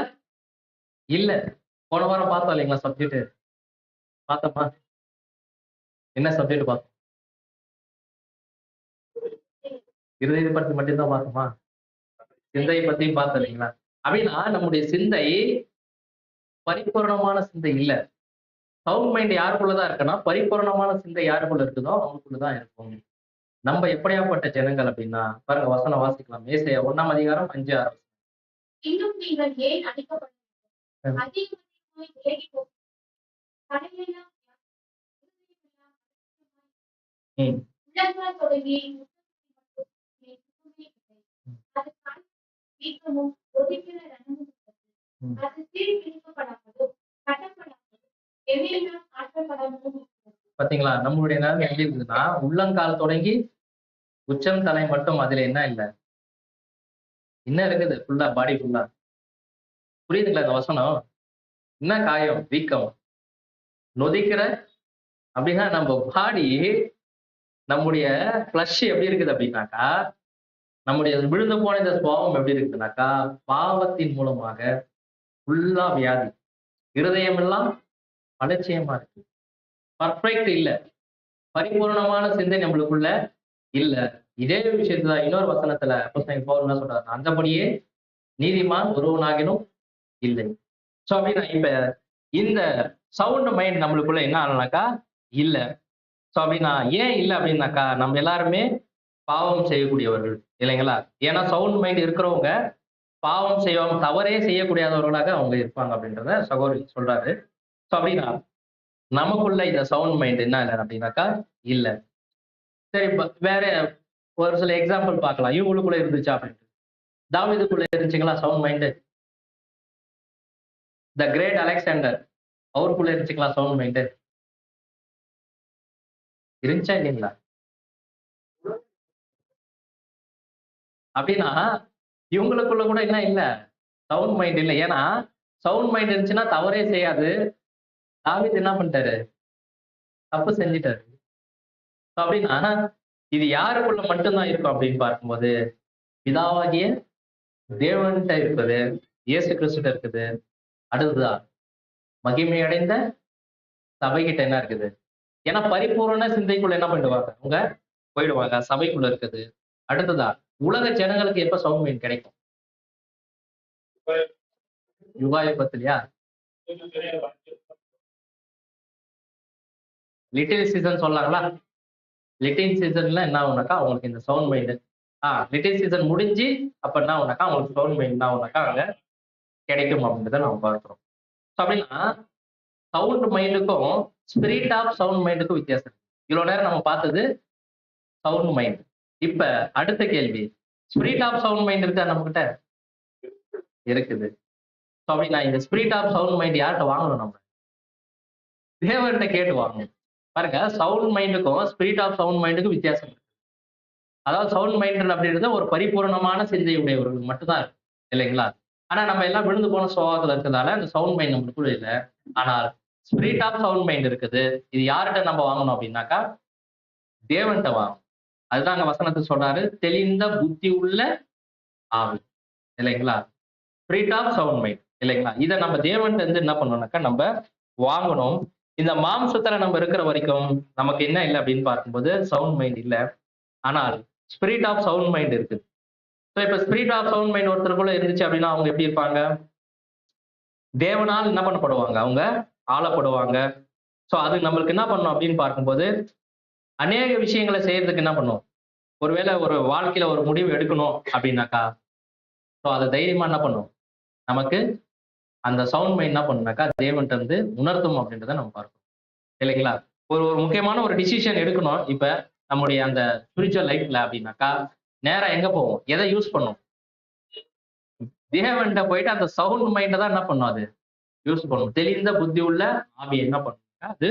இல்ல. போன வாரம் பார்த்தோம் இல்லைங்களா சப்ஜெக்ட், பார்த்தோமா? என்ன சப்ஜெக்ட் பார்த்தோம்? இருதயத்தை பற்றி மட்டும்தான் பார்த்தோமா? சிந்தையை பத்தியும் பார்த்தோம் இல்லைங்களா? அப்படின்னா நம்முடைய சிந்தை பரிபூரணமான சிந்தை இல்ல. சவுண்ட் மைண்ட் யாருக்குள்ளதான் இருக்குன்னா, பரிபூரணமான சிந்தை யாருக்குள்ள இருக்குதோ அவங்களுக்குள்ளதான் இருக்கும். நம்ம எப்படியாப்பட்ட ஜனங்கள் அப்படின்னா, பாருங்க வசனம் வாசிக்கலாம். ஏசாயா 1 அதிகாரம் 5, 6. இன்னும் நீங்கள் ஏன் அடிக்கப்பட்டீர்கள்? அதிக அதிகமாய் விலகி போகும் கடையெல்லாம் ம். உள்ளங்கால் தொடங்கி முற்றத்துக்கு மட்டும் எதுவுமே இல்லை. அது கண் வீக்கமும் ஒதுக்கிற ரணமும் உள்ளது. ம். அது சீர்பிடிக்கப்படாமலும் கட்டப்படாமலும் எவையெல்லாம் ஆற்றப்படாமலும் இருக்கிறது. பாத்தீங்களா நம்மளுடைய நிலைமை எப்படி இருக்குதுன்னா, உள்ளங்கால் தொடங்கி உச்சம் தலை மட்டும் அதுல என்ன இல்ல, என்ன இருக்குது ஃபுல்லா, பாடி ஃபுல்லா. புரியுதுங்களா இந்த வசனம்? என்ன காயம், வீக்கம், நொதிக்கிற அப்படின்னா நம்ம பாடி, நம்முடைய ஃபிளஷ் எப்படி இருக்குது அப்படின்னாக்கா, நம்முடைய விழுந்து போன இந்த சுபாவம் எப்படி இருக்குதுனாக்கா, பாவத்தின் மூலமாக ஃபுல்லா வியாதி, இருதயம் எல்லாம் அலட்சியமா இருக்கு, பர்ஃபெக்ட் இல்ல, பரிபூர்ணமான சிந்தை நம்மளுக்குள்ள இல்ல. இதே விஷயத்துல இன்னொரு வசனத்துல அப்போஸ்தலன் பவுல் என்ன சொல்றாரு, அந்தபடியே நீதிமான் ஒருவனாகினும் இல்லை. சோ அப்படின்னா இப்ப இந்த சவுண்ட் மைண்ட் நம்மளுக்குள்ள என்ன ஆகலனாக்கா இல்ல. சோ அப்படின்னா ஏன் இல்ல அப்படின்னாக்கா, நம்ம எல்லாருமே பாவம் செய்யக்கூடியவர்கள் இல்லைங்களா? ஏன்னா சவுண்ட் மைண்ட் இருக்கிறவங்க பாவம் செய்வாங்க, தவறே செய்யக்கூடியவர்களாக அவங்க இருப்பாங்க அப்படின்றத சகோதரி சொல்றாரு. சோ அப்படின்னா நமக்குள்ள இந்த சவுண்ட் மைண்ட் என்ன இல்லை அப்படின்னாக்கா இல்ல. சரி, வேற ஒரு சில எக்ஸாம்பிள் பார்க்கலாம். இவங்களுக்குள்ள இருந்துச்சா அப்படின்ட்டு. தாவீதுக்குள்ள இருந்துச்சுங்களா sound mind? The great Alexander அவருக்குள்ள இருந்துச்சுங்களா சவுண்ட் மைண்ட்? இருந்துச்சா இல்லைங்களா? அப்படின்னா இவங்களுக்குள்ள கூட என்ன இல்ல, சவுண்ட் மைண்ட் இல்லை. ஏன்னா சவுண்ட் மைண்ட் இருந்துச்சுன்னா தவறே செய்யாது. தாவீது என்ன பண்ணிட்டாரு, தப்பு செஞ்சிட்டாரு. அப்படின்னா இது யாருக்குள்ள மட்டும்தான் இருக்கும் அப்படின்னு பார்க்கும்போது பிதாவாகிய தேவன்கிட்ட இருக்குது, இயேசு கிறிஸ்துட்ட இருக்குது. அடுத்ததா மகிமை அடைந்த சபைகிட்ட என்ன இருக்குது? ஏன்னா பரிபூரண சிந்தைக்குள்ள என்ன பண்ணிடுவாங்க அவங்க போயிடுவாங்க, சபைக்குள்ள இருக்குது. அடுத்ததா உலக ஜனங்களுக்கு எப்ப சௌமியம் கிடைக்கும்? யுகாயுகத்திலயா? லிட்டில் சீசன் சொல்லலாங்களா? லிட்டில் சீசன்ல என்ன ஆகுனாக்கா அவங்களுக்கு இந்த சவுண்ட் மைண்ட் லிட்டில் சீசன் முடிஞ்சு அப்ப என்ன ஆகுனாக்கா அவங்களுக்கு சவுண்ட் மைண்ட் என்ன ஆகுனாக்கா அங்க கிடைக்கும் அப்படின்றத நம்ம பார்க்கிறோம். ஸோ அப்படின்னா சவுண்ட் மைண்டுக்கும் ஸ்பிரிட் ஆஃப் சவுண்ட் மைண்டுக்கும் வித்தியாசம் இருக்கு. இவ்வளவு நேரம் நம்ம பார்த்தது சவுண்ட் மைண்ட். இப்ப அடுத்த கேள்வி, ஸ்பிரிட் ஆஃப் சவுண்ட் மைண்ட் இருக்கா நம்ம கிட்ட? இருக்குது. ஸோ அப்படின்னா இந்த ஸ்பிரிட் ஆஃப் சவுண்ட் மைண்ட் யார்கிட்ட வாங்கணும்? நம்ம தேவன்கிட்ட கேட்டு வாங்கணும். பாருங்க, சவுண்ட் மைண்டுக்கும் ஸ்பிரிட் ஆஃப் சவுண்ட் மைண்டுக்கும் வித்தியாசம் இருக்கு. அதாவது சவுண்ட் மைண்ட் அப்படின்றது ஒரு பரிபூரணமான சிந்தை உடையவர்களுக்கு மட்டும்தான் இருக்கு இல்லைங்களா? ஆனா நம்ம எல்லாம் விழுந்து போன சுபாவத்துல இருக்கிறதால அந்த சவுண்ட் மைண்ட் நம்மளுக்குள்ள இல்லை. ஆனால் ஸ்பிரிட் ஆஃப் சவுண்ட் மைண்ட் இருக்குது. இது யார்கிட்ட நம்ம வாங்கணும் அப்படின்னாக்கா தேவன்கிட்ட வாங்கணும். அதுதான் அங்க வசனத்துக்கு சொல்றாரு, தெளிந்த புத்தி உள்ள ஆவி இல்லைங்களா? ஸ்பிரிட் ஆஃப் சவுண்ட் மைண்ட் இல்லைங்களா? இதை நம்ம தேவன்கிட்ட இருந்து என்ன பண்ணணும்னாக்கா நம்ம வாங்கணும். இந்த மாம்சத்துல நம்ம இருக்கிற வரைக்கும் நமக்கு என்ன இல்லை அப்படின்னு பார்க்கும்போது சவுண்ட் மைண்ட் இல்லை. ஆனால் ஸ்பிரிட் ஆஃப் சவுண்ட் மைண்ட் இருக்குது. ஸோ இப்போ ஸ்பிரிட் ஆஃப் சவுண்ட் மைண்ட் ஒருத்தருக்குள்ள இருந்துச்சு அப்படின்னா அவங்க எப்படி இருப்பாங்க? தேவனால் என்ன பண்ணப்படுவாங்க? அவங்க ஆளப்படுவாங்க. ஸோ அது நம்மளுக்கு என்ன பண்ணும் அப்படின்னு பார்க்கும்போது அநேக விஷயங்களை செய்யறதுக்கு என்ன பண்ணும்? ஒருவேளை ஒரு வாழ்க்கையில ஒரு முடிவு எடுக்கணும் அப்படின்னாக்கா ஸோ அதை தைரியமா என்ன பண்ணும்? நமக்கு அந்த சவுண்ட் மைண்ட் என்ன பண்ணுனாக்கா தேவன்கிட்ட இருந்து உணர்த்தும் அப்படின்றத நம்ம பார்க்கணும் இல்லைங்களா? ஒரு ஒரு முக்கியமான ஒரு டிசிஷன் எடுக்கணும் இப்ப நம்முடைய அந்த ஸ்பிரிச்சுவல் லைஃப்ல அப்படின்னாக்கா நேரா எங்க போவோம்? எதை யூஸ் பண்ணும்? தேவன்கிட்ட போயிட்டு அந்த சவுண்ட் மைண்டை தான் என்ன பண்ணும்? அது யூஸ் பண்ணும். தெளிந்த புத்தி உள்ள ஆவி என்ன பண்ணும்? அது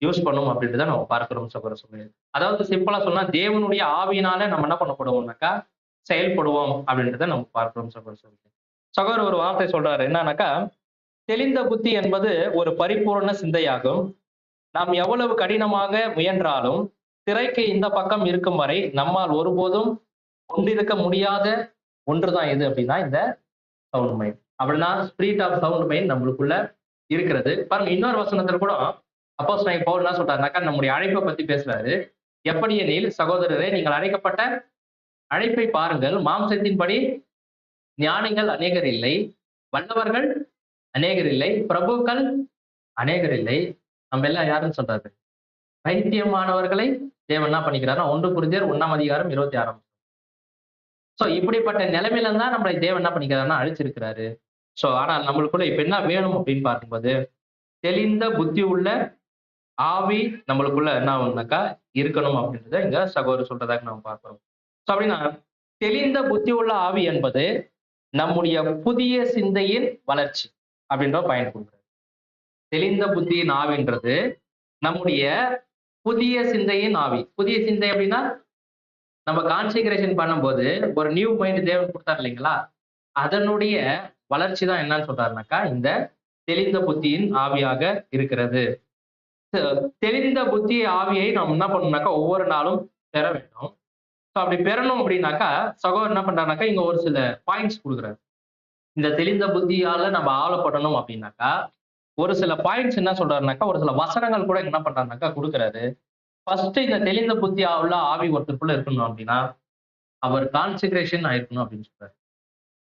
யூஸ் பண்ணும் அப்படின்றத நம்ம பார்க்கிறோம் சகோதர சகோதரி. அதாவது சிம்பிளா சொன்னா தேவனுடைய ஆவியினால நம்ம என்ன பண்ணப்படுவோம்னாக்கா செயல்படுவோம் அப்படின்றத நம்ம பார்க்கிறோம் சகோதர சகோதரி. சகோதரர் ஒரு வார்த்தை சொல்றாரு என்னன்னாக்கா, தெளிந்த புத்தி என்பது ஒரு பரிபூரண சிந்தையாகும். நாம் எவ்வளவு கடினமாக முயன்றாலும் திரைக்கு இந்த பக்கம் இருக்கும் வரை நம்மால் ஒருபோதும் கொண்டிருக்க முடியாத ஒன்றுதான் எது அப்படின்னா இந்த சவுண்ட் மைண்ட். அப்படின்னா ஸ்பிரிட் ஆஃப் சவுண்ட் மைண்ட் நம்மளுக்குள்ள இருக்கிறது. பாருங்க, இன்னொரு வசனத்துல கூட அப்போஸ்தலன் பவுல் என்ன சொல்றாருனாக்கா நம்முடைய அழைப்பை பத்தி பேசுறாரு. எப்படி எனில் சகோதரரே, நீங்கள் அழைக்கப்பட்ட அழைப்பை பாருங்கள். மாம்சத்தின்படி ஞானிகள் அநேகர் இல்லை, வல்லவர்கள் அநேகர் இல்லை, பிரபுக்கள் அநேகர் இல்லை. நம்ம எல்லாம் யாருன்னு சொல்றாரு? பைத்தியமானவர்களை தேவன் என்ன பண்ணிக்கிறாருன்னா 1 கொரிந்தியர் 1:26. சோ இப்படிப்பட்ட நிலைமையில தான் நம்மளை தேவன் என்ன பண்ணிக்கிறாருன்னா அழிச்சிருக்கிறாரு. சோ ஆனால் நம்மளுக்குள்ள இப்ப என்ன வேணும் அப்படின்னு பார்க்கும்போது தெளிந்த புத்தி உள்ள ஆவி நம்மளுக்குள்ள என்ன ஆகும்னாக்கா இருக்கணும் அப்படின்றத இங்க சகோதரர் சொல்றதாக நம்ம பார்க்கிறோம். சோ அப்படின்னா தெளிந்த புத்தி உள்ள ஆவி என்பது நம்முடைய புதிய சிந்தையின் வளர்ச்சி அப்படின்ற பயன் கொடுக்குறது. தெளிந்த புத்தியின் ஆவின்றது நம்முடைய புதிய சிந்தையின் ஆவி. புதிய சிந்தை அப்படின்னா நம்ம கான்சிகரேஷன் பண்ணும்போது ஒரு நியூ மைண்ட் தேவன் கொடுத்தாரு இல்லைங்களா? அதனுடைய வளர்ச்சி தான் என்னன்னு சொல்றாருனாக்கா இந்த தெளிந்த புத்தியின் ஆவியாக இருக்கிறது. தெளிந்த புத்தி ஆவியை நாம் என்ன பண்ணணும்னாக்கா ஒவ்வொரு நாளும் பெற வேண்டும். ஸோ அப்படி பெறணும் அப்படின்னாக்கா சகோதரர் என்ன பண்றாருனாக்கா இங்க ஒரு சில பாயிண்ட்ஸ் கொடுக்குறாரு. இந்த தெளிந்த புத்தியால நம்ம ஆளப்படணும் அப்படின்னாக்கா ஒரு சில பாயிண்ட்ஸ் என்ன சொல்றாருனாக்கா ஒரு சில வசனங்கள் கூட என்ன பண்றாருனாக்கா கொடுக்குறாரு. ஃபர்ஸ்ட் இந்த தெளிந்த புத்தி உள்ள ஆவி ஒருத்தருக்குள்ள இருக்கணும் அப்படின்னா அவர் கான்சிகரேஷன் ஆயிருக்கணும் அப்படின்னு சொல்றாரு.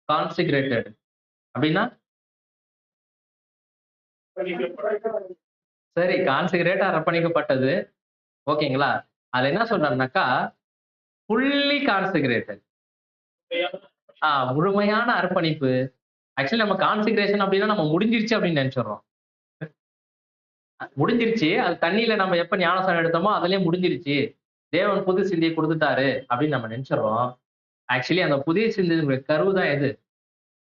கான்சிகரேட்டட் அப்படின்னா சரி, கான்சிகரேட்டா அர்ப்பணிக்கப்பட்டது ஓகேங்களா? அதுல என்ன சொல்றாருனாக்கா ஃபுல்லி கான்சிகரேட்டட், முழுமையான அர்ப்பணிப்பு. ஆக்சுவலி நம்ம கான்சிகரேஷன் அப்படின்னா நம்ம முடிஞ்சிருச்சு அப்படின்னு நினைச்சிடறோம். முடிஞ்சிருச்சு, அது தண்ணியில நம்ம எப்ப ஞானஸ்நானம் எடுத்தோமோ அதுலயே முடிஞ்சிருச்சு, தேவன் புது சிந்தையை கொடுத்துட்டாரு அப்படின்னு நம்ம நினைச்சிடறோம். ஆக்சுவலி அந்த புதிய சிந்தையுடைய கருவு தான் எது?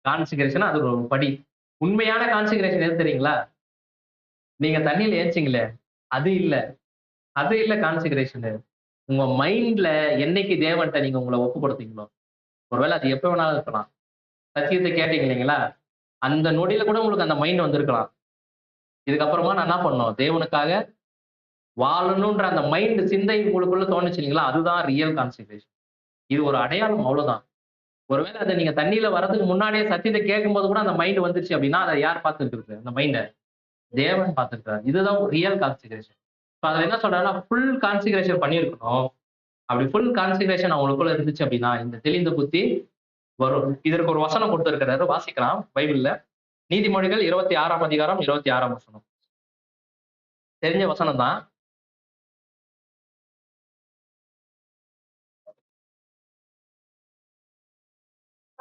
கான்சிகரேஷன். அது ஒரு படி. உண்மையான கான்சிகரேஷன் எது தெரியுங்களா? நீங்க தண்ணியில ஏச்சிங்களே அது இல்ல, அது இல்ல கான்சிகரேஷன். உங்க மைண்ட்ல என்னைக்கு தேவன்ட்ட நீங்க உங்களை ஒப்பு கொடுத்தீங்களோ, ஒருவேளை அது எப்ப வேணாலும் இருக்கலாம். சத்தியத்தை கேட்டீங்க இல்லைங்களா? அந்த நொடியில கூட உங்களுக்கு அந்த மைண்ட் வந்திருக்கலாம். இதுக்கப்புறமா நான் என்ன பண்ணணும்? தேவனுக்காக வாழணுன்ற அந்த மைண்ட் சிந்தை உங்களுக்குள்ள தோணுச்சு இல்லைங்களா, அதுதான் ரியல் கான்செக்ரேஷன். இது ஒரு அடையாளம் அவ்வளவுதான். ஒருவேளை அதை நீங்க தண்ணியில வர்றதுக்கு முன்னாடியே சத்தியத்தை கேட்கும்போது கூட அந்த மைண்ட் வந்துருச்சு அப்படின்னா, அதை யார் பார்த்துட்டு அந்த மைண்ட? தேவன் பார்த்திருக்கிறார். இதுதான் ரியல் கான்சிகரேஷன். அதுல என்ன சொல்றாருன்னா, ஃபுல் கான்சிகரேஷன் பண்ணியிருக்கணும். அப்படி ஃபுல் கான்சிகரேஷன் அவங்களுக்குள்ள இருந்துச்சு அப்படின்னா, இந்த தெளிந்த புத்தி வரும். இதற்கு ஒரு வசனம் கொடுத்திருக்கிறாரு, வாசிக்கலாம் பைபிள்ல. நீதிமொழிகள் 26ஆம் அதிகாரம் 26ஆம் வசனம். தெரிஞ்ச வசனம் தான்.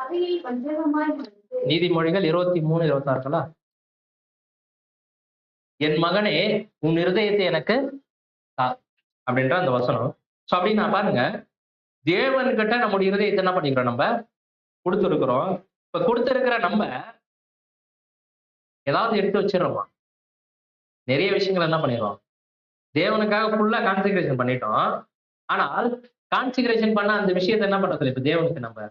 அவையை வஞ்சகமாய் மறைத்து நீதிமொழிகள் 23, 26 என் மகனே உன் இருதயத்தை எனக்கு தா அப்படின்ற அந்த வசனம். சோ அப்படின்னா பாருங்க, தேவன்கிட்ட நம்முடைய இருதயத்தை என்ன பண்ணிக்கிறோம், நம்ம கொடுத்துருக்கிறோம். இப்ப கொடுத்திருக்கிற நம்ம ஏதாவது எடுத்து வச்சிடறோமா? நிறைய விஷயங்கள் என்ன பண்ணிடுறோம், தேவனுக்காக ஃபுல்லா கான்சென்ட்ரேஷன் பண்ணிட்டோம். ஆனால் கான்சென்ட்ரேஷன் பண்ண அந்த விஷயத்தை என்ன பண்றது, இப்ப தேவனுக்கு நம்ம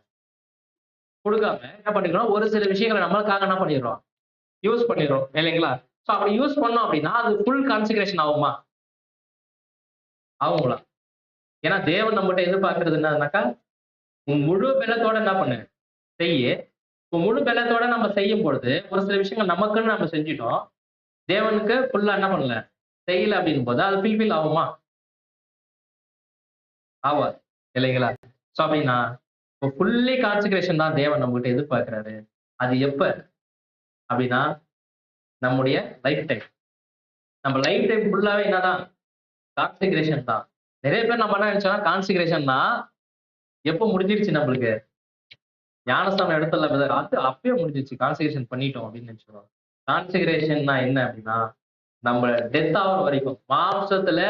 கொடுக்காம என்ன பண்ணிக்கிறோம், ஒரு சில விஷயங்களை நம்மளுக்காக என்ன பண்ணிடுறோம், யூஸ் பண்ணிடுறோம் இல்லைங்களா? சோ அப்படி யூஸ் பண்ணோம் அப்படின்னா அது ஃபுல் கான்சென்ட்ரேஷன் ஆகுமா? ஆகுங்களா? ஏன்னா தேவன் நம்மகிட்ட எதிர்பார்க்கறது என்னன்னாக்கா, உன் முழு பலத்தோட என்ன பண்ணு செய்ய. உன் முழு பலத்தோட நம்ம செய்யும் பொழுது ஒரு சில விஷயங்கள் நமக்குன்னு நம்ம செஞ்சிட்டோம், தேவனுக்கு ஃபுல்லா என்ன பண்ணல செய்யல அப்படின் போது அது ஃபுல்ஃபில் ஆகுமா? ஆகாது இல்லைங்களா? சோ அப்படின்னா ஃபுல்லி கான்சென்ட்ரேஷன் தான் தேவன் நம்மகிட்ட எதிர்பார்க்கிறாரு. அது எப்ப அப்படின்னா நம்முடைய லைஃப் டைம். நம்ம லைஃப் டைம் ஃபுல்லாவே என்னதான் கான்சென்ட்ரேஷன் தான். நிறைய பேர் நம்ம என்ன நினைச்சோம்னா கான்சென்ட்ரேஷன்னா எப்போ முடிஞ்சிருச்சு நம்மளுக்கு, ஞானஸ்தானம் எடுத்தல பிரதர் அது அப்பயே முடிஞ்சிருச்சு, கான்சென்ட்ரேஷன் பண்ணிட்டோம் அப்படின்னு நினைச்சிருவோம். கான்சென்ட்ரேஷன்னா என்ன அப்படின்னா, நம்ம டெத் ஆகுற வரைக்கும், மாம்சத்துல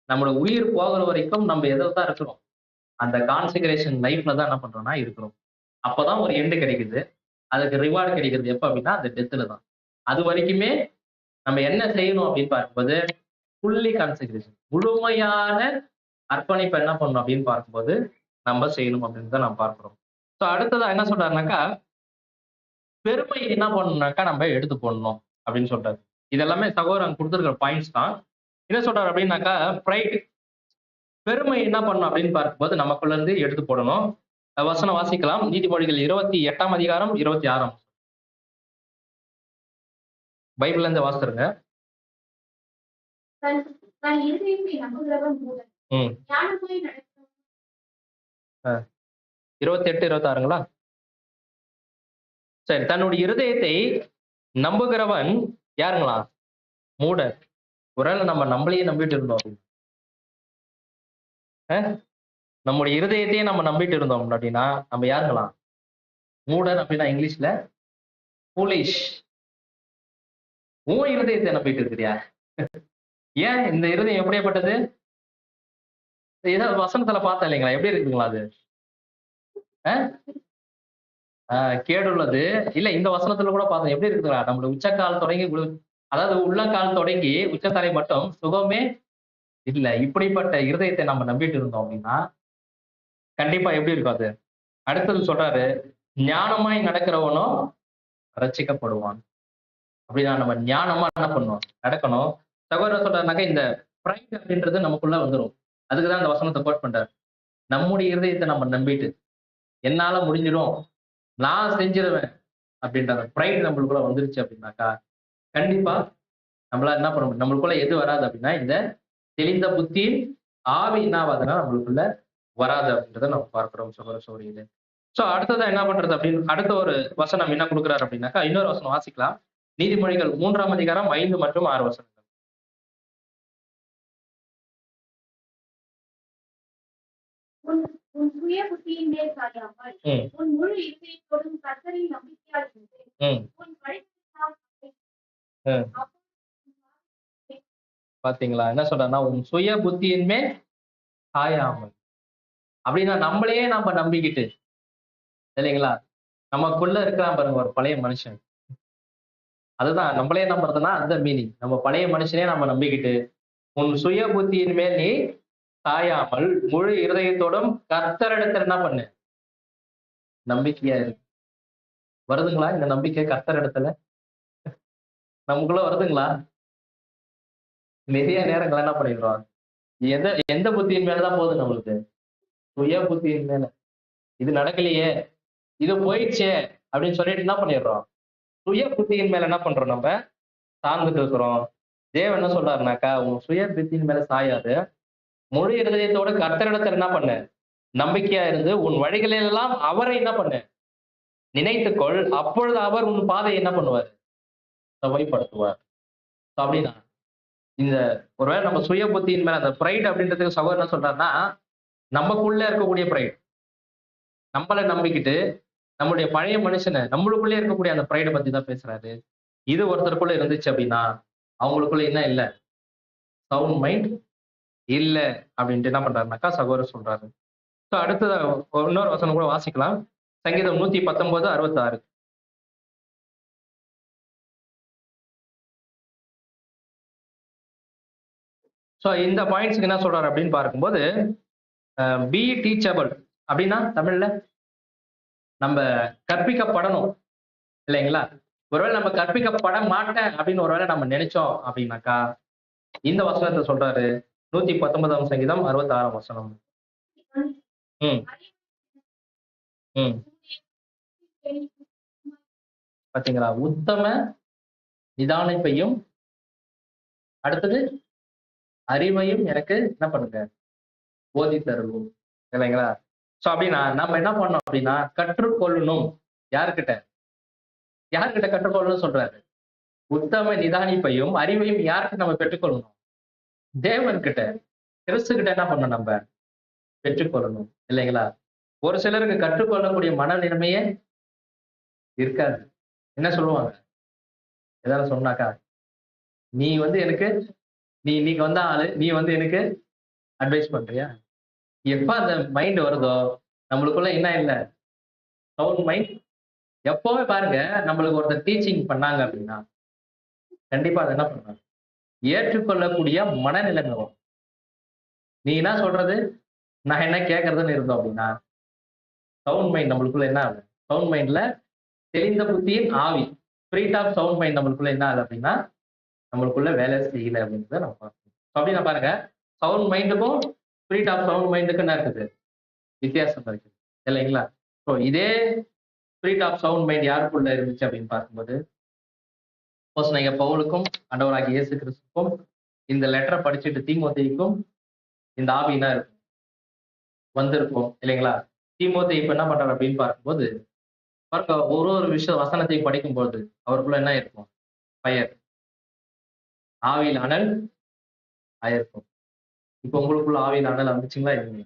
நம்மளோட உயிர் போகிற வரைக்கும் நம்ம எதில் தான் இருக்கிறோம், அந்த கான்சென்ட்ரேஷன் லைஃப்ல தான் என்ன பண்றோம்னா இருக்கிறோம். அப்பதான் ஒரு எண்டு கிடைக்குது. அதுக்கு ரிவார்டு கிடைக்கிறது எப்ப அப்படின்னா அந்த டெத்துல தான். அது வரைக்குமே நம்ம என்ன செய்யணும் அப்படின்னு பார்க்கும்போது ஃபுல்லி கான்சென்ட்ரேஷன், முழுமையான அர்ப்பணிப்பு என்ன பண்ணணும் அப்படின்னு பார்க்கும்போது நம்ம செய்யணும் அப்படின்னு தான் நம்ம பார்க்கிறோம். ஸோ அடுத்ததா என்ன சொல்றாருனாக்கா, பெருமை என்ன பண்ணணும்னாக்கா நம்ம எடுத்து போடணும் அப்படின்னு சொல்றாரு. இது எல்லாமே சகோதரன் கொடுத்துருக்கிற பாயிண்ட்ஸ் தான். என்ன சொல்றாரு அப்படின்னாக்கா, ப்ரைட் பெருமை என்ன பண்ணணும் அப்படின்னு பார்க்கும்போது நமக்குள்ள இருந்து எடுத்து போடணும். வசனம் வாசிக்கலாம். நீதிமொழிகள் 28ஆம் அதிகாரம் 26ஆம் பைபிள்ல இருந்து வாசிருங்க. தன் தன் இருதயத்தை நம்புகிறவன் மூடன். ஞானமாய் நடக்கிறவன் 28, 26ங்களா? சரி. தன்னுடைய இருதயத்தை நம்புகிறவன் யாருங்களா? மூடன். ஒருவேளை நம்ம நம்மளையே நம்பிட்டு இருந்தோம் அப்படின்னு, நம்முடைய இருதயத்தையே நம்ம நம்பிட்டு இருந்தோம் அப்படின்னா நம்ம யாருங்களா? மூடன் அப்படின்னா இங்கிலீஷ்ல ஃபூலிஷ். உன் இருதயத்தை நம்பிட்டு இருக்கிறியா? ஏன் இந்த இருதயம் எப்படியாப்பட்டது? ஏதோ வசனத்துல பார்த்தேன் இல்லைங்களா, எப்படி இருக்குங்களா அது? கேடுள்ளது இல்ல. இந்த வசனத்துல கூட பார்த்தோம், எப்படி இருக்குங்களா, நம்மளோட உச்சக்கால் தொடங்கி அதாவது உள்ளங்கால் தொடங்கி உச்சத்தலை மட்டும் சுகமே இல்ல. இப்படிப்பட்ட இருதயத்தை நம்ம நம்பிட்டு இருந்தோம் அப்படின்னா கண்டிப்பா எப்படி இருக்கும் அது? அடுத்தது சொல்றாரு, ஞானமாய் நடக்கிறவனும் ரட்சிக்கப்படுவான். அப்படின்னா நம்ம ஞானமா என்ன பண்ணணும், நடக்கணும். சகோதரர் சொல்றாருனாக்கா, இந்த பிரைட் அப்படின்றது நமக்குள்ள வந்துடும். அதுக்குதான் இந்த வசனத்தை கோட் பண்றாரு. நம்முடைய இருதயத்தை நம்ம நம்பிட்டு என்னால முடிஞ்சிடும், நான் செஞ்சிருவேன் அப்படின்ற அந்த பிரைட் நம்மளுக்குள்ள வந்துருச்சு அப்படின்னாக்கா கண்டிப்பா நம்மளால என்ன பண்ண முடியும், நம்மளுக்குள்ள எது வராது அப்படின்னா இந்த தெளிந்த புத்தியின் ஆவி என்ன ஆகாதுன்னா நம்மளுக்குள்ள வராது அப்படின்றத நம்ம பார்க்கிறோம் சகோதர சகோதரிகளே. சோ அடுத்ததான் என்ன பண்றது அப்படின்னு அடுத்த ஒரு வசனம் என்ன கொடுக்குறாரு அப்படின்னாக்கா, இன்னொரு வசனம் வாசிக்கலாம். நீதிமொழிகள் 3ஆம் அதிகாரம் 5 மற்றும் 6 வசனங்கள். உன் சுய புத்தியின் மேல் சாயாமல் உன் முழு இருதயத்தோடும் கர்த்தரில் நம்பிக்கையால் இருந்து உன் வழிகளில் பாத்தீங்களா என்ன சொல்றேன்னா, உன் சுய புத்தியின் மேல் சாயாமல் அப்படின்னா நம்மளையே நம்ம நம்பிக்கிட்டு இல்லைங்களா, நமக்குள்ள இருக்கிறான் பாருங்க ஒரு பழைய மனுஷன். அதுதான் நம்மளே நம்புறதுன்னா அந்த மீனிங். நம்ம பழைய மனுஷனே நம்ம நம்பிக்கிட்டு உன் சுய புத்தியின் மேல் நீ சாயாமல் முழு இருதயத்தோடும் கர்த்தரிடத்தில் என்ன பண்ணு, நம்பிக்கையா இருக்கு. வருதுங்களா இந்த நம்பிக்கை கர்த்தரிடத்துல? நமக்குள்ள வருதுங்களா? நிறைய நேரங்கள் என்ன பண்ணிடுறோம், எந்த புத்தியின் மேலதான் போகுது நம்மளுக்கு? சுய புத்தியின் மேல. இது நடக்கலையே, இது போயிடுச்சே அப்படின்னு சொல்லிட்டு என்ன பண்ணிடுறோம், சுய புத்தியின் மேல என்ன பண்றோம், நம்ம சார்ந்துட்டு இருக்கிறோம். தேவன் என்ன சொல்றாருனாக்கா, உன் சுய புத்தியின் மேல சாயாது, முழு இருதயத்தோட கர்த்தரிடத்துல என்ன பண்ணு, நம்பிக்கையா இருந்து உன் வழிகளிலெல்லாம் அவரை என்ன பண்ணு, நினைத்துக்கொள். அப்பொழுது அவர் உன் பாதையை என்ன பண்ணுவார், செவ்வாய்ப்படுத்துவார். அப்படின்னா இந்த ஒருவேளை நம்ம சுய புத்தியின் மேல அந்த பிரைட் அப்படின்றதுக்கு சகோதரர் என்ன சொல்றாருன்னா, நமக்குள்ள இருக்கக்கூடிய பிரைட், நம்மளை நம்பிக்கிட்டு நம்மளுடைய பழைய மனுஷனை நம்மளுக்குள்ளே இருக்கக்கூடிய அந்த பிரைடை பத்தி தான் பேசுறாரு. இது ஒருத்தருக்குள்ள இருந்துச்சு அப்படின்னா அவங்களுக்குள்ள என்ன இல்ல, சவுண்ட் மைண்ட் இல்ல அப்படின்ட்டு என்ன பண்றாருனாக்கா சகோதரர் சொல்றாரு. ஸோ அடுத்தது இன்னொரு வசனம் கூட வாசிக்கலாம். சங்கீதம் 119:66. ஸோ இந்த பாயிண்ட்ஸ்க்கு என்ன சொல்றாரு அப்படின்னு பார்க்கும்போது, பி டீச்சபிள் அப்படின்னா தமிழ்ல நம்ம கற்பிக்கப்படணும் இல்லைங்களா? ஒருவேளை நம்ம கற்பிக்கப்பட மாட்டேன் அப்படின்னு ஒருவேளை நம்ம நினைச்சோம் அப்படின்னாக்கா இந்த வசனத்தை சொல்றாரு. 119ஆம் சங்கீதம் 66ஆம் வசனம். ம் ம் பாத்தீங்களா? உத்தம நிதானிப்பையும் அடுத்தது அறிவையும் எனக்கு என்ன பண்ணுங்க, போதி தருவோம் இல்லைங்களா? சோ அப்படின்னா நம்ம என்ன பண்ணோம் அப்படின்னா கற்றுக்கொள்ளணும். யாருக்கிட்ட யாருக்கிட்ட கற்றுக்கொள்ளணும் சொல்றாரு? உத்தம நிதானிப்பையும் அறிவையும் யாருக்கு நம்ம பெற்றுக்கொள்ளணும்? தேவன் கிட்ட, கிறிஸ்து கிட்ட என்ன பண்ணணும், நம்ம பெற்றுக்கொள்ளணும் இல்லைங்களா? ஒரு சிலருக்கு கற்றுக்கொள்ளக்கூடிய மனநிலைமையே இருக்காது. என்ன சொல்லுவாங்க, ஏதாவது சொன்னாக்கா, நீ எனக்கு, நீ இன்னைக்கு வந்த ஆளு, நீ எனக்கு அட்வைஸ் பண்றியா? எப்ப அந்த மைண்ட் வருதோ நம்மளுக்குள்ள என்ன இல்ல, சவுண்ட் மைண்ட். எப்பவுமே பாருங்க, நம்மளுக்கு ஒருத்தர் டீச்சிங் பண்ணாங்க அப்படின்னா கண்டிப்பா அதை என்ன பண்ணணும், ஏற்றுக்கொள்ளக்கூடிய மனநிலைமை வரும். நீ என்ன சொல்றது, நான் என்ன கேட்கறதுன்னு இருந்தோம் அப்படின்னா சவுண்ட் மைண்ட் நம்மளுக்குள்ள என்ன ஆகுது, சவுண்ட் மைண்ட்ல தெளிந்த புத்தியின் ஆவி, ஸ்பிரிட் ஆஃப் சவுண்ட் மைண்ட் நம்மளுக்குள்ள என்ன ஆகுது அப்படின்னா நம்மளுக்குள்ள வேலை செய்யல அப்படின்றத நம்ம பார்க்கணும். அப்படின்னா பாருங்க, சவுண்ட் மைண்டுக்கும் ஸ்பிரிட் ஆஃப் சவுண்ட் மைண்டுக்கும் என்ன இருக்குது, வித்தியாசம் இருக்குது இல்லைங்களா? ஸோ இதே ஸ்பிரிட் ஆஃப் சவுண்ட் மைண்ட் யாருக்குள்ள இருந்துச்சு அப்படின்னு பார்க்கும்போது அப்போஸ்தலனாகிய பவுலுக்கும் ஆண்டவராகிய இயேசு கிறிஸ்துக்கும் இந்த லெட்டரை படிச்சுட்டு தீமோத்தேயுக்கும் இந்த ஆவி என்ன இருக்கும், வந்திருக்கும் இல்லைங்களா? தீமோத்தேயு இப்ப என்ன பண்றாரு அப்படின்னு பார்க்கும்போது பாருங்க, ஒரு ஒரு விஷயம் வசனத்தையும் படிக்கும்போது அவருக்குள்ள என்ன இருக்கும், பயர், ஆவியில் அனல் ஆயிருக்கும். இப்ப உங்களுக்குள்ள ஆவியில் அனல் வந்துச்சுங்களா இல்லைங்க?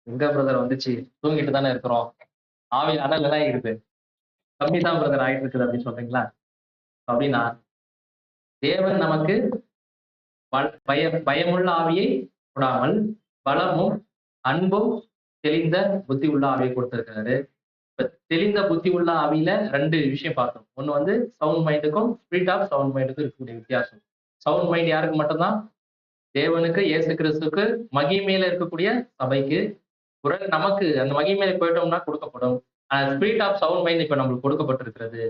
எங்க பிரதர் வந்துச்சு, தூங்கிட்டு தானே இருக்கிறோம், ஆவியில் அனல் எல்லாம் இருக்குது, கம்மி தான் பிரதர் ஆயிட்டு இருக்குது அப்படின்னு சொல்றீங்களா? அப்படின்னா தேவன் நமக்கு பயமுள்ள ஆவியை கொடாமல் பலமும் அன்பும் தெளிந்த புத்தி உள்ள ஆவியை கொடுத்திருக்காரு. இப்ப தெளிந்த புத்தி உள்ள ஆவியில ரெண்டு விஷயம் பார்த்தோம். ஒண்ணு சவுண்ட் மைண்டுக்கும் ஸ்பிரிட் ஆஃப் சவுண்ட் மைண்டுக்கும் இருக்கக்கூடிய வித்தியாசம். சவுண்ட் மைண்ட் யாருக்கு மட்டும்தான், தேவனுக்கு, இயேசு கிறிஸ்துக்கு, மகிமையில இருக்கக்கூடிய சபைக்கு. ஒருவேளை நமக்கு அந்த மகிமையில போயிட்டோம்னா கொடுக்கப்படும். ஸ்பிரிட் ஆஃப் சவுண்ட் மைண்ட் இப்ப நம்மளுக்கு கொடுக்கப்பட்டிருக்கிறது.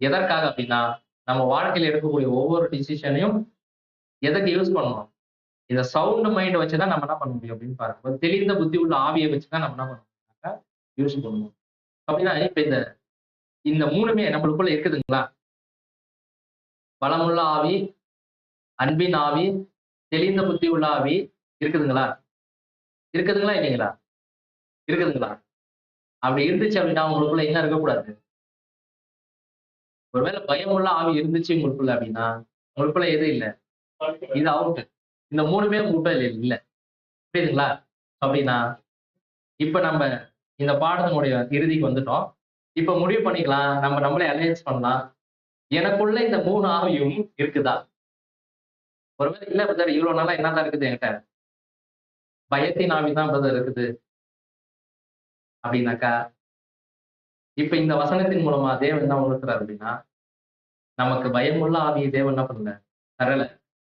எதற்காக அப்படின்னா நம்ம வாழ்க்கையில எடுக்கக்கூடிய ஒவ்வொரு டிசிஷனையும் எதுக்கு யூஸ் பண்ணணும், இந்த சவுண்ட் மைண்ட் வச்சுதான் நம்ம என்ன பண்ண முடியும் அப்படின்னு பார்க்கும்போது தெளிந்த புத்தி உள்ள ஆவியை வச்சுதான் நம்ம என்ன பண்ணணும், யூஸ் பண்ணணும். அப்படின்னா இப்ப இந்த மூணுமே நம்மளுக்குள்ள இருக்குதுங்களா? பலமுள்ள ஆவி, அன்பின் ஆவி, தெளிந்த புத்தி உள்ள ஆவி இருக்குதுங்களா? இருக்குதுங்களா இல்லைங்களா? இருக்குதுங்களா? அப்படி இருந்துச்சு அப்படின்னா உங்களுக்குள்ள என்ன இருக்கக்கூடாது, ஒருவேளை பயமுள்ள ஆவி இருந்துச்சு உங்களுக்குள்ள அப்படின்னா உங்களுக்குள்ள எது இல்லை, இது அவுட். இந்த மூணுமே உங்களுக்குள்ள இல்லை. புரியுதுங்களா? அப்படின்னா இப்ப நம்ம இந்த பாடத்தினுடைய இறுதிக்கு வந்துட்டோம். இப்ப முடிவு பண்ணிக்கலாம், நம்ம நம்மளே அலையன்ஸ் பண்ணலாம். எனக்குள்ள இந்த மூணு ஆவியும் இருக்குதா? ஒருவேளை இல்ல பிரதர், இவ்வளவு நாளா என்னதான் இருக்குது என்கிட்ட, பயத்தின் ஆவி தான் பிரதர் இருக்குது அப்படின்னாக்கா இப்ப இந்த வசனத்தின் மூலமா தேவன் என்ன உணர்த்துறாரு அப்படின்னா நமக்கு பயமுள்ள ஆவியை தேவன் என்ன பண்ணல, தரல.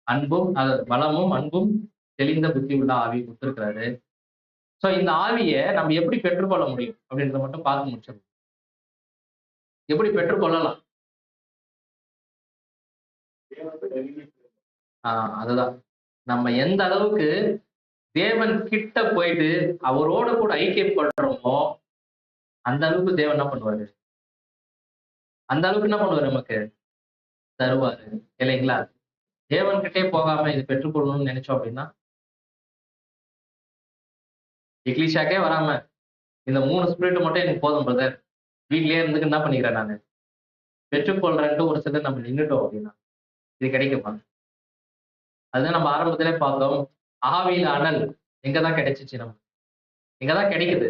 அன்பும் பலமும் அன்பும் தெளிந்த புத்தி உள்ள ஆவி கொடுத்திருக்கிறாரு. சோ இந்த ஆவியை நம்ம எப்படி பெற்றுக்கொள்ள முடியும் அப்படின்றத மட்டும் பார்த்து முடிச்சிடணும். எப்படி பெற்றுக்கொள்ளலாம்? அதுதான். நம்ம எந்த அளவுக்கு தேவன் கிட்ட போயிட்டு அவரோட கூட ஐக்கியப்படுறோமோ, அந்த அளவுக்கு தேவன் என்ன பண்ணுவாரு? அந்த அளவுக்கு என்ன பண்ணுவாரு நமக்கு? தருவாரு. இல்லைங்களா? தேவன் கிட்டயே போகாம இது பெற்றுக்கொள்ளணும்னு நினைச்சோம் அப்படின்னா, எக்லீஷியாக்கே வராம, இந்த 3 ஸ்பிரிட் மட்டும் எனக்கு போதும் பிரதர். வீட்லயே இருந்துட்டு என்ன பண்ணிக்கிறேன் நானு? பெற்றுக்கொள்றேன்ட்டு ஒரு சிலர் நம்ம நின்னுட்டோம் அப்படின்னா, இது கிடைக்குமா? அதுதான் நம்ம ஆரம்பத்திலே பார்த்தோம். ஆவியில அனல் எங்க தான் கிடைச்சுச்சு நமக்கு? எங்க தான் கிடைக்குது?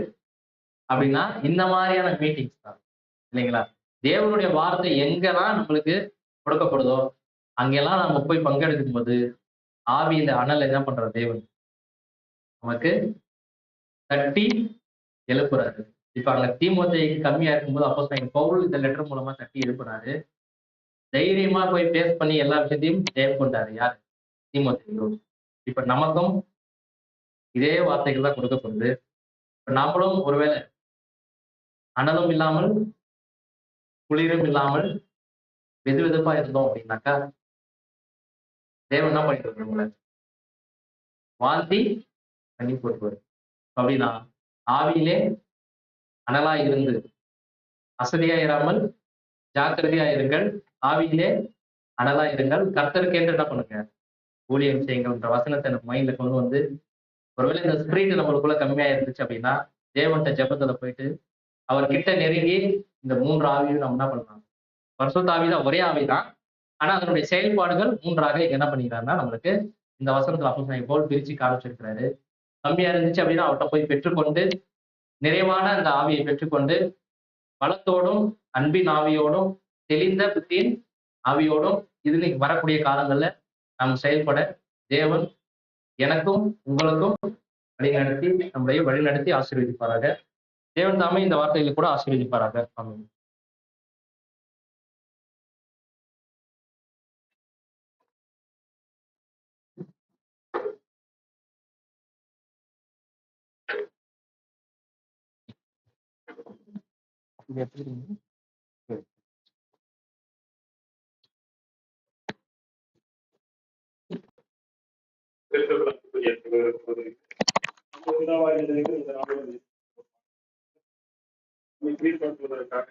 அப்படின்னா, இந்த மாதிரியான மீட்டிங்ஸ் தான். இல்லைங்களா? தேவனுடைய வார்த்தை எங்கெல்லாம் நம்மளுக்கு கொடுக்கப்படுதோ, அங்கெல்லாம் நம்ம போய் பங்கெடுக்கும்போது, ஆவியில அனல் என்ன பண்றார் தேவன்? நமக்கு தட்டி எழுப்புறாரு. இப்ப அங்க தீமோத்தேயுக்கு கம்மியா இருக்கும்போது அப்போஸ்தலன் பவுல் இந்த லெட்டர் மூலமா தட்டி எழுப்புனாரு. தைரியமா போய் ஃபேஸ் பண்ணி எல்லா விஷயத்தையும் ஜெயம் கொண்டாரு. யார்? தீமோத்தேயு. இப்ப நமக்கும் இதே வார்த்தைகள் தான் கொடுக்கப்படுது. இப்ப நாமளும் ஒருவேளை அனலும் இல்லாமல், குளிரும் இல்லாமல் வெதுவெதுப்பா இருந்தோம் அப்படின்னாக்கா, தேவன் என்ன பண்ணிட்டு நம்மள வாழ்த்தி பண்ணி போட்டுருவாரு. அப்படின்னா, ஆவியிலே அனலா இருந்து, அசதியா இராமல் ஜாக்கிரதையா இருங்கள். ஆவியிலே அனலா இருங்கள். கர்த்தருக்கென்று என்ன பண்ணுங்க? ஊழியம் செய்யுங்கன்ற வசனத்த நம்ம மைண்ட்ல கொண்டு வந்து, ஒருவேளை இந்த ஸ்பிரிட் நம்மளுக்குள்ள கம்மியா இருந்துச்சு அப்படின்னா, தேவன்ட்ட ஜெபத்துல போயிட்டு, அவர் கிட்ட நெருங்கி இந்த 3 ஆவியும் நம்ம என்ன பண்ணலாம்? பரிசுத்த ஆவி தான் ஒரே ஆவி தான். ஆனா அதனுடைய செயல்பாடுகள் 3ஆக இங்க என்ன பண்ணிக்கிறாருன்னா, நம்மளுக்கு இந்த வசனத்துல அப்போஸ்தலன் பவுல் பிரிச்சு காமிச்சிருக்கிறாரு. கம்மியா இருந்துச்சு அப்படின்னா, அவர்ட்ட போய் பெற்றுக்கொண்டு, நிறைவான அந்த ஆவியை பெற்றுக்கொண்டு, பலத்தோடும், அன்பின் ஆவியோடும், தெளிந்த புத்தியின் ஆவியோடும், இது வரக்கூடிய காலங்கள்ல நாம் செயல்பட தேவன் எனக்கும், உங்களுக்கும் வழிநடத்தி, நம்மளை வழிநடத்தி ஆசீர்வதிப்பாராக. தேவன் தாமே இந்த வார்த்தைகளை கூட ஆசீர்வதிப்பாராக. ஆமென். இது எடுத்துக்கிறீங்களா? சரி. கிறிஸ்துவுக்குள் அன்புக்குரிய சகோதர சகோதரிகளே, நம்ம பிதாவாகிய தேவன் இந்த நாளிலும் நம்மை கீழ்ப்படுத்துவதற்காக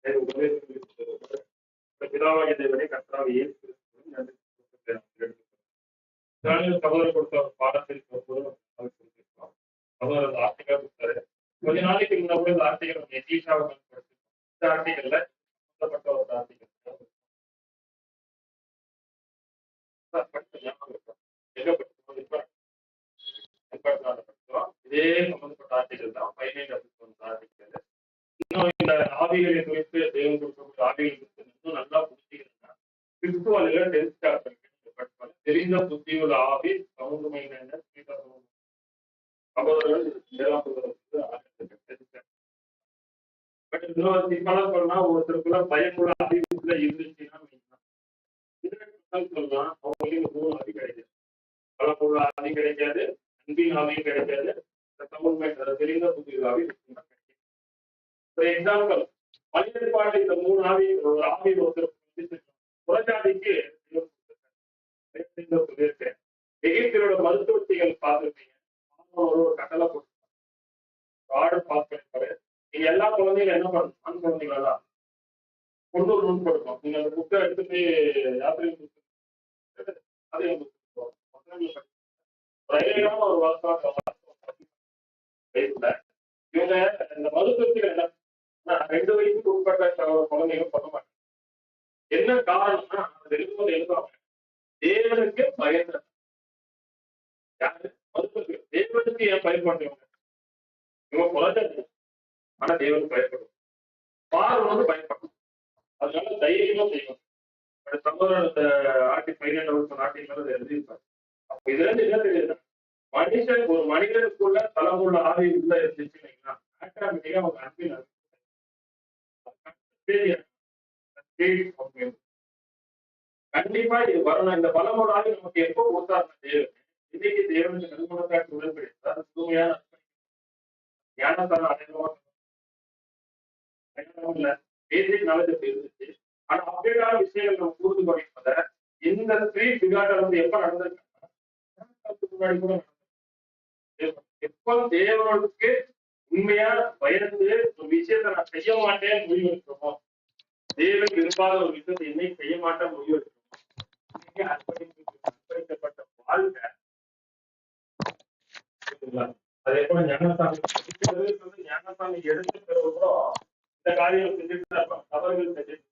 தேவ உபதேசங்களை கொடுத்ததற்காக, இந்த பிதாவாகிய தேவனே கர்த்தராகிய இயேசு கிறிஸ்துவின் நன்றி செலுத்துகிறேன். இந்த நாளில் சகோதரர் கொடுத்த ஒரு பாடத்தில் கொடுத்திருக்கிறோம். சகோதரர் ஆர்டிகல் கொடுத்தாரு. கொஞ்ச நாளைக்கு முன்னாடி இந்த ஆர்டிகல் நம்ம எக்லீஷியாவை பயன்படுத்திருக்கோம். இந்த ஆர்டிகல்ல சம்பந்தப்பட்ட ஒரு ஆர்டிகல் ஞாபகம் இருக்கும். எங்க படிச்சோம்? படிச்சோம். இதே சம்பந்தப்பட்ட ஆர்டிகல் தான் 15 ஆர்டிகல். இன்னும் இந்த ஆவிகளை குறித்து தேவன் கொடுக்கக்கூடிய ஆவிகள் குறித்து இன்னும் நல்லா புரிஞ்சுக்கிறீங்கன்னா, கிறிஸ்துவால 10th சாப்டர் படிப்பாங்க. தெரிந்த புத்தியுள்ள ஆவி சமூகమైన சகோதரர்கள் 7ஆம் வகுப்பு. பட் இன்னொரு சிம்பிளா சொன்னா ஒருத்தருக்குள்ள பயமுள்ள ஆவிக்குள்ள இருந்துச்சுன்னா சொல்லலாம் அவங்களுக்கு 3 ஆவி கிடைக்காது. பலமுள்ள ஆவி கிடைக்காது, அன்பின் ஆவியும் கிடைக்காது, சமூகమైన தெரிந்த புத்தியுள்ள ஆவி கிடைக்கும். ஃபார் எக்ஸாம்பிள், பழைய இந்த 3 ஆவி ஒரு ஆவி ஒருத்தர் புறஜாதிக்கு சொல்லியிருக்கேன். எகிப்தியரோட மருத்துவத்தைகள் பார்த்துருப்பீங்க. ஒரு கட்டளை போட்டு ஆர்டர் பாஸ் பண்ணிப்பாரு. நீங்க எல்லா குழந்தைகளும் என்ன பண்ணணும்? ஆண் குழந்தைகளா கொண்டு ஒரு நோட் கொடுக்கும். நீங்க அந்த புக்கை எடுத்து போய் யாத்திரை அதையும் ஒரு வருஷம் இவங்க இந்த மருத்துவத்தில் என்ன 2 வயசுக்கு உட்பட்ட குழந்தைகள் பண்ண மாட்டாங்க. என்ன காரணம்னா அது எழுதும்போது எழுதுவாங்க தேவனுக்கு பயந்த யாரு மருத்துவத்துக்கு தேவனுக்கு ஏன் பயன்படுறவங்க இவங்க குறைஞ்சது ஆனா தேவனுக்கு பயப்படும் பார்வனுக்கு பயப்படும். அதனால தைரியமா செய்வாங்க. சகோதரர் ஆர்டி 15 ஆர்டிகள் எழுதியிருப்பாரு. அப்ப இதுல இருந்து என்ன தெரியுது? மனுஷன் ஒரு மனிதனுக்குள்ள தலமுள்ள ஆவி உள்ள இருந்துச்சு இல்லைங்களா? ஆட்டோமேட்டிக்கா அவங்க அன்பின் கண்டிப்பா இது வரணும். இந்த பலமுள்ள ஆவி நமக்கு எப்போ கொடுத்தாருன்னா தேவன் இன்னைக்கு தேவனுக்கு நல்குணத்தாக்கு உடன்படி அதாவது முழுமையான ஞானத்தான அடையாளமா இல்ல பேசிக் நாலேஜ் இருந்துச்சு. ஆனா அப்டேட்டான விஷயங்கள் நம்ம புரிந்து கொள்வதை இந்த ஸ்பிரிட் டிசார்டர் வந்து எப்ப நடந்திருக்குன்னா முன்னாடி கூட எப்ப தேவனுக்கு உண்மையா பயந்து ஒரு விஷயத்த நான் செய்ய மாட்டேன் முடிவு எடுக்கிறோமோ, தேவன் விரும்பாத ஒரு விஷயத்தை என்னை செய்ய மாட்டேன் முடிவு எடுக்கிறோம், அர்ப்பணிக்கப்பட்ட வாழ்க்கை. அதே போல ஞானசாமி ஞானசாமி எடுத்த பிறகு கூட இந்த காரியம் செஞ்சுட்டு தான் இருப்பாங்க, தவறுகள் செஞ்சுட்டு.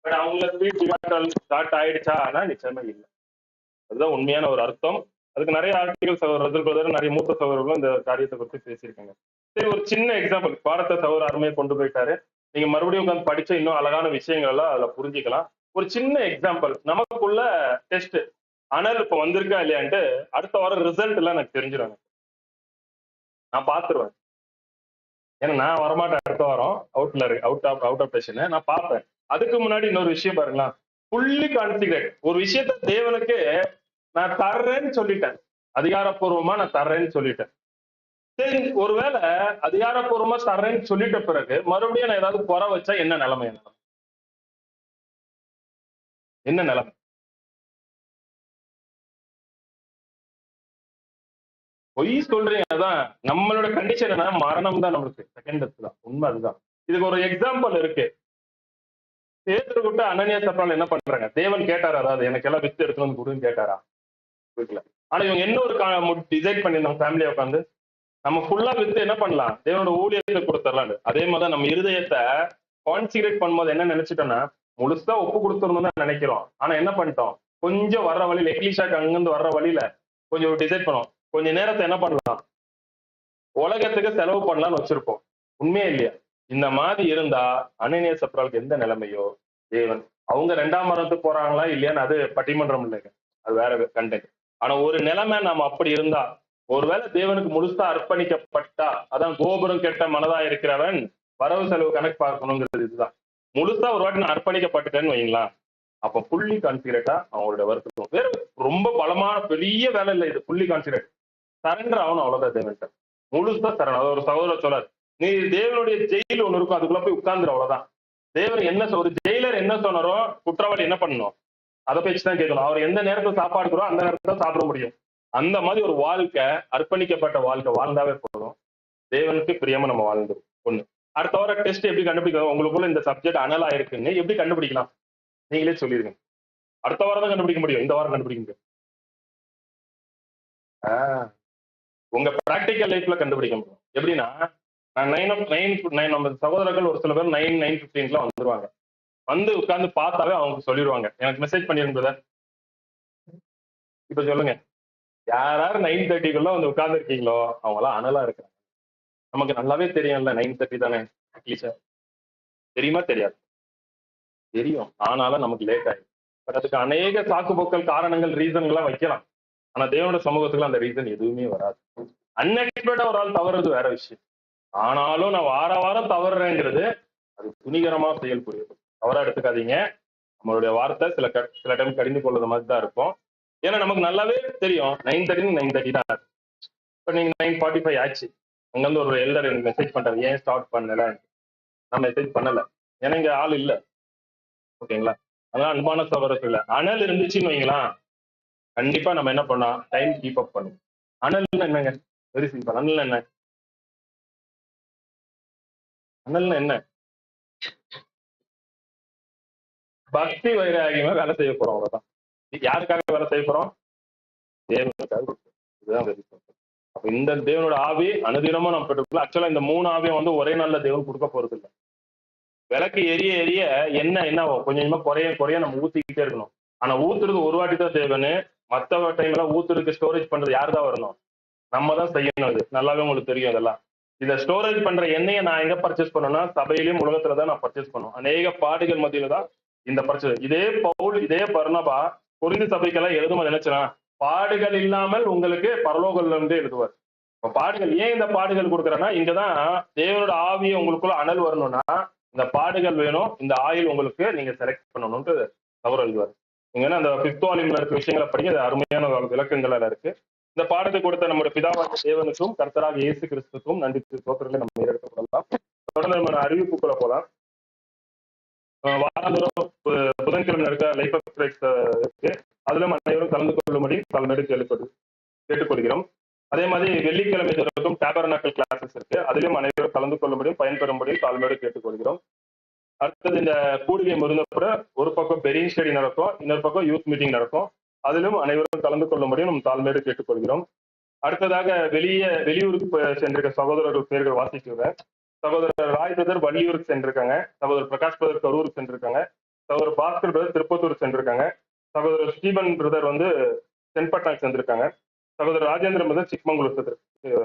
பட் அவங்கள ஸ்டார்ட் ஆயிடுச்சா? ஆனா நிச்சயமா இல்லை. அதுதான் உண்மையான ஒரு அர்த்தம். அதுக்கு நிறைய ஆர்டிகல் சகோதரர் நிறைய மூத்த சகோதரர்களும் இந்த காரியத்தை பற்றி பேசியிருக்காங்க. சரி, ஒரு சின்ன எக்ஸாம்பிள் பாடத்தை சகோதரர் அருமையை கொண்டு போயிட்டாரு. நீங்க மறுபடியும் உட்காந்து படிச்ச இன்னும் அழகான விஷயங்கள் எல்லாம் அதுல புரிஞ்சுக்கலாம். ஒரு சின்ன எக்ஸாம்பிள், நமக்குள்ள டெஸ்ட் அனல் இப்ப வந்திருக்கா இல்லையான்ட்டு அடுத்த வாரம் ரிசல்ட் எல்லாம் எனக்கு தெரிஞ்சிடும். நான் பாத்துருவேன். ஏன்னா நான் வரமாட்டேன் அடுத்த வாரம், அவுட் ஆஃப் டெஷன் நான் பார்ப்பேன். அதுக்கு முன்னாடி இன்னொரு விஷயம் பாருங்களா, ஃபுல்லி கான்ஃபிகரேட் ஒரு விஷயத்த தேவனுக்கு நான் தர்றேன்னு சொல்லிட்டேன், அதிகாரப்பூர்வமா நான் தர்றேன்னு சொல்லிட்டேன். சரி, ஒருவேளை அதிகாரப்பூர்வமா தர்றேன்னு சொல்லிட்ட பிறகு மறுபடியும் நான் ஏதாவது குறை வச்சா என்ன நிலைமை? என்ன நிலைமை? பொய் சொல்றீங்க. அதான் நம்மளோட கண்டிஷன் என்ன, மரணம் தான் நம்மளுக்கு செகண்ட் டெத் தான். உண்மை அதுதான். இதுக்கு ஒரு எக்ஸாம்பிள் இருக்கு. பேதுரு விட்டு அனனியா சப்பால் என்ன பண்றாங்க, தேவன் கேட்டாரா, அதாவது எனக்கு எல்லாம் வித்து எடுத்துட்டு வந்து கொடுன்னு கேட்டாரா? வீட்டுல. ஆனா இவங்க என்ன ஒரு டிசைட் பண்ணிருந்தாங்க ஃபேமிலியை உட்காந்து, நம்ம ஃபுல்லா வித்து என்ன பண்ணலாம், தேவனோட ஊழியத்தை கொடுத்துடலாம். அதே மாதிரி நம்ம இருதயத்தை கான்சிகரேட் பண்ணும்போது என்ன நினைச்சிட்டோம்னா, முழுசா ஒப்பு கொடுத்துருந்தோம் தான் நினைக்கிறோம். ஆனா என்ன பண்ணிட்டோம், கொஞ்சம் வர்ற வழியில எக்லிஷாக்கு அங்கிருந்து வர்ற வழியில கொஞ்சம் டிசைட் பண்ணுவோம், கொஞ்ச நேரத்தை என்ன பண்ணலாம், உலகத்துக்கு செலவு பண்ணலாம்னு வச்சிருப்போம். உண்மையே இல்லையா? இந்த மாதிரி இருந்தா அனனியா சப்ராலுக்கு எந்த நிலைமையோ, தேவன் அவங்க 2ஆம் மரணத்துக்கு போறாங்களா இல்லையான்னு அது பட்டிமன்றம் இல்லைங்க, அது வேற கண்டென்ட். ஆனா ஒரு நிலைமை நாம அப்படி இருந்தா, ஒருவேளை தேவனுக்கு முழுசா அர்ப்பணிக்கப்பட்டா, அதான் கோபுரம் கெட்ட மனதா இருக்கிறவன் வரவு செலவு கணக்கு பார்க்கணுங்கிறது. இதுதான் முழுசா ஒரு வாட்டி நான் அர்ப்பணிக்கப்பட்டுட்டேன்னு வைங்களா, அப்ப புள்ளி கான்சிகரேட்டா அவங்களோட வருத்தம் வேற ரொம்ப பலமான பெரிய வேலை இல்லை. இது புள்ளி கான்சிகரேட் சரண்டர் ஆகணும், அவ்வளவுதான். தேவன்கிட்ட முழுசா சரண். அது ஒரு சகோதரர் சொல்லார், நீ தேவனுடைய ஜெயில் ஒண்ணு இருக்கும், அதுக்குள்ள போய் உட்கார்ந்துரு, அவ்வளவுதான். தேவன் என்ன ஒரு ஜெயிலர் என்ன சொன்னாரோ குற்றவாளி என்ன பண்ணணும், அதை பேச்சுதான் கேட்கணும். அவர் எந்த நேரத்துல சாப்பாடு அந்த நேரத்துல சாப்பிட முடியும். அந்த மாதிரி ஒரு வாழ்க்கை, அர்ப்பணிக்கப்பட்ட வாழ்க்கை வாழ்ந்தாவே போதும், தேவனுக்கு பிரியமா நம்ம வாழ்ந்துடும். ஒண்ணு. அடுத்த வாரம் டெஸ்ட் எப்படி கண்டுபிடிக்கணும், உங்களுக்குள்ள இந்த சப்ஜெக்ட் அனலா இருக்குன்னு எப்படி கண்டுபிடிக்கலாம் நீங்களே சொல்லிருங்க. அடுத்த வாரம் தான் கண்டுபிடிக்க முடியும், இந்த வாரம் கண்டுபிடிக்க முடியும். உங்க பிராக்டிக்கல் லைஃப்ல கண்டுபிடிக்க முடியும். எப்படின்னா, நான் 9 நம்ம சகோதரர்கள் ஒரு சில பேர் 9:15 வந்துருவாங்க. வந்து உட்கார்ந்து பார்த்தாவே அவங்க சொல்லிடுவாங்க, எனக்கு மெசேஜ் பண்ணிருந்தத. இப்ப சொல்லுங்க, யாராரு 9:30 வந்து உட்கார்ந்து இருக்கீங்களோ அவங்க எல்லாம் அனலா இருக்காங்க. நமக்கு நல்லாவே தெரியும்ல, 9:30 தானே அட்லீஸ்ட். தெரியுமா தெரியாது? தெரியும், ஆனாலும் நமக்கு லேட் ஆயிடும். பட் அதுக்கு அநேக சாக்குப்போக்கள், காரணங்கள், ரீசன்கள்லாம் வைக்கலாம். ஆனா தேவனோட சமூகத்துக்கு அந்த ரீசன் எதுவுமே வராது. அன்எக்ஸ்பெக்டா ஒரு ஆள் தவறுறது வேற விஷயம். ஆனாலும் நான் வாரம் தவறுறேங்கிறது அது துணிகரமா செயல்புரியுது. தவறா எடுத்துக்காதீங்க. நம்மளுடைய வார்த்தை சில டைம் கடிந்து கொள்வது மாதிரி தான் இருக்கும். ஏன்னா நமக்கு நல்லாவே தெரியும் 9:30 தான். இப்ப நீங்க 9:45 ஆச்சு, அங்க வந்து ஒரு எல்டர் எனக்கு மெசேஜ் பண்றாரு, ஏன் ஸ்டார்ட் பண்ணல? நான் மெசேஜ் பண்ணல, ஏன்னா இங்க ஆள் இல்ல. ஓகேங்களா? அதான் அன்பான சகோதரர்கள், அனல் இருந்துச்சுன்னு வைங்களா, கண்டிப்பா நம்ம என்ன பண்ணலாம், டைம் கீப் அப் பண்ணும். அனல்னா என்னங்க? Very simple. அனல் என்ன? அனல்னா என்ன? பக்தி வைராகியமா வேலை செய்ய போறோம், அவ்வளவுதான். யாருக்காக வேலை செய்ய போறோம்? தேவனுக்காக. இதுதான் வெரி சிம்பிள். அப்ப இந்த தேவனோட ஆவி அனுதினமும் நம்ம பெற்றுக்கொள்ள. ஆக்சுவலா இந்த 3 ஆவியும் வந்து ஒரே நாள்ல தேவன் கொடுக்க போறது இல்லை. விளக்கு எரிய எரிய என்ன கொஞ்சமா குறைய நம்ம ஊத்திக்கிட்டே இருக்கணும். ஆனா ஊத்துறது ஒரு வாட்டி தான் தேவனு. மத்த டைம்ல ஊத்துறதுக்கு ஸ்டோரேஜ் பண்றது யாரு தான் வரணும்? நம்ம தான் செய்யணும். அது நல்லாவே உங்களுக்கு தெரியும். அதெல்லாம் இதை ஸ்டோரேஜ் பண்ற எண்ணெயை நான் எங்க பர்ச்சேஸ் பண்ணணும்னா, சபையிலையும் உலகத்துல தான் நான் பர்ச்சேஸ் பண்ணும். அநேக பாடுகள் மத்தியில தான் இந்த பர்ச்சேஸ். இதே பவுல், இதே பர்னபா கொரிந்து சபைக்கெல்லாம் எழுதும் நினைச்சா, பாடுகள் இல்லாமல் உங்களுக்கு பரலோகம்ல இருந்து எழுதுவார். இப்ப பாடுகள் ஏன் இந்த பாடுகள் கொடுக்குறேன்னா, இங்கதான் தேவனோட ஆவியை உங்களுக்குள்ள அனல் வரணும்னா இந்த பாடுகள் வேணும், இந்த ஆயில் உங்களுக்கு நீங்க செலக்ட் பண்ணணும்னு அவர் எழுதுவார். நீங்க அந்த 5th வால்யூம்ல இருக்க விஷயங்களை படிக்க, அது அருமையான விளக்கங்கள் இருக்கு. இந்த பாடத்தை கொடுத்த நம்முடைய பிதாவாகிய தேவனுக்கும் கர்த்தராக இயேசு கிறிஸ்துக்கும் நன்றி தோற்றங்களை நம்ம ஏற்படுத்தலாம். தொடர்ந்து நம்ம அறிவிப்புக்குள்ள போலாம். வாரந்தோறும் புதன்கிழமை நடக்க லைஃப் எக்ஸ்பிரஸ் இருக்கு. அதிலும் அனைவரும் கலந்து கொள்ளும்படி பல்வேறு கேட்டுக்கொள்கிறோம். அதே மாதிரி வெள்ளிக்கிழமை தொடர்க்கும் டேபர்நாக்கல் கிளாஸஸ் இருக்கு. அதிலும் அனைவரும் கலந்து கொள்ளும்படியும் பயன்பெறும்படியும் தாழ்மையோடு கேட்டுக்கொள்கிறோம். அடுத்தது இந்த கூடுகை முருங்கப்புற ஒரு பக்கம் பெரிய ஸ்டடி நடக்கும், இன்னொரு பக்கம் யூத் மீட்டிங் நடக்கும். அதிலும் அனைவரும் கலந்து கொள்ளும்படியும் நம் தாழ்மையோடு கேட்டுக்கொள்கிறோம். அடுத்ததாக வெளியூருக்கு சென்றிருக்க சகோதரர்கள் பேர்கள் வாசிக்குவேன். சகோதரர் ராய் பிரதர் வள்ளியூருக்கு சென்றிருக்காங்க. சகோதரர் பிரகாஷ் பிரதர் கரூருக்கு சென்றிருக்காங்க. சகோதரர் பாஸ்கர் பிரதர் திருப்பத்தூர் சென்றிருக்காங்க. சகோதரர் ஸ்டீபன் பிரதர் தென்பட்டாக்கு சென்றிருக்காங்க. சகோதரர் ராஜேந்திரன் பிரதர் சிக்மங்களூர்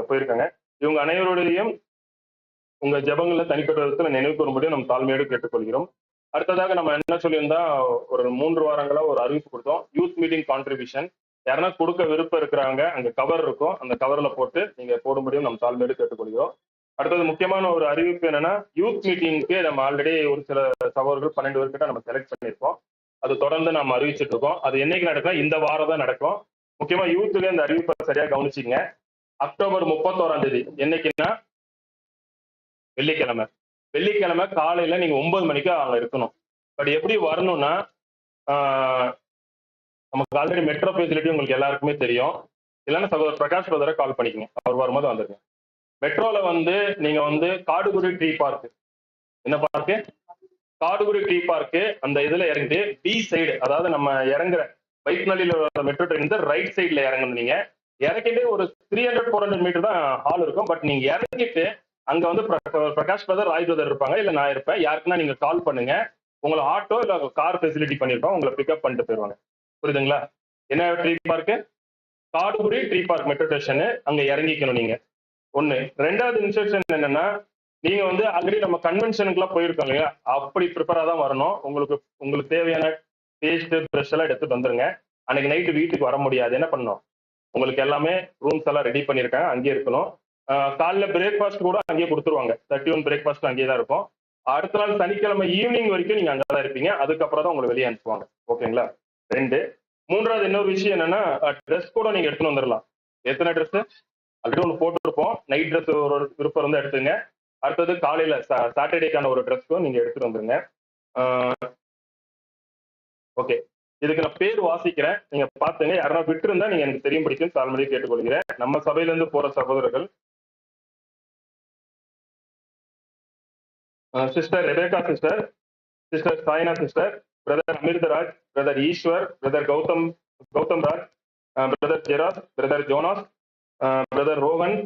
போயிருக்காங்க. இவங்க அனைவருடையும் உங்க ஜபங்கள்ல தனிப்பட்ட விதத்துல நினைவு கூறும்படியும் நம்ம தாழ்மையோடு கேட்டுக்கொள்கிறோம். அடுத்ததாக நம்ம என்ன சொல்லியிருந்தா, ஒரு 3 வாரங்களா ஒரு அறிவிப்பு கொடுத்தோம். யூத் மீட்டிங் கான்ட்ரிபியூஷன் யாருன்னா கொடுக்க விருப்பம் இருக்கிறாங்க, அங்க கவர் இருக்கும், அந்த கவர்ல போட்டு நீங்க போடும்படியும் நம்ம தாழ்மையோடு கேட்டுக்கொள்கிறோம். அடுத்தது முக்கியமான ஒரு அறிவிப்பு என்னன்னா, யூத் மீட்டிங்க்கு நம்ம ஆல்ரெடி ஒரு சில சகோதரர்கள் 12 பேர்கிட்ட நம்ம செலக்ட் பண்ணியிருக்கோம். அது தொடர்ந்து நம்ம அறிவிச்சிட்டு இருக்கோம். அது என்னைக்கு நடக்கும்? இந்த வாரம் தான் நடக்கும். முக்கியமா யூத்துக்கு இந்த அறிவிப்பை சரியா கவனிச்சிங்க. அக்டோபர் 31ஆம் தேதி என்னைக்குன்னா வெள்ளிக்கிழமை காலையில நீங்க 9 மணிக்கு அங்க இருக்கணும். பட் எப்படி வரணும்னா, நமக்கு ஆல்ரெடி மெட்ரோ ஃபெசிலிட்டி உங்களுக்கு எல்லாருக்குமே தெரியும். இல்லைன்னா சகோதரர் பிரகாஷ் பிரதரை கால் பண்ணிக்கங்க, அவர் வரும்போது வந்துருங்க. மெட்ரோல நீங்க காடுகுடி ட்ரீ பார்க், என்ன பார்க்கு? Kadugodi tree park. அந்த இதுல இறங்கிட்டு பி சைடு, அதாவது நம்ம இறங்குற வைப்நலியில மெட்ரோ ட்ரெயின் ரைட் சைட்ல இறங்கணும். நீங்க இறக்கிட்டு ஒரு 300-400 மீட்டர் தான் ஹால் இருக்கும். பட் நீங்க இறங்கிட்டு அங்க பிரகாஷ் பிரதர் ராய் பிரதர் இருப்பாங்க, இல்ல நான் இருப்பேன். யாருக்குன்னா நீங்க கால் பண்ணுங்க. உங்களை ஆட்டோ இல்ல கார் ஃபெசிலிட்டி பண்ணிருப்போம், உங்களை பிக்கப் பண்ணிட்டு போயிருவாங்க. புரியுதுங்களா? என்ன tree park? Kadugodi tree park metro station. அங்க இறங்கிக்கணும் நீங்க. ஒண்ணு. 2வது இன்ஸ்ட்ரக்ஷன் என்னன்னா, நீங்க ஆல்ரெடி நம்ம கன்வென்ஷனுக்குலாம் போயிருக்கோம் இல்லையா, அப்படி ப்ரிப்பரா தான் வரணும். உங்களுக்கு தேவையான பேஸ்ட் ப்ரஷ் எல்லாம் எடுத்துட்டு வந்துருங்க. அன்னைக்கு நைட்டு வீட்டுக்கு வர முடியாது. என்ன பண்ணணும்? உங்களுக்கு எல்லாமே ரூம்ஸ் எல்லாம் ரெடி பண்ணியிருக்காங்க, அங்கேயே இருக்கணும். காலைல பிரேக்ஃபாஸ்ட் கூட அங்கேயே கொடுத்துருவாங்க. 31 பிரேக்ஃபாஸ்ட் அங்கேயே தான் இருக்கும். அடுத்த நாள் சனிக்கிழமை ஈவினிங் வரைக்கும் நீங்க அங்கதான் இருப்பீங்க. அதுக்கப்புறம் தான் உங்களை வெளியே அனுப்புவாங்க. ஓகேங்களா? 2. 3வது இன்னொரு விஷயம் என்னன்னா, ட்ரெஸ் கூட நீங்க எடுத்துன்னு வந்துடலாம். எத்தனை ட்ரெஸ்? ஆல்ரெடி ஒன்று போட்டுருப்போம். நைட் ட்ரெஸ் ஒரு விருப்பம் இருந்தா எடுத்துங்க. அடுத்தது காலையில சாட்டர்டேக்கான ஒரு ட்ரெஸ்க்கும் நீங்க எடுத்துட்டு வந்துருங்க. ஓகே, இதுக்கு நான் பேர் வாசிக்கிறேன், நீங்க பாத்துங்க. யாரா விட்டு இருந்தா நீங்க எனக்கு தெரியும் படிக்கும் தாழ்மையை கேட்டுக்கொள்கிறேன். நம்ம சபையில இருந்து போற சகோதரர்கள்: sister Rebecca sister, sister Saina sister, brother Amirtharaj, brother Eswar, brother Gautham Raj, brother ஜெராஸ், brother Jonas, brother Rohan,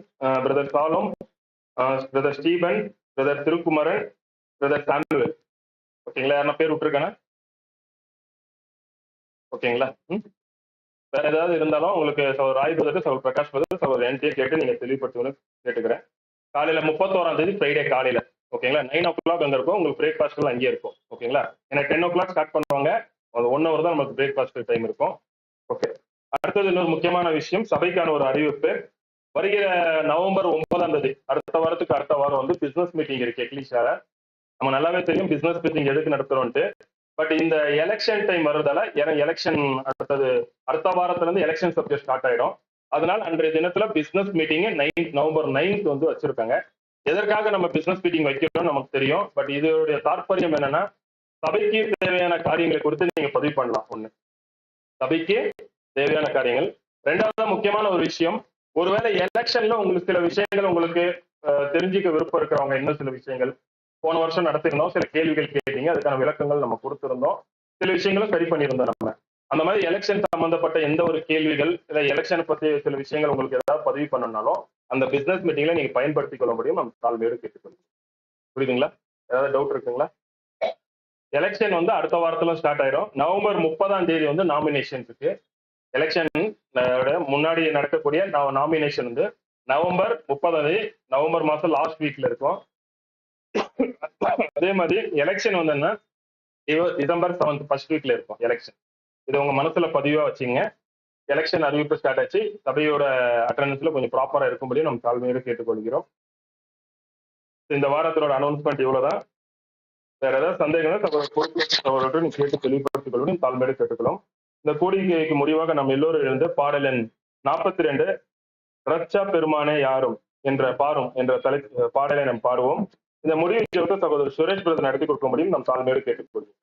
brother சாலம், brother Stephen, brother Thirukumaran, brother Samuel. ஓகேங்களா? யாரா பேர் விட்டுருக்கானா? ஓகேங்களா? வேற ஏதாவது இருந்தாலும் உங்களுக்கு சகோதரர் ராய் பிரதர், சகோதரர் பிரகாஷ் பிரதர், சகோதரர் என்கிட்ட கேட்டு நீங்க தெளிவுபடுத்தணும்னு கேட்டுக்கிறேன். காலையில 31ஆம் தேதி ஃப்ரைடே காலையில. ஓகேங்களா? 9 o'clock அங்க இருக்கும். உங்களுக்கு பிரேக்ஃபாஸ்ட் எல்லாம் அங்கேயே இருக்கும். ஓகேங்களா? ஏன்னா 10 o'clock ஸ்டார்ட் பண்ணுவாங்க. அது 1 hour தான் நமக்கு பிரேக்ஃபாஸ்ட் டைம் இருக்கும். ஓகே. அடுத்தது இன்னொரு முக்கியமான விஷயம், சபைக்கான ஒரு அறிவிப்பு. வருகிற நவம்பர் 9ஆம் தேதி, அடுத்த வாரம் பிசினஸ் மீட்டிங் இருக்கு எக்லிஷியால. நம்ம நல்லாவே தெரியும் பிசினஸ் மீட்டிங் எதுக்கு நடத்துறோம்ட்டு. பட் இந்த எலெக்ஷன் டைம் வர்றதால, எலெக்ஷன் அடுத்த வாரத்துல இருந்து எலெக்ஷன் சப்ஜெக்ட் ஸ்டார்ட் ஆயிடும். அதனால அன்றைய தினத்துல பிசினஸ் மீட்டிங் நவம்பர் 9 வச்சிருக்காங்க. எதற்காக நம்ம பிசினஸ் மீட்டிங் வைக்கிறோம் நமக்கு தெரியும். பட் இதோடைய தாற்பயம் என்னன்னா, சபைக்கு தேவையான காரியங்களை குறித்து நீங்க பதிவு பண்ணலாம். ஒண்ணு, சபைக்கு தேவையான காரியங்கள். 2வது முக்கியமான ஒரு விஷயம், ஒருவேளை எலெக்ஷன்ல உங்களுக்கு சில விஷயங்கள் உங்களுக்கு தெரிஞ்சுக்க விருப்பம் இருக்கிறவங்க, இன்னும் சில விஷயங்கள் போன வருஷம் நடத்திருந்தோம், சில கேள்விகள் கேட்டீங்க, அதுக்கான விளக்கங்கள் நம்ம கொடுத்திருந்தோம், சில விஷயங்களும் சரி பண்ணியிருந்தோம். நம்ம அந்த மாதிரி எலெக்ஷன் சம்பந்தப்பட்ட எந்த ஒரு கேள்விகள் இல்ல எலெக்ஷன் பத்தி சில விஷயங்கள் உங்களுக்கு ஏதாவது பதிவு பண்ணணும்னாலும் அந்த பிசினஸ் மீட்டிங்ல நீங்க பயன்படுத்திக் கொள்ள முடியும். நம்ம தாழ்மையோடு கேட்டுக்கொள்ளும். புரியுதுங்களா? ஏதாவது டவுட் இருக்குங்களா? எலெக்ஷன் அடுத்த வாரத்துல ஸ்டார்ட் ஆயிடும். நவம்பர் 30ஆம் தேதி நாமினேஷன் இருக்கு. எலெக்ஷன் முன்னாடி நடக்கக்கூடிய நாமினேஷன் நவம்பர் 30ஆம் தேதி, நவம்பர் மாசம் லாஸ்ட் வீக்ல இருக்கும். அதே மாதிரி எலெக்ஷன் டிசம்பர் 7 ஃபர்ஸ்ட் வீக்ல இருக்கும் எலெக்ஷன். இது உங்க மனசுல பதிவா வச்சுங்க. எலெக்ஷன் அறிவிப்பு ஸ்டார்ட் ஆச்சு. சபையோட அட்டெண்டன்ஸ்ல கொஞ்சம் ப்ராப்பரா இருக்கும்படி நம்ம தாழ்மையோடு கேட்டுக்கொள்கிறோம். இந்த வாரத்தோட அனௌன்ஸ்மெண்ட் இவ்வளவுதான். வேற ஏதாவது சந்தேகங்கள் கேட்டு தெளிவுபடுத்திக் கொள்ளும் தாழ்மையோடு கேட்டுக்கொள்ளும். இந்த கூடிக்கைக்கு முடிவாக நம்ம எல்லோரும் இருந்து பாடல் எண் 42 ரட்சா பெருமானே யாரும் என்ற பாடலை நாம் பாடுவோம். இந்த முடிவு ஜெபத்தை சகோதரர் சுரேஷ் பிரதர் நடத்தி கொடுக்க முடியும். நம் தாழ்மையோடு கேட்டுக்கொள்வோம்.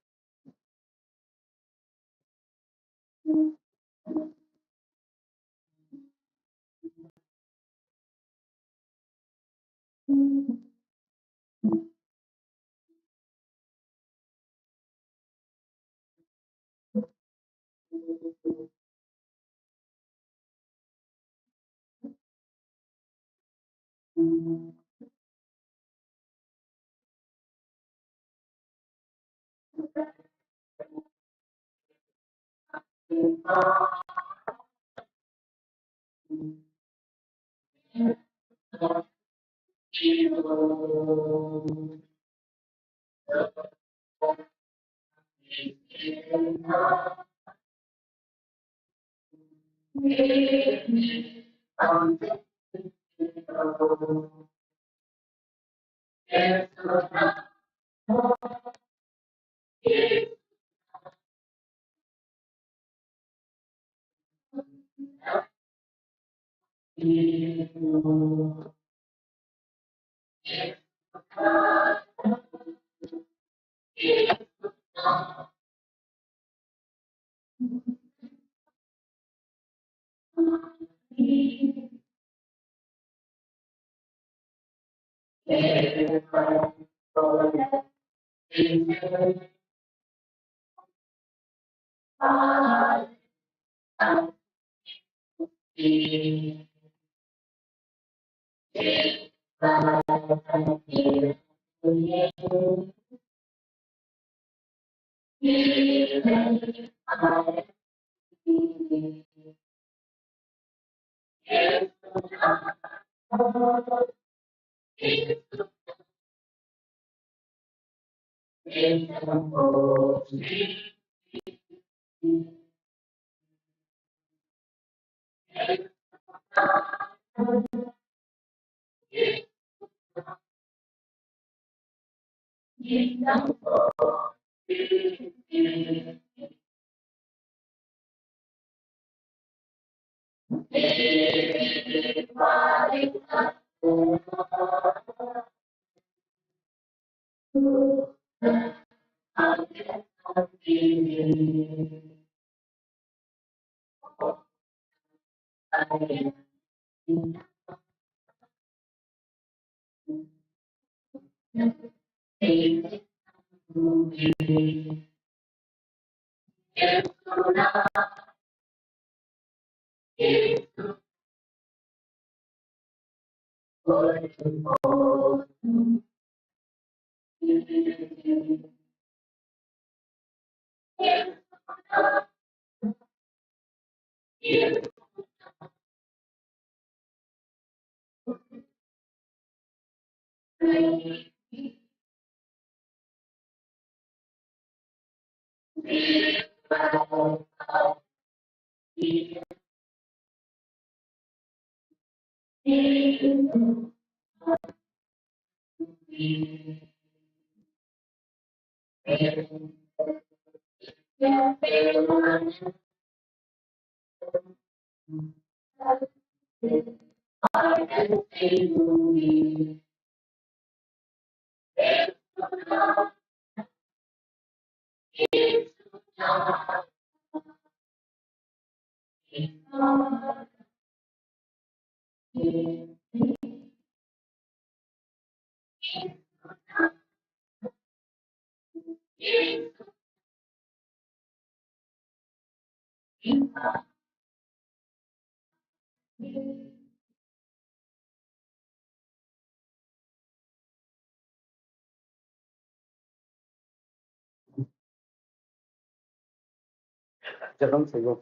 ஜெபம் செய்வோம்.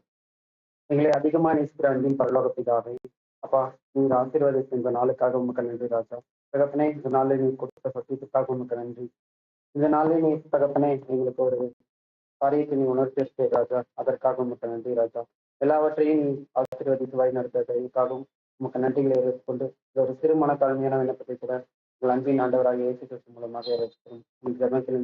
எங்களை அதிகமாக நேசிக்கிற அன்பின் பரலோக பிதாவே, அப்பா நீர் ஆசீர்வாதித்த இந்த நாளுக்காக உமக்கு நன்றி ராஜா. தகப்பனே, இந்த நாளில் நீ கொடுத்த சத்தியத்துக்காக உமக்கு நன்றி. இந்த நாளில் நீ தகப்பனே எங்களுக்கு ஒரு காரியத்தை நீ உணர்த்தி ராஜா, அதற்காக உமக்கு நன்றி ராஜா. எல்லாவற்றையும் நீ ஆசீர்வதித்து வழி நடத்துவதற்காகவும் உமக்கு நன்றிகளை கொண்டு ஒரு சிறு மனத்தாழ்மையான விண்ணப்பத்தை கூட உங்கள் அன்பின் ஆண்டவராக இயேசு கிறிஸ்து மூலமாக இருக்கிறோம். ஜெபத்தில்